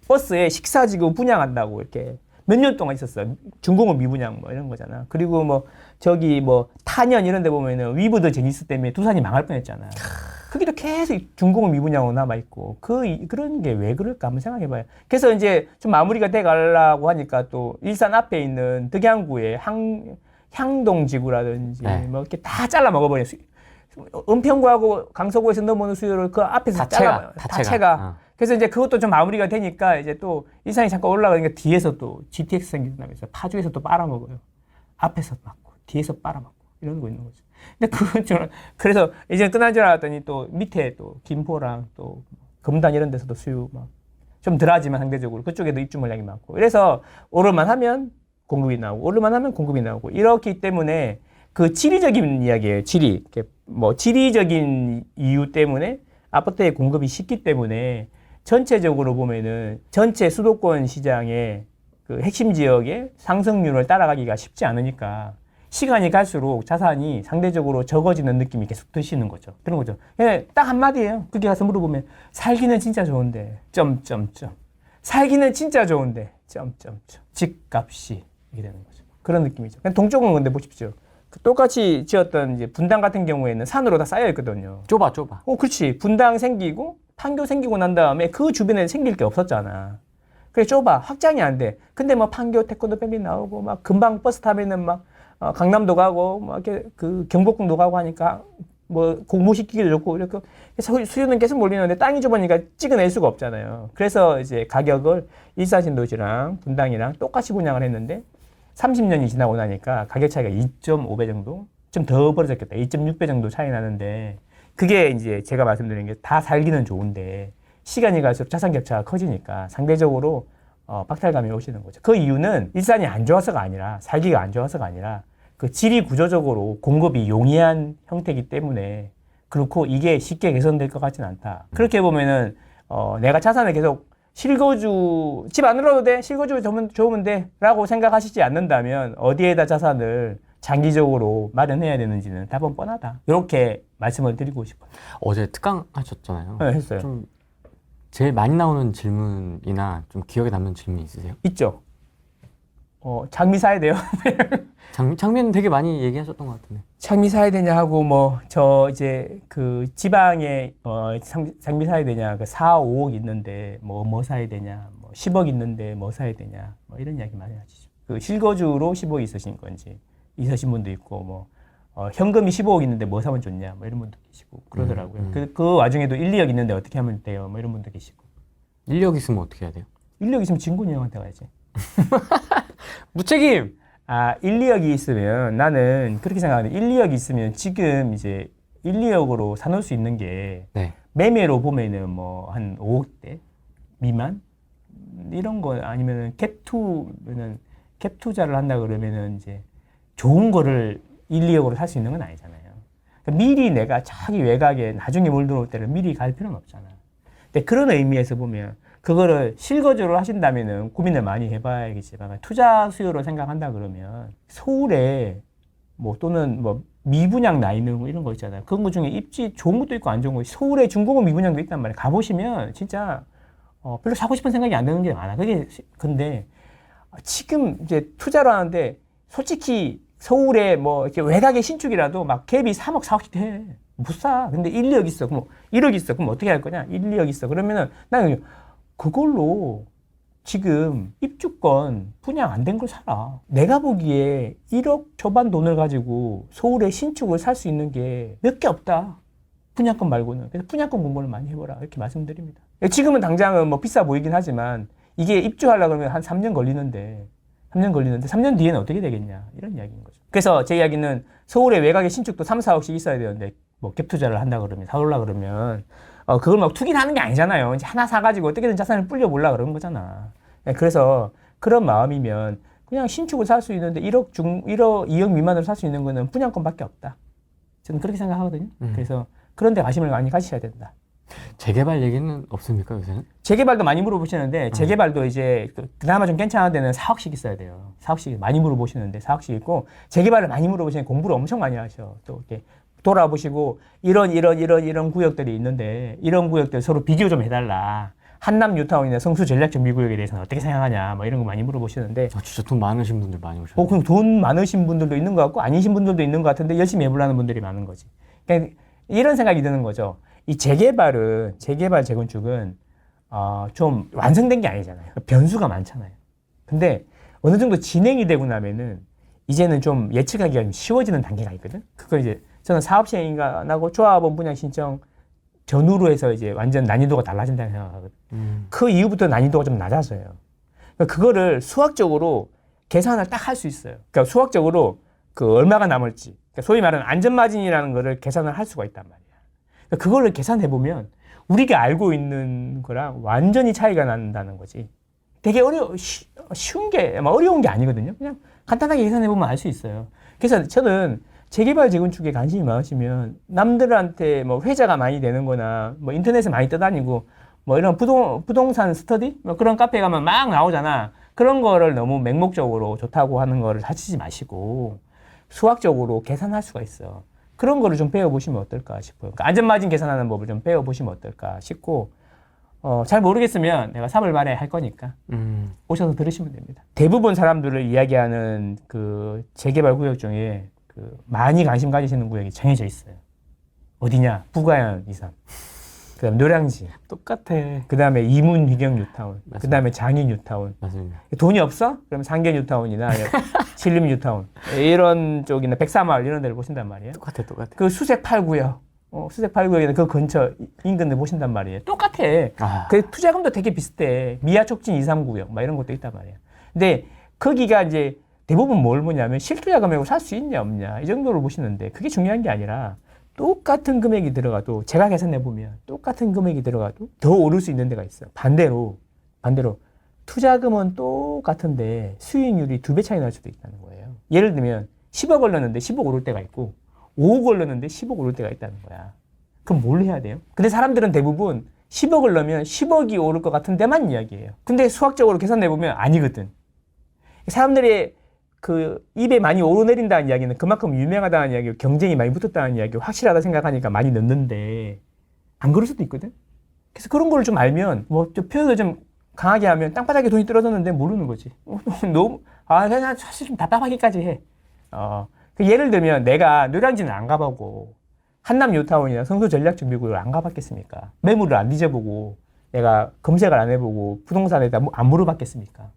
버스에 식사지구 분양한다고 이렇게 몇 년 동안 있었어. 중공업 미분양 뭐 이런 거잖아. 그리고 뭐 저기 뭐 탄현 이런 데 보면은 위브드 제니스 때문에 두산이 망할 뻔했잖아. 거기도 계속 중공업 미분양으로 남아있고, 그런 게 왜 그럴까 한번 생각해봐요. 그래서 이제 좀 마무리가 돼 가려고 하니까 또 일산 앞에 있는 덕양구에 향동지구라든지 네. 뭐 이렇게 다 잘라 먹어버려요. 은평구하고 강서구에서 넘어오는 수요를 그 앞에서 잘라 자체가. 그래서 이제 그것도 좀 마무리가 되니까 이제 또 일산이 잠깐 올라가니까 뒤에서 또 GTX 생긴다면서 파주에서 또 빨아먹어요. 앞에서 맞고 뒤에서 빨아먹고 이런 거 있는 거죠. 근데 그건 좀 그래서 이제 끝난 줄 알았더니 또 밑에 또 김포랑 또 금단 이런 데서도 수요 막 좀 덜하지만 상대적으로 그쪽에도 입주 물량이 많고 그래서 오를만 하면 공급이 나오고 오를만 하면 공급이 나오고 이렇기 때문에 그 지리적인 이야기예요. 지리적인 이유 때문에 아파트의 공급이 쉽기 때문에 전체적으로 보면은 전체 수도권 시장의 그 핵심 지역의 상승률을 따라가기가 쉽지 않으니까 시간이 갈수록 자산이 상대적으로 적어지는 느낌이 계속 드시는 거죠. 그런 거죠. 딱 한마디예요. 거기 가서 물어보면 살기는 진짜 좋은데 살기는 진짜 좋은데 집값이 이게 되는 거죠. 그런 느낌이죠. 동쪽은 근데 보십시오. 똑같이 지었던 이제 분당 같은 경우에는 산으로 다 쌓여 있거든요. 좁아. 그렇지. 분당 생기고 판교 생기고 난 다음에 그 주변에 생길 게 없었잖아. 그래 좁아. 확장이 안 돼. 근데 뭐 판교 태권도 밴이 나오고 막 금방 버스 타면은 막 강남도 가고 막 이렇게 그 경복궁도 가고 하니까 뭐 공부시키기도 좋고 이렇게 수요는 계속 몰리는데 땅이 좁으니까 찍어낼 수가 없잖아요. 그래서 이제 가격을 일사신도시랑 분당이랑 똑같이 분양을 했는데 30년이 지나고 나니까 가격 차이가 2.5배 정도 좀 더 벌어졌겠다. 2.6배 정도 차이 나는데 그게 이제 제가 말씀드린 게 다 살기는 좋은데 시간이 갈수록 자산 격차가 커지니까 상대적으로 박탈감이 오시는 거죠. 그 이유는 일산이 안 좋아서가 아니라 살기가 안 좋아서가 아니라 그 지리 구조적으로 공급이 용이한 형태이기 때문에 그렇고 이게 쉽게 개선될 것 같지는 않다. 그렇게 보면은 내가 자산을 계속 실거주 집 안으로도 돼 실거주 좋으면 돼라고 생각하시지 않는다면 어디에다 자산을 장기적으로 마련해야 되는지는 답은 뻔하다. 이렇게 말씀을 드리고 싶어요. 어제 특강 하셨잖아요. 네, 했어요. 좀 제일 많이 나오는 질문이나 좀 기억에 남는 질문 있으세요? 있죠. 장미 사야 돼요. 장미는 되게 많이 얘기하셨던 것 같은데. 장미 사야 되냐 하고 이제 그 지방에 장미 사야 되냐 그 4, 5억 있는데 뭐 사야 되냐 10억 있는데 뭐 사야 되냐 이런 이야기 많이 하시죠. 그 실거주로 10억 있으신 건지 있으신 분도 있고 현금이 15억 있는데 뭐 사면 좋냐 이런 분도 계시고 그러더라고요. 그 와중에도 1, 2억 있는데 어떻게 하면 돼요 이런 분도 계시고. 1억 있으면 어떻게 해야 돼요? 1억 있으면 진군이 형한테 가야지. 무책임! 1, 2억이 있으면 나는 그렇게 생각하는데 1, 2억 있으면 지금 이제 1, 2억으로 사놓을 수 있는 게 네. 매매로 보면은 한 5억대 미만 이런 거 아니면은 갭 투자를 한다 그러면은 이제 좋은 거를 1, 2억으로 살 수 있는 건 아니잖아요. 그러니까 미리 내가 자기 외곽에 나중에 몰두올 때를 미리 갈 필요는 없잖아. 근데 그런 의미에서 보면 그거를 실거주를 하신다면은 고민을 많이 해봐야겠지만 투자 수요로 생각한다 그러면 서울에 또는 미분양 나 있는 이런 거 있잖아요. 그런 거 중에 입지 좋은 것도 있고 안 좋은 거 서울에 중공업 미분양도 있단 말이에요. 가보시면 진짜 별로 사고 싶은 생각이 안 드는 게 많아. 근데 지금 이제 투자를 하는데 솔직히 서울에 이렇게 외곽의 신축이라도 막 갭이 3억, 4억씩 돼. 못 사. 근데 1, 2억 있어. 그럼 1억 있어. 그럼 어떻게 할 거냐? 1, 2억 있어. 그러면은 나는 그걸로 지금 입주권 분양 안 된 걸 사라. 내가 보기에 1억 초반 돈을 가지고 서울에 신축을 살 수 있는 게 몇 개 없다. 분양권 말고는. 그래서 분양권 공부를 많이 해보라. 이렇게 말씀드립니다. 지금은 당장은 비싸 보이긴 하지만 이게 입주하려고 하면 한 3년 걸리는데 3년 뒤에는 어떻게 되겠냐. 이런 이야기인 거죠. 그래서 제 이야기는 서울의 외곽의 신축도 3, 4억씩 있어야 되는데 갭 투자를 한다 그러면 사올라 그러면 그걸 투기를 하는 게 아니잖아요. 이제 하나 사가지고 어떻게든 자산을 불려보려고 그러는 거잖아. 그래서 그런 마음이면 그냥 신축을 살 수 있는데 1억, 2억 미만으로 살 수 있는 거는 분양권밖에 없다. 저는 그렇게 생각하거든요. 그래서 그런 데 관심을 많이 가지셔야 된다. 재개발 얘기는 없습니까, 요새는? 재개발도 많이 물어보시는데 재개발도 이제 그나마 좀 괜찮은 데는 4억씩 있어야 돼요. 4억씩 많이 물어보시는데 4억씩 있고 재개발을 많이 물어보시는 공부를 엄청 많이 하셔. 또 이렇게 돌아보시고 이런 구역들이 있는데 이런 구역들 서로 비교 좀 해달라. 한남 뉴타운이나 성수 전략정비구역에 대해서는 어떻게 생각하냐 이런 거 많이 물어보시는데 진짜 돈 많으신 분들 많이 오셨네요. 그럼 돈 많으신 분들도 있는 것 같고 아니신 분들도 있는 것 같은데 열심히 해보려는 분들이 많은 거지. 그러니까 이런 생각이 드는 거죠. 이 재개발 재건축은 좀 완성된 게 아니잖아요. 변수가 많잖아요. 근데 어느 정도 진행이 되고 나면은 이제는 좀 예측하기가 좀 쉬워지는 단계가 있거든. 그거 이제 저는 사업 시행인가하고 조합원 분양 신청 전후로 해서 이제 완전 난이도가 달라진다고 생각하거든. 그 이후부터 난이도가 좀 낮아져요. 그러니까 그거를 수학적으로 계산을 딱 할 수 있어요. 그러니까 수학적으로 그 얼마가 남을지, 그러니까 소위 말하는 안전마진이라는 거를 계산을 할 수가 있단 말이야. 그러니까 그거를 계산해 보면 우리가 알고 있는 거랑 완전히 차이가 난다는 거지. 되게 쉬운 게, 어려운 게 아니거든요. 그냥 간단하게 계산해 보면 알 수 있어요. 그래서 저는 재개발 재건축에 관심이 많으시면 남들한테 뭐 회자가 많이 되는 거나 뭐 인터넷에 많이 떠다니고 뭐 이런 부동산 스터디? 뭐 그런 카페에 가면 막 나오잖아. 그런 거를 너무 맹목적으로 좋다고 하는 거를 하시지 마시고 수학적으로 계산할 수가 있어. 그런 거를 좀 배워보시면 어떨까 싶어요. 그러니까 안전마진 계산하는 법을 좀 배워보시면 어떨까 싶고, 잘 모르겠으면 내가 3월 말에 할 거니까 오셔서 들으시면 됩니다. 대부분 사람들을 이야기하는 그 재개발 구역 중에 그 많이 관심 가지시는 구역이 정해져 있어요. 어디냐? 부가현 2, 3. 그 다음에 노량진. 똑같아. 그 다음에 이문 위경 뉴타운. 맞습니다. 그 다음에 장인 뉴타운. 맞습니다. 돈이 없어? 그러면 상계 뉴타운이나 신림 뉴타운. 이런 쪽이나 백사마을 이런 데를 보신단 말이에요. 똑같아. 그 수색 8구역. 수색 8구역이나 그 근처 인근을 보신단 말이에요. 똑같아. 그 투자금도 되게 비슷해. 미아 촉진 2, 3구역. 막 이런 것도 있단 말이에요. 근데 거기가 이제 대부분 뭘 보냐면 실투자 금액으로 살 수 있냐 없냐 이 정도를 보시는데 그게 중요한 게 아니라 똑같은 금액이 들어가도 제가 계산해 보면 똑같은 금액이 들어가도 더 오를 수 있는 데가 있어요. 반대로 투자금은 똑같은데 수익률이 2배 차이 날 수도 있다는 거예요. 예를 들면 10억 걸렸는데 10억 오를 때가 있고 5억 걸렸는데 10억 오를 때가 있다는 거야. 그럼 뭘 해야 돼요? 근데 사람들은 대부분 10억을 넣으면 10억이 오를 것 같은 데만 이야기해요. 근데 수학적으로 계산해 보면 아니거든. 사람들이 그 입에 많이 오르내린다는 이야기는 그만큼 유명하다는 이야기고 경쟁이 많이 붙었다는 이야기고 확실하다 생각하니까 많이 넣는데 안 그럴 수도 있거든. 그래서 그런 거를 좀 알면 뭐 좀 표현을 좀 강하게 하면 땅바닥에 돈이 떨어졌는데 모르는 거지. 너무 그냥 사실 좀 답답하기까지 해. 그 예를 들면 내가 노량진을 안 가보고 한남 뉴타운이나 성수 전략준비구역을 안 가봤겠습니까? 매물을 안 뒤져보고 내가 검색을 안 해보고 부동산에다 안 물어봤겠습니까?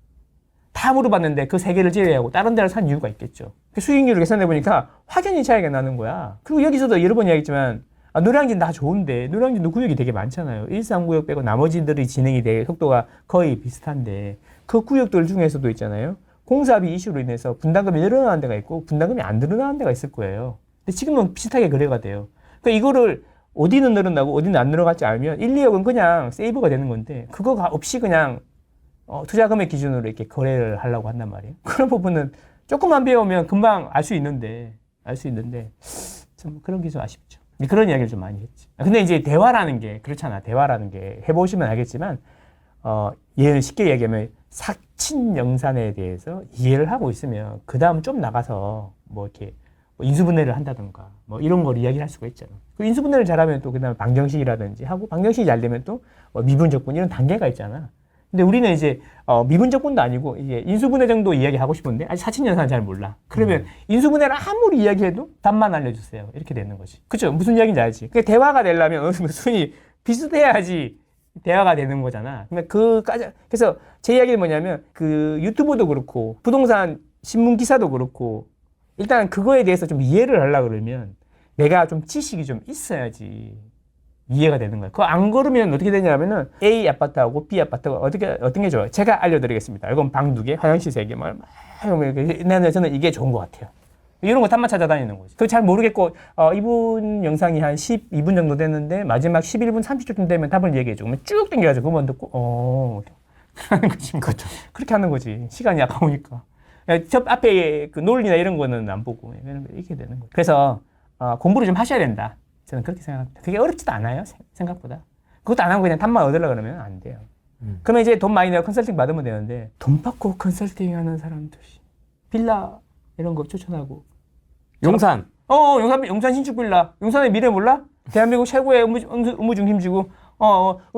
다 물어봤는데 그 세 개를 제외하고 다른 데를 산 이유가 있겠죠. 수익률을 계산해보니까 확연히 차이가 나는 거야. 그리고 여기서도 여러 번 이야기했지만 노량진 다 좋은데 노량진도 구역이 되게 많잖아요. 1, 3구역 빼고 나머지들이 진행이 돼 속도가 거의 비슷한데 그 구역들 중에서도 있잖아요. 공사비 이슈로 인해서 분담금이 늘어나는 데가 있고 분담금이 안 늘어나는 데가 있을 거예요. 근데 지금은 비슷하게 거래가 돼요. 그러니까 이거를 어디는 늘어나고 어디는 안 늘어갈지 알면 1, 2억은 그냥 세이브가 되는 건데 그거 없이 그냥 투자 금액 기준으로 이렇게 거래를 하려고 한단 말이에요. 그런 부분은 조금만 배우면 금방 알 수 있는데 좀 그런 게 좀 아쉽죠. 그런 이야기를 좀 많이 했지. 근데 이제 대화라는 게 그렇잖아. 대화라는 게 해보시면 알겠지만 얘는 쉽게 얘기하면 삭친 영산에 대해서 이해를 하고 있으면 그 다음 좀 나가서 뭐 이렇게 인수분해를 한다든가 뭐 이런 걸 이야기를 할 수가 있잖아. 그 인수분해를 잘하면 또 그다음에 방정식이라든지 하고 방정식이 잘 되면 또 미분적분 이런 단계가 있잖아. 근데 우리는 이제 미분적분도 아니고 이게 인수분해 정도 이야기하고 싶은데 아직 사친연산은 잘 몰라. 그러면 인수분해를 아무리 이야기해도 답만 알려주세요. 이렇게 되는 거지. 그렇죠? 무슨 이야기인지 알지? 그러니까 대화가 되려면 어느 정도 수준이 비슷해야지 대화가 되는 거잖아. 그래서 제 이야기는 뭐냐면 그 유튜브도 그렇고 부동산 신문 기사도 그렇고 일단 그거에 대해서 좀 이해를 하려고 그러면 내가 좀 지식이 좀 있어야지 이해가 되는 거예요. 그거 안 그러면 어떻게 되냐면은 A 아파트하고 B 아파트가 어떤 게 좋아요? 제가 알려드리겠습니다. 이건 방 2개, 화장실 3개, 저는 이게 좋은 것 같아요. 이런 거 답만 찾아다니는 거지. 그거 잘 모르겠고 이분 영상이 한 12분 정도 됐는데 마지막 11분 30초쯤 되면 답을 얘기해줘. 그러면 쭉 당겨가지고 그만 듣고 하는 거지. 그렇죠. 그렇게 하는 거지. 시간이 아까우니까. 저 앞에 그 논리나 이런 거는 안 보고 이렇게 되는 거예요. 그래서 공부를 좀 하셔야 된다. 저는 그렇게 생각합니다. 그게 어렵지도 않아요. 생각보다. 그것도 안 하고 그냥 답만 얻으려고 그러면 안 돼요. 그러면 이제 돈 많이 내고 컨설팅 받으면 되는데 돈 받고 컨설팅 하는 사람들 빌라 이런 거 추천하고 용산. 용산 신축 빌라. 용산의 미래 몰라? 대한민국 최고의 업무 중심지고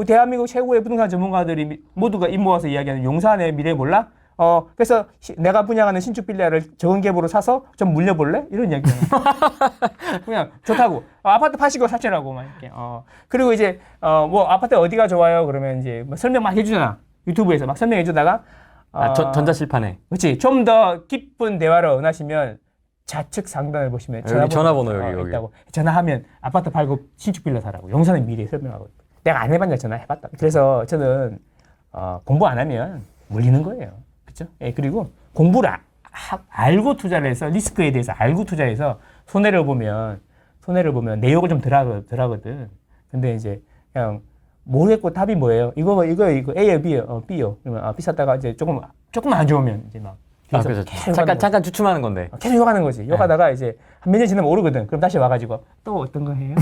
대한민국 최고의 부동산 전문가들이 모두가 입 모아서 이야기하는 용산의 미래 몰라? 그래서 내가 분양하는 신축 빌라를 적은 갭으로 사서 좀 물려볼래? 이런 이야기잖아. 그냥 좋다고. 아파트 파시고 사시라고 막 이렇게. 그리고 이제 뭐 아파트 어디가 좋아요? 그러면 이제 뭐 설명 막 해주잖아. 유튜브에서 막 설명해주다가 전자실판에. 그렇지. 좀 더 깊은 대화를 원하시면 좌측 상단을 보시면 여기 전화번호 여기. 있다고. 전화하면 아파트 팔고 신축 빌라 사라고. 용산의 미래 설명하고. 내가 안 해봤냐 전화해봤다. 그래서 저는 공부 안 하면 물리는 거예요. 그렇죠? 예, 그리고 공부를 알고 투자를 해서 리스크에 대해서 알고 투자해서 손해를 보면 내역을 좀 덜하거든. 근데 이제 그냥 모르겠고 답이 뭐예요? 이거 A요, B요? B요. 그러면 B 샀다가 이제 조금 안 좋으면 이제 막 그렇죠. 잠깐 추춤하는 건데. 계속 욕하는 거지. 욕하다가 이제 한 몇 년 지나면 오르거든. 그럼 다시 와가지고 또 어떤 거 해요?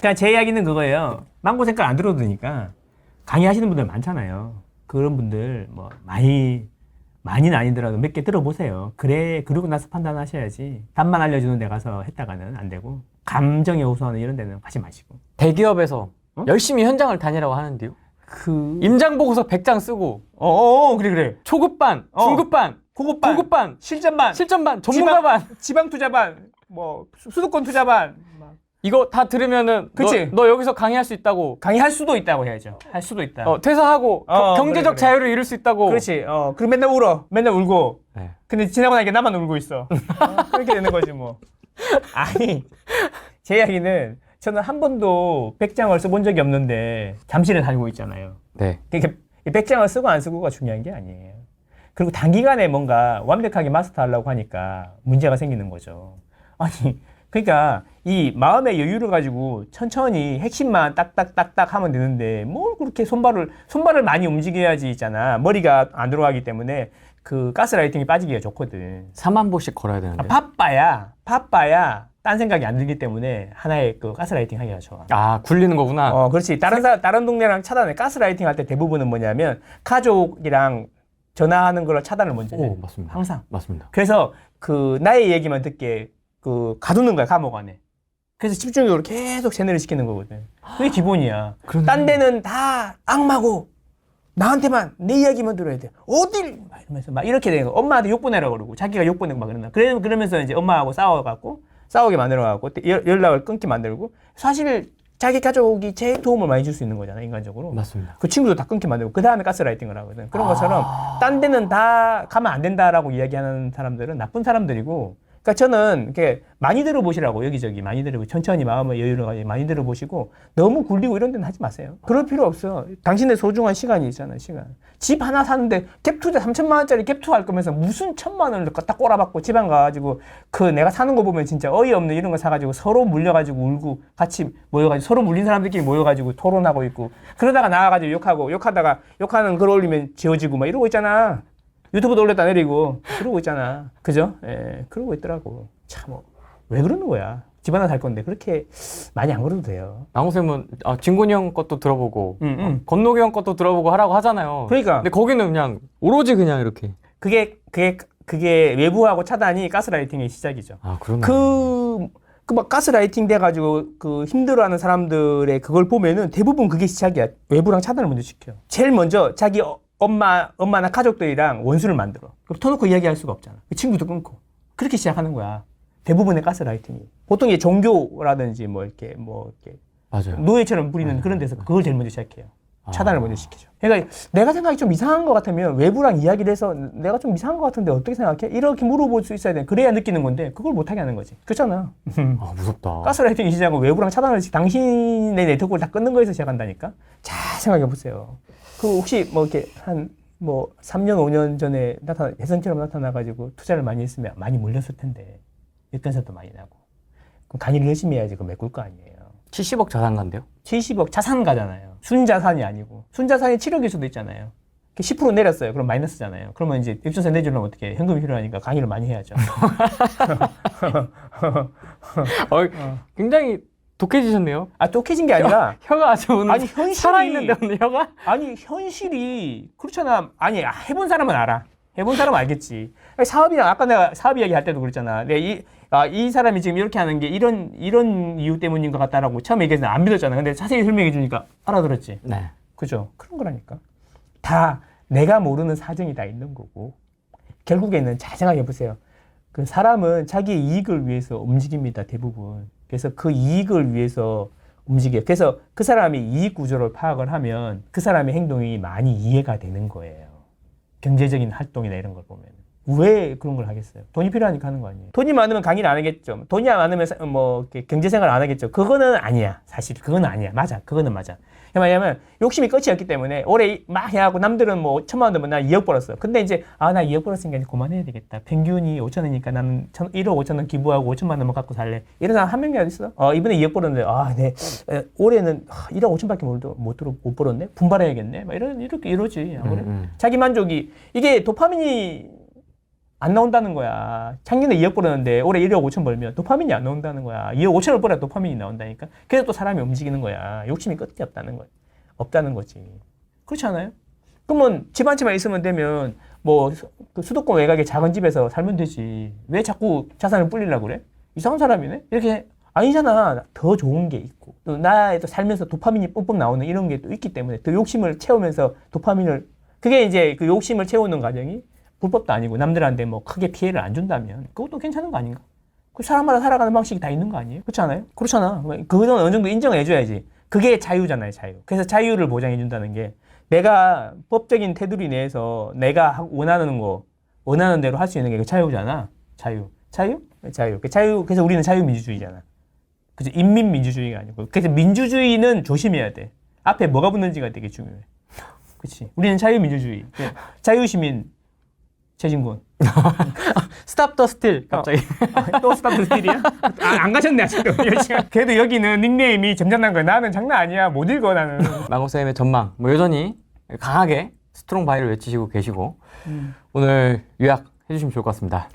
그냥 제 이야기는 그거예요. 망고 색깔 안 들어도 되니까 강의하시는 분들 많잖아요. 그런 분들 뭐 많이는 아니더라도 몇 개 들어보세요. 그래, 그러고 나서 판단하셔야지. 답만 알려주는 데 가서 했다가는 안 되고 감정에 호소하는 이런 데는 가지 마시고. 대기업에서 열심히 현장을 다니라고 하는데요. 임장 보고서 100장 쓰고. 그래. 초급반, 중급반, 고급반, 실전반, 전문가반, 지방 투자반, 뭐 수도권 투자반. 이거 다 들으면은 그치? 너 여기서 강의할 수 있다고. 강의할 수도 있다고 해야죠. 할 수도 있다. 퇴사하고 경제적 그래. 자유를 이룰 수 있다고. 그렇지. 그럼 맨날 울고. 네. 근데 지나고 나니까 나만 울고 있어. 그렇게 되는 거지 뭐. 아니, 제 이야기는 저는 한 번도 100장을 써본 적이 없는데 잠실에 다니고 있잖아요. 네. 그러니까 100장을 쓰고 안 쓰고가 중요한 게 아니에요. 그리고 단기간에 뭔가 완벽하게 마스터하려고 하니까 문제가 생기는 거죠. 아니, 그러니까 이 마음의 여유를 가지고 천천히 핵심만 딱딱딱딱 하면 되는데 뭘 그렇게 손발을 많이 움직여야지 있잖아. 머리가 안 들어가기 때문에 그 가스라이팅이 빠지기가 좋거든. 4만 보씩 걸어야 되는데. 바빠야 딴 생각이 안 들기 때문에 하나의 그 가스라이팅 하기가 좋아. 굴리는 거구나. 그렇지. 다른 동네랑 차단해. 가스라이팅 할 때 대부분은 뭐냐면 가족이랑 전화하는 걸 차단을 먼저 해. 맞습니다. 항상. 맞습니다. 그래서 그 나의 얘기만 듣게 가두는 거야, 감옥 안에. 그래서 집중적으로 계속 세뇌를 시키는 거거든. 그게 기본이야. 딴 데는 다 악마고 나한테만 내 이야기만 들어야 돼. 어딜 막 이러면서 막 이렇게 되는 거. 엄마한테 욕 보내라고 그러고 자기가 욕 보내고 막 그런다. 그러면서 이제 엄마하고 싸우게 만들어갖고 연락을 끊게 만들고 사실 자기 가족이 제일 도움을 많이 줄 수 있는 거잖아, 인간적으로. 맞습니다. 그 친구도 다 끊게 만들고 그 다음에 가스라이팅을 하거든. 그런 것처럼 딴 데는 다 가면 안 된다라고 이야기하는 사람들은 나쁜 사람들이고. 그러니까 저는 이렇게 많이 들어보시라고 여기저기 많이 들어보고 천천히 마음의 여유를 가지고 많이 들어보시고 너무 굴리고 이런 데는 하지 마세요. 그럴 필요 없어. 당신의 소중한 시간이 있잖아요, 시간. 집 하나 사는데 갭투자 3천만 원짜리 갭투 할 거면서 무슨 1,000만 원을 딱 꼬라박고 지방 가가지고 내가 사는 거 보면 진짜 어이없는 이런 거 사가지고 서로 물려가지고 울고 같이 모여가지고 서로 물린 사람들끼리 모여가지고 토론하고 있고 그러다가 나와가지고 욕하다가 욕하는 글 올리면 지워지고 막 이러고 있잖아. 유튜브도 올렸다 내리고 그러고 있잖아. 그죠? 예, 그러고 있더라고. 참, 왜 그러는 거야? 집 하나 살 건데 그렇게 많이 안 그래도 돼요. 나홍쌤은 진곤이 형 것도 들어보고 건노기 형 것도 들어보고 하라고 하잖아요. 그러니까. 근데 거기는 그냥 오로지 그냥 이렇게. 그게 외부하고 차단이 가스라이팅의 시작이죠. 그러네. 막 가스라이팅 돼가지고 힘들어하는 사람들의 그걸 보면은 대부분 그게 시작이야. 외부랑 차단을 먼저 시켜요. 제일 먼저 자기 엄마나 가족들이랑 원수를 만들어. 그럼 터놓고 이야기할 수가 없잖아. 친구도 끊고. 그렇게 시작하는 거야. 대부분의 가스라이팅이. 보통 이게 종교라든지 이렇게 맞아요. 노예처럼 부리는 그런 데서 그걸 제일 먼저 시작해요. 차단을 먼저 시키죠. 그러니까 내가 생각이 좀 이상한 것 같으면 외부랑 이야기를 해서 내가 좀 이상한 것 같은데 어떻게 생각해? 이렇게 물어볼 수 있어야 돼. 그래야 느끼는 건데 그걸 못하게 하는 거지. 그렇잖아. 무섭다. 가스라이팅이 시작은 외부랑 차단을 당신의 네트워크를 다 끊는 거에서 시작한다니까. 잘 생각해 보세요. 혹시 이렇게 3년, 5년 전에 혜성처럼 나타나가지고 투자를 많이 했으면 많이 몰렸을 텐데. 역전세도 많이 나고. 그럼 강의를 열심히 해야지 그거 메꿀 거 아니에요. 70억 자산가인데요? 70억 자산가잖아요. 순자산이 아니고. 순자산이 7억일 수도 있잖아요. 10% 내렸어요. 그럼 마이너스잖아요. 그러면 이제 역전세 내주려면 어떻게 해? 현금이 필요하니까 강의를 많이 해야죠. 굉장히 독해지셨네요. 독해진 게 아니라 혀가 아주 오늘 현실이 살아있는데 오늘 혀가? 현실이 그렇잖아. 해본 사람은 알아. 해본 사람은 알겠지. 사업이랑 아까 내가 사업 이야기 할 때도 그랬잖아. 내가 이 사람이 지금 이렇게 하는 게 이런 이유 때문인 것 같다라고 처음에 얘기해서 안 믿었잖아. 근데 자세히 설명해 주니까 알아들었지. 네. 그죠? 그런 거라니까. 다 내가 모르는 사정이 다 있는 거고 결국에는 잘 생각해 보세요. 그 사람은 자기의 이익을 위해서 움직입니다. 대부분. 그래서 그 이익을 위해서 움직여요. 그래서 그 사람이 이익 구조를 파악을 하면 그 사람의 행동이 많이 이해가 되는 거예요. 경제적인 활동이나 이런 걸 보면. 왜 그런 걸 하겠어요? 돈이 필요하니까 하는 거 아니에요. 돈이 많으면 강의를 안 하겠죠. 돈이 많으면 뭐 경제생활 안 하겠죠. 그거는 아니야. 사실 그건 아니야. 맞아. 그거는 맞아. 왜냐면 욕심이 끝이 없기 때문에 올해 막 해하고 남들은 뭐 1,000만 원 되면 나 2억 벌었어. 근데 이제 나 2억 벌었으니까 이제 그만해야 되겠다. 평균이 5천 원이니까 나는 1억 5천 원 기부하고 5천만 원만 갖고 살래. 이런 사람 한 명이 어딨어? 이번에 2억 벌었는데 올해는 1억 5천밖에 못 벌었네. 분발해야겠네. 막 이렇게 이러지. 자기 만족이 이게 도파민이 안 나온다는 거야. 작년에 2억 벌었는데 올해 1억 5천 벌면 도파민이 안 나온다는 거야. 2억 5천을 벌어야 도파민이 나온다니까. 그래서 또 사람이 움직이는 거야. 욕심이 끝이 없다는 거야. 없다는 거지. 그렇지 않아요? 그러면 집 한 채만 있으면 되면 뭐 그 수도권 외곽의 작은 집에서 살면 되지. 왜 자꾸 자산을 불리려고 그래? 이상한 사람이네? 이렇게 아니잖아. 더 좋은 게 있고 또 나의 또 살면서 도파민이 뿜뿜 나오는 이런 게 또 있기 때문에 더 욕심을 채우면서 도파민을 그게 이제 그 욕심을 채우는 과정이 불법도 아니고 남들한테 뭐 크게 피해를 안 준다면 그것도 괜찮은 거 아닌가? 그 사람마다 살아가는 방식이 다 있는 거 아니에요? 그렇지 않아요? 그렇잖아. 그거는 어느 정도 인정해줘야지. 그게 자유잖아요, 자유. 그래서 자유를 보장해준다는 게 내가 법적인 테두리 내에서 내가 원하는 거, 원하는 대로 할 수 있는 게 그 자유잖아. 자유. 자유? 자유. 그 자유. 그래서 우리는 자유민주주의잖아. 그죠? 인민민주주의가 아니고. 그래서 민주주의는 조심해야 돼. 앞에 뭐가 붙는지가 되게 중요해. 그렇지. 우리는 자유민주주의. 자유시민. 최진군. 스탑 더 스틸 갑자기. 또 스탑 더 스틸이야? 안 가셨네 아직도. 그래도 여기는 닉네임이 점잖은 거야. 나는 장난 아니야. 못 읽어 나는. 망고쌤의 전망 뭐 여전히 강하게 스트롱 바이를 외치시고 계시고 오늘 요약해 주시면 좋을 것 같습니다.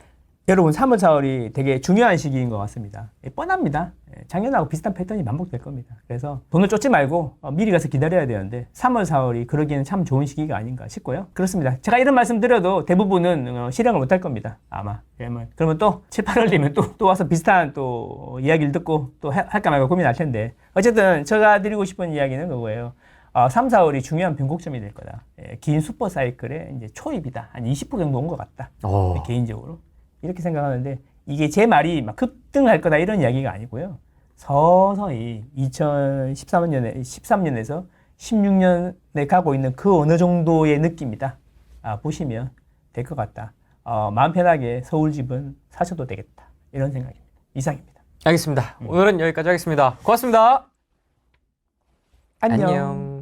여러분 3월 4월이 되게 중요한 시기인 것 같습니다. 뻔합니다. 작년하고 비슷한 패턴이 반복될 겁니다. 그래서 돈을 쫓지 말고 미리 가서 기다려야 되는데 3월 4월이 그러기에는 참 좋은 시기가 아닌가 싶고요. 그렇습니다. 제가 이런 말씀 드려도 대부분은 실행을 못할 겁니다. 아마. 그러면 또 7, 8월 되면 또 와서 비슷한 또 이야기를 듣고 또 할까 말까 고민할 텐데 어쨌든 제가 드리고 싶은 이야기는 그거예요. 3, 4월이 중요한 변곡점이 될 거다. 긴 슈퍼 사이클의 이제 초입이다. 한 20% 정도 온 것 같다. 개인적으로. 이렇게 생각하는데 이게 제 말이 막 급등할 거다 이런 이야기가 아니고요. 서서히 13년에서 16년에 가고 있는 그 어느 정도의 느낌이다. 보시면 될 것 같다. 마음 편하게 서울 집은 사셔도 되겠다. 이런 생각입니다. 이상입니다. 알겠습니다. 오늘은 여기까지 하겠습니다. 고맙습니다. 안녕. 안녕.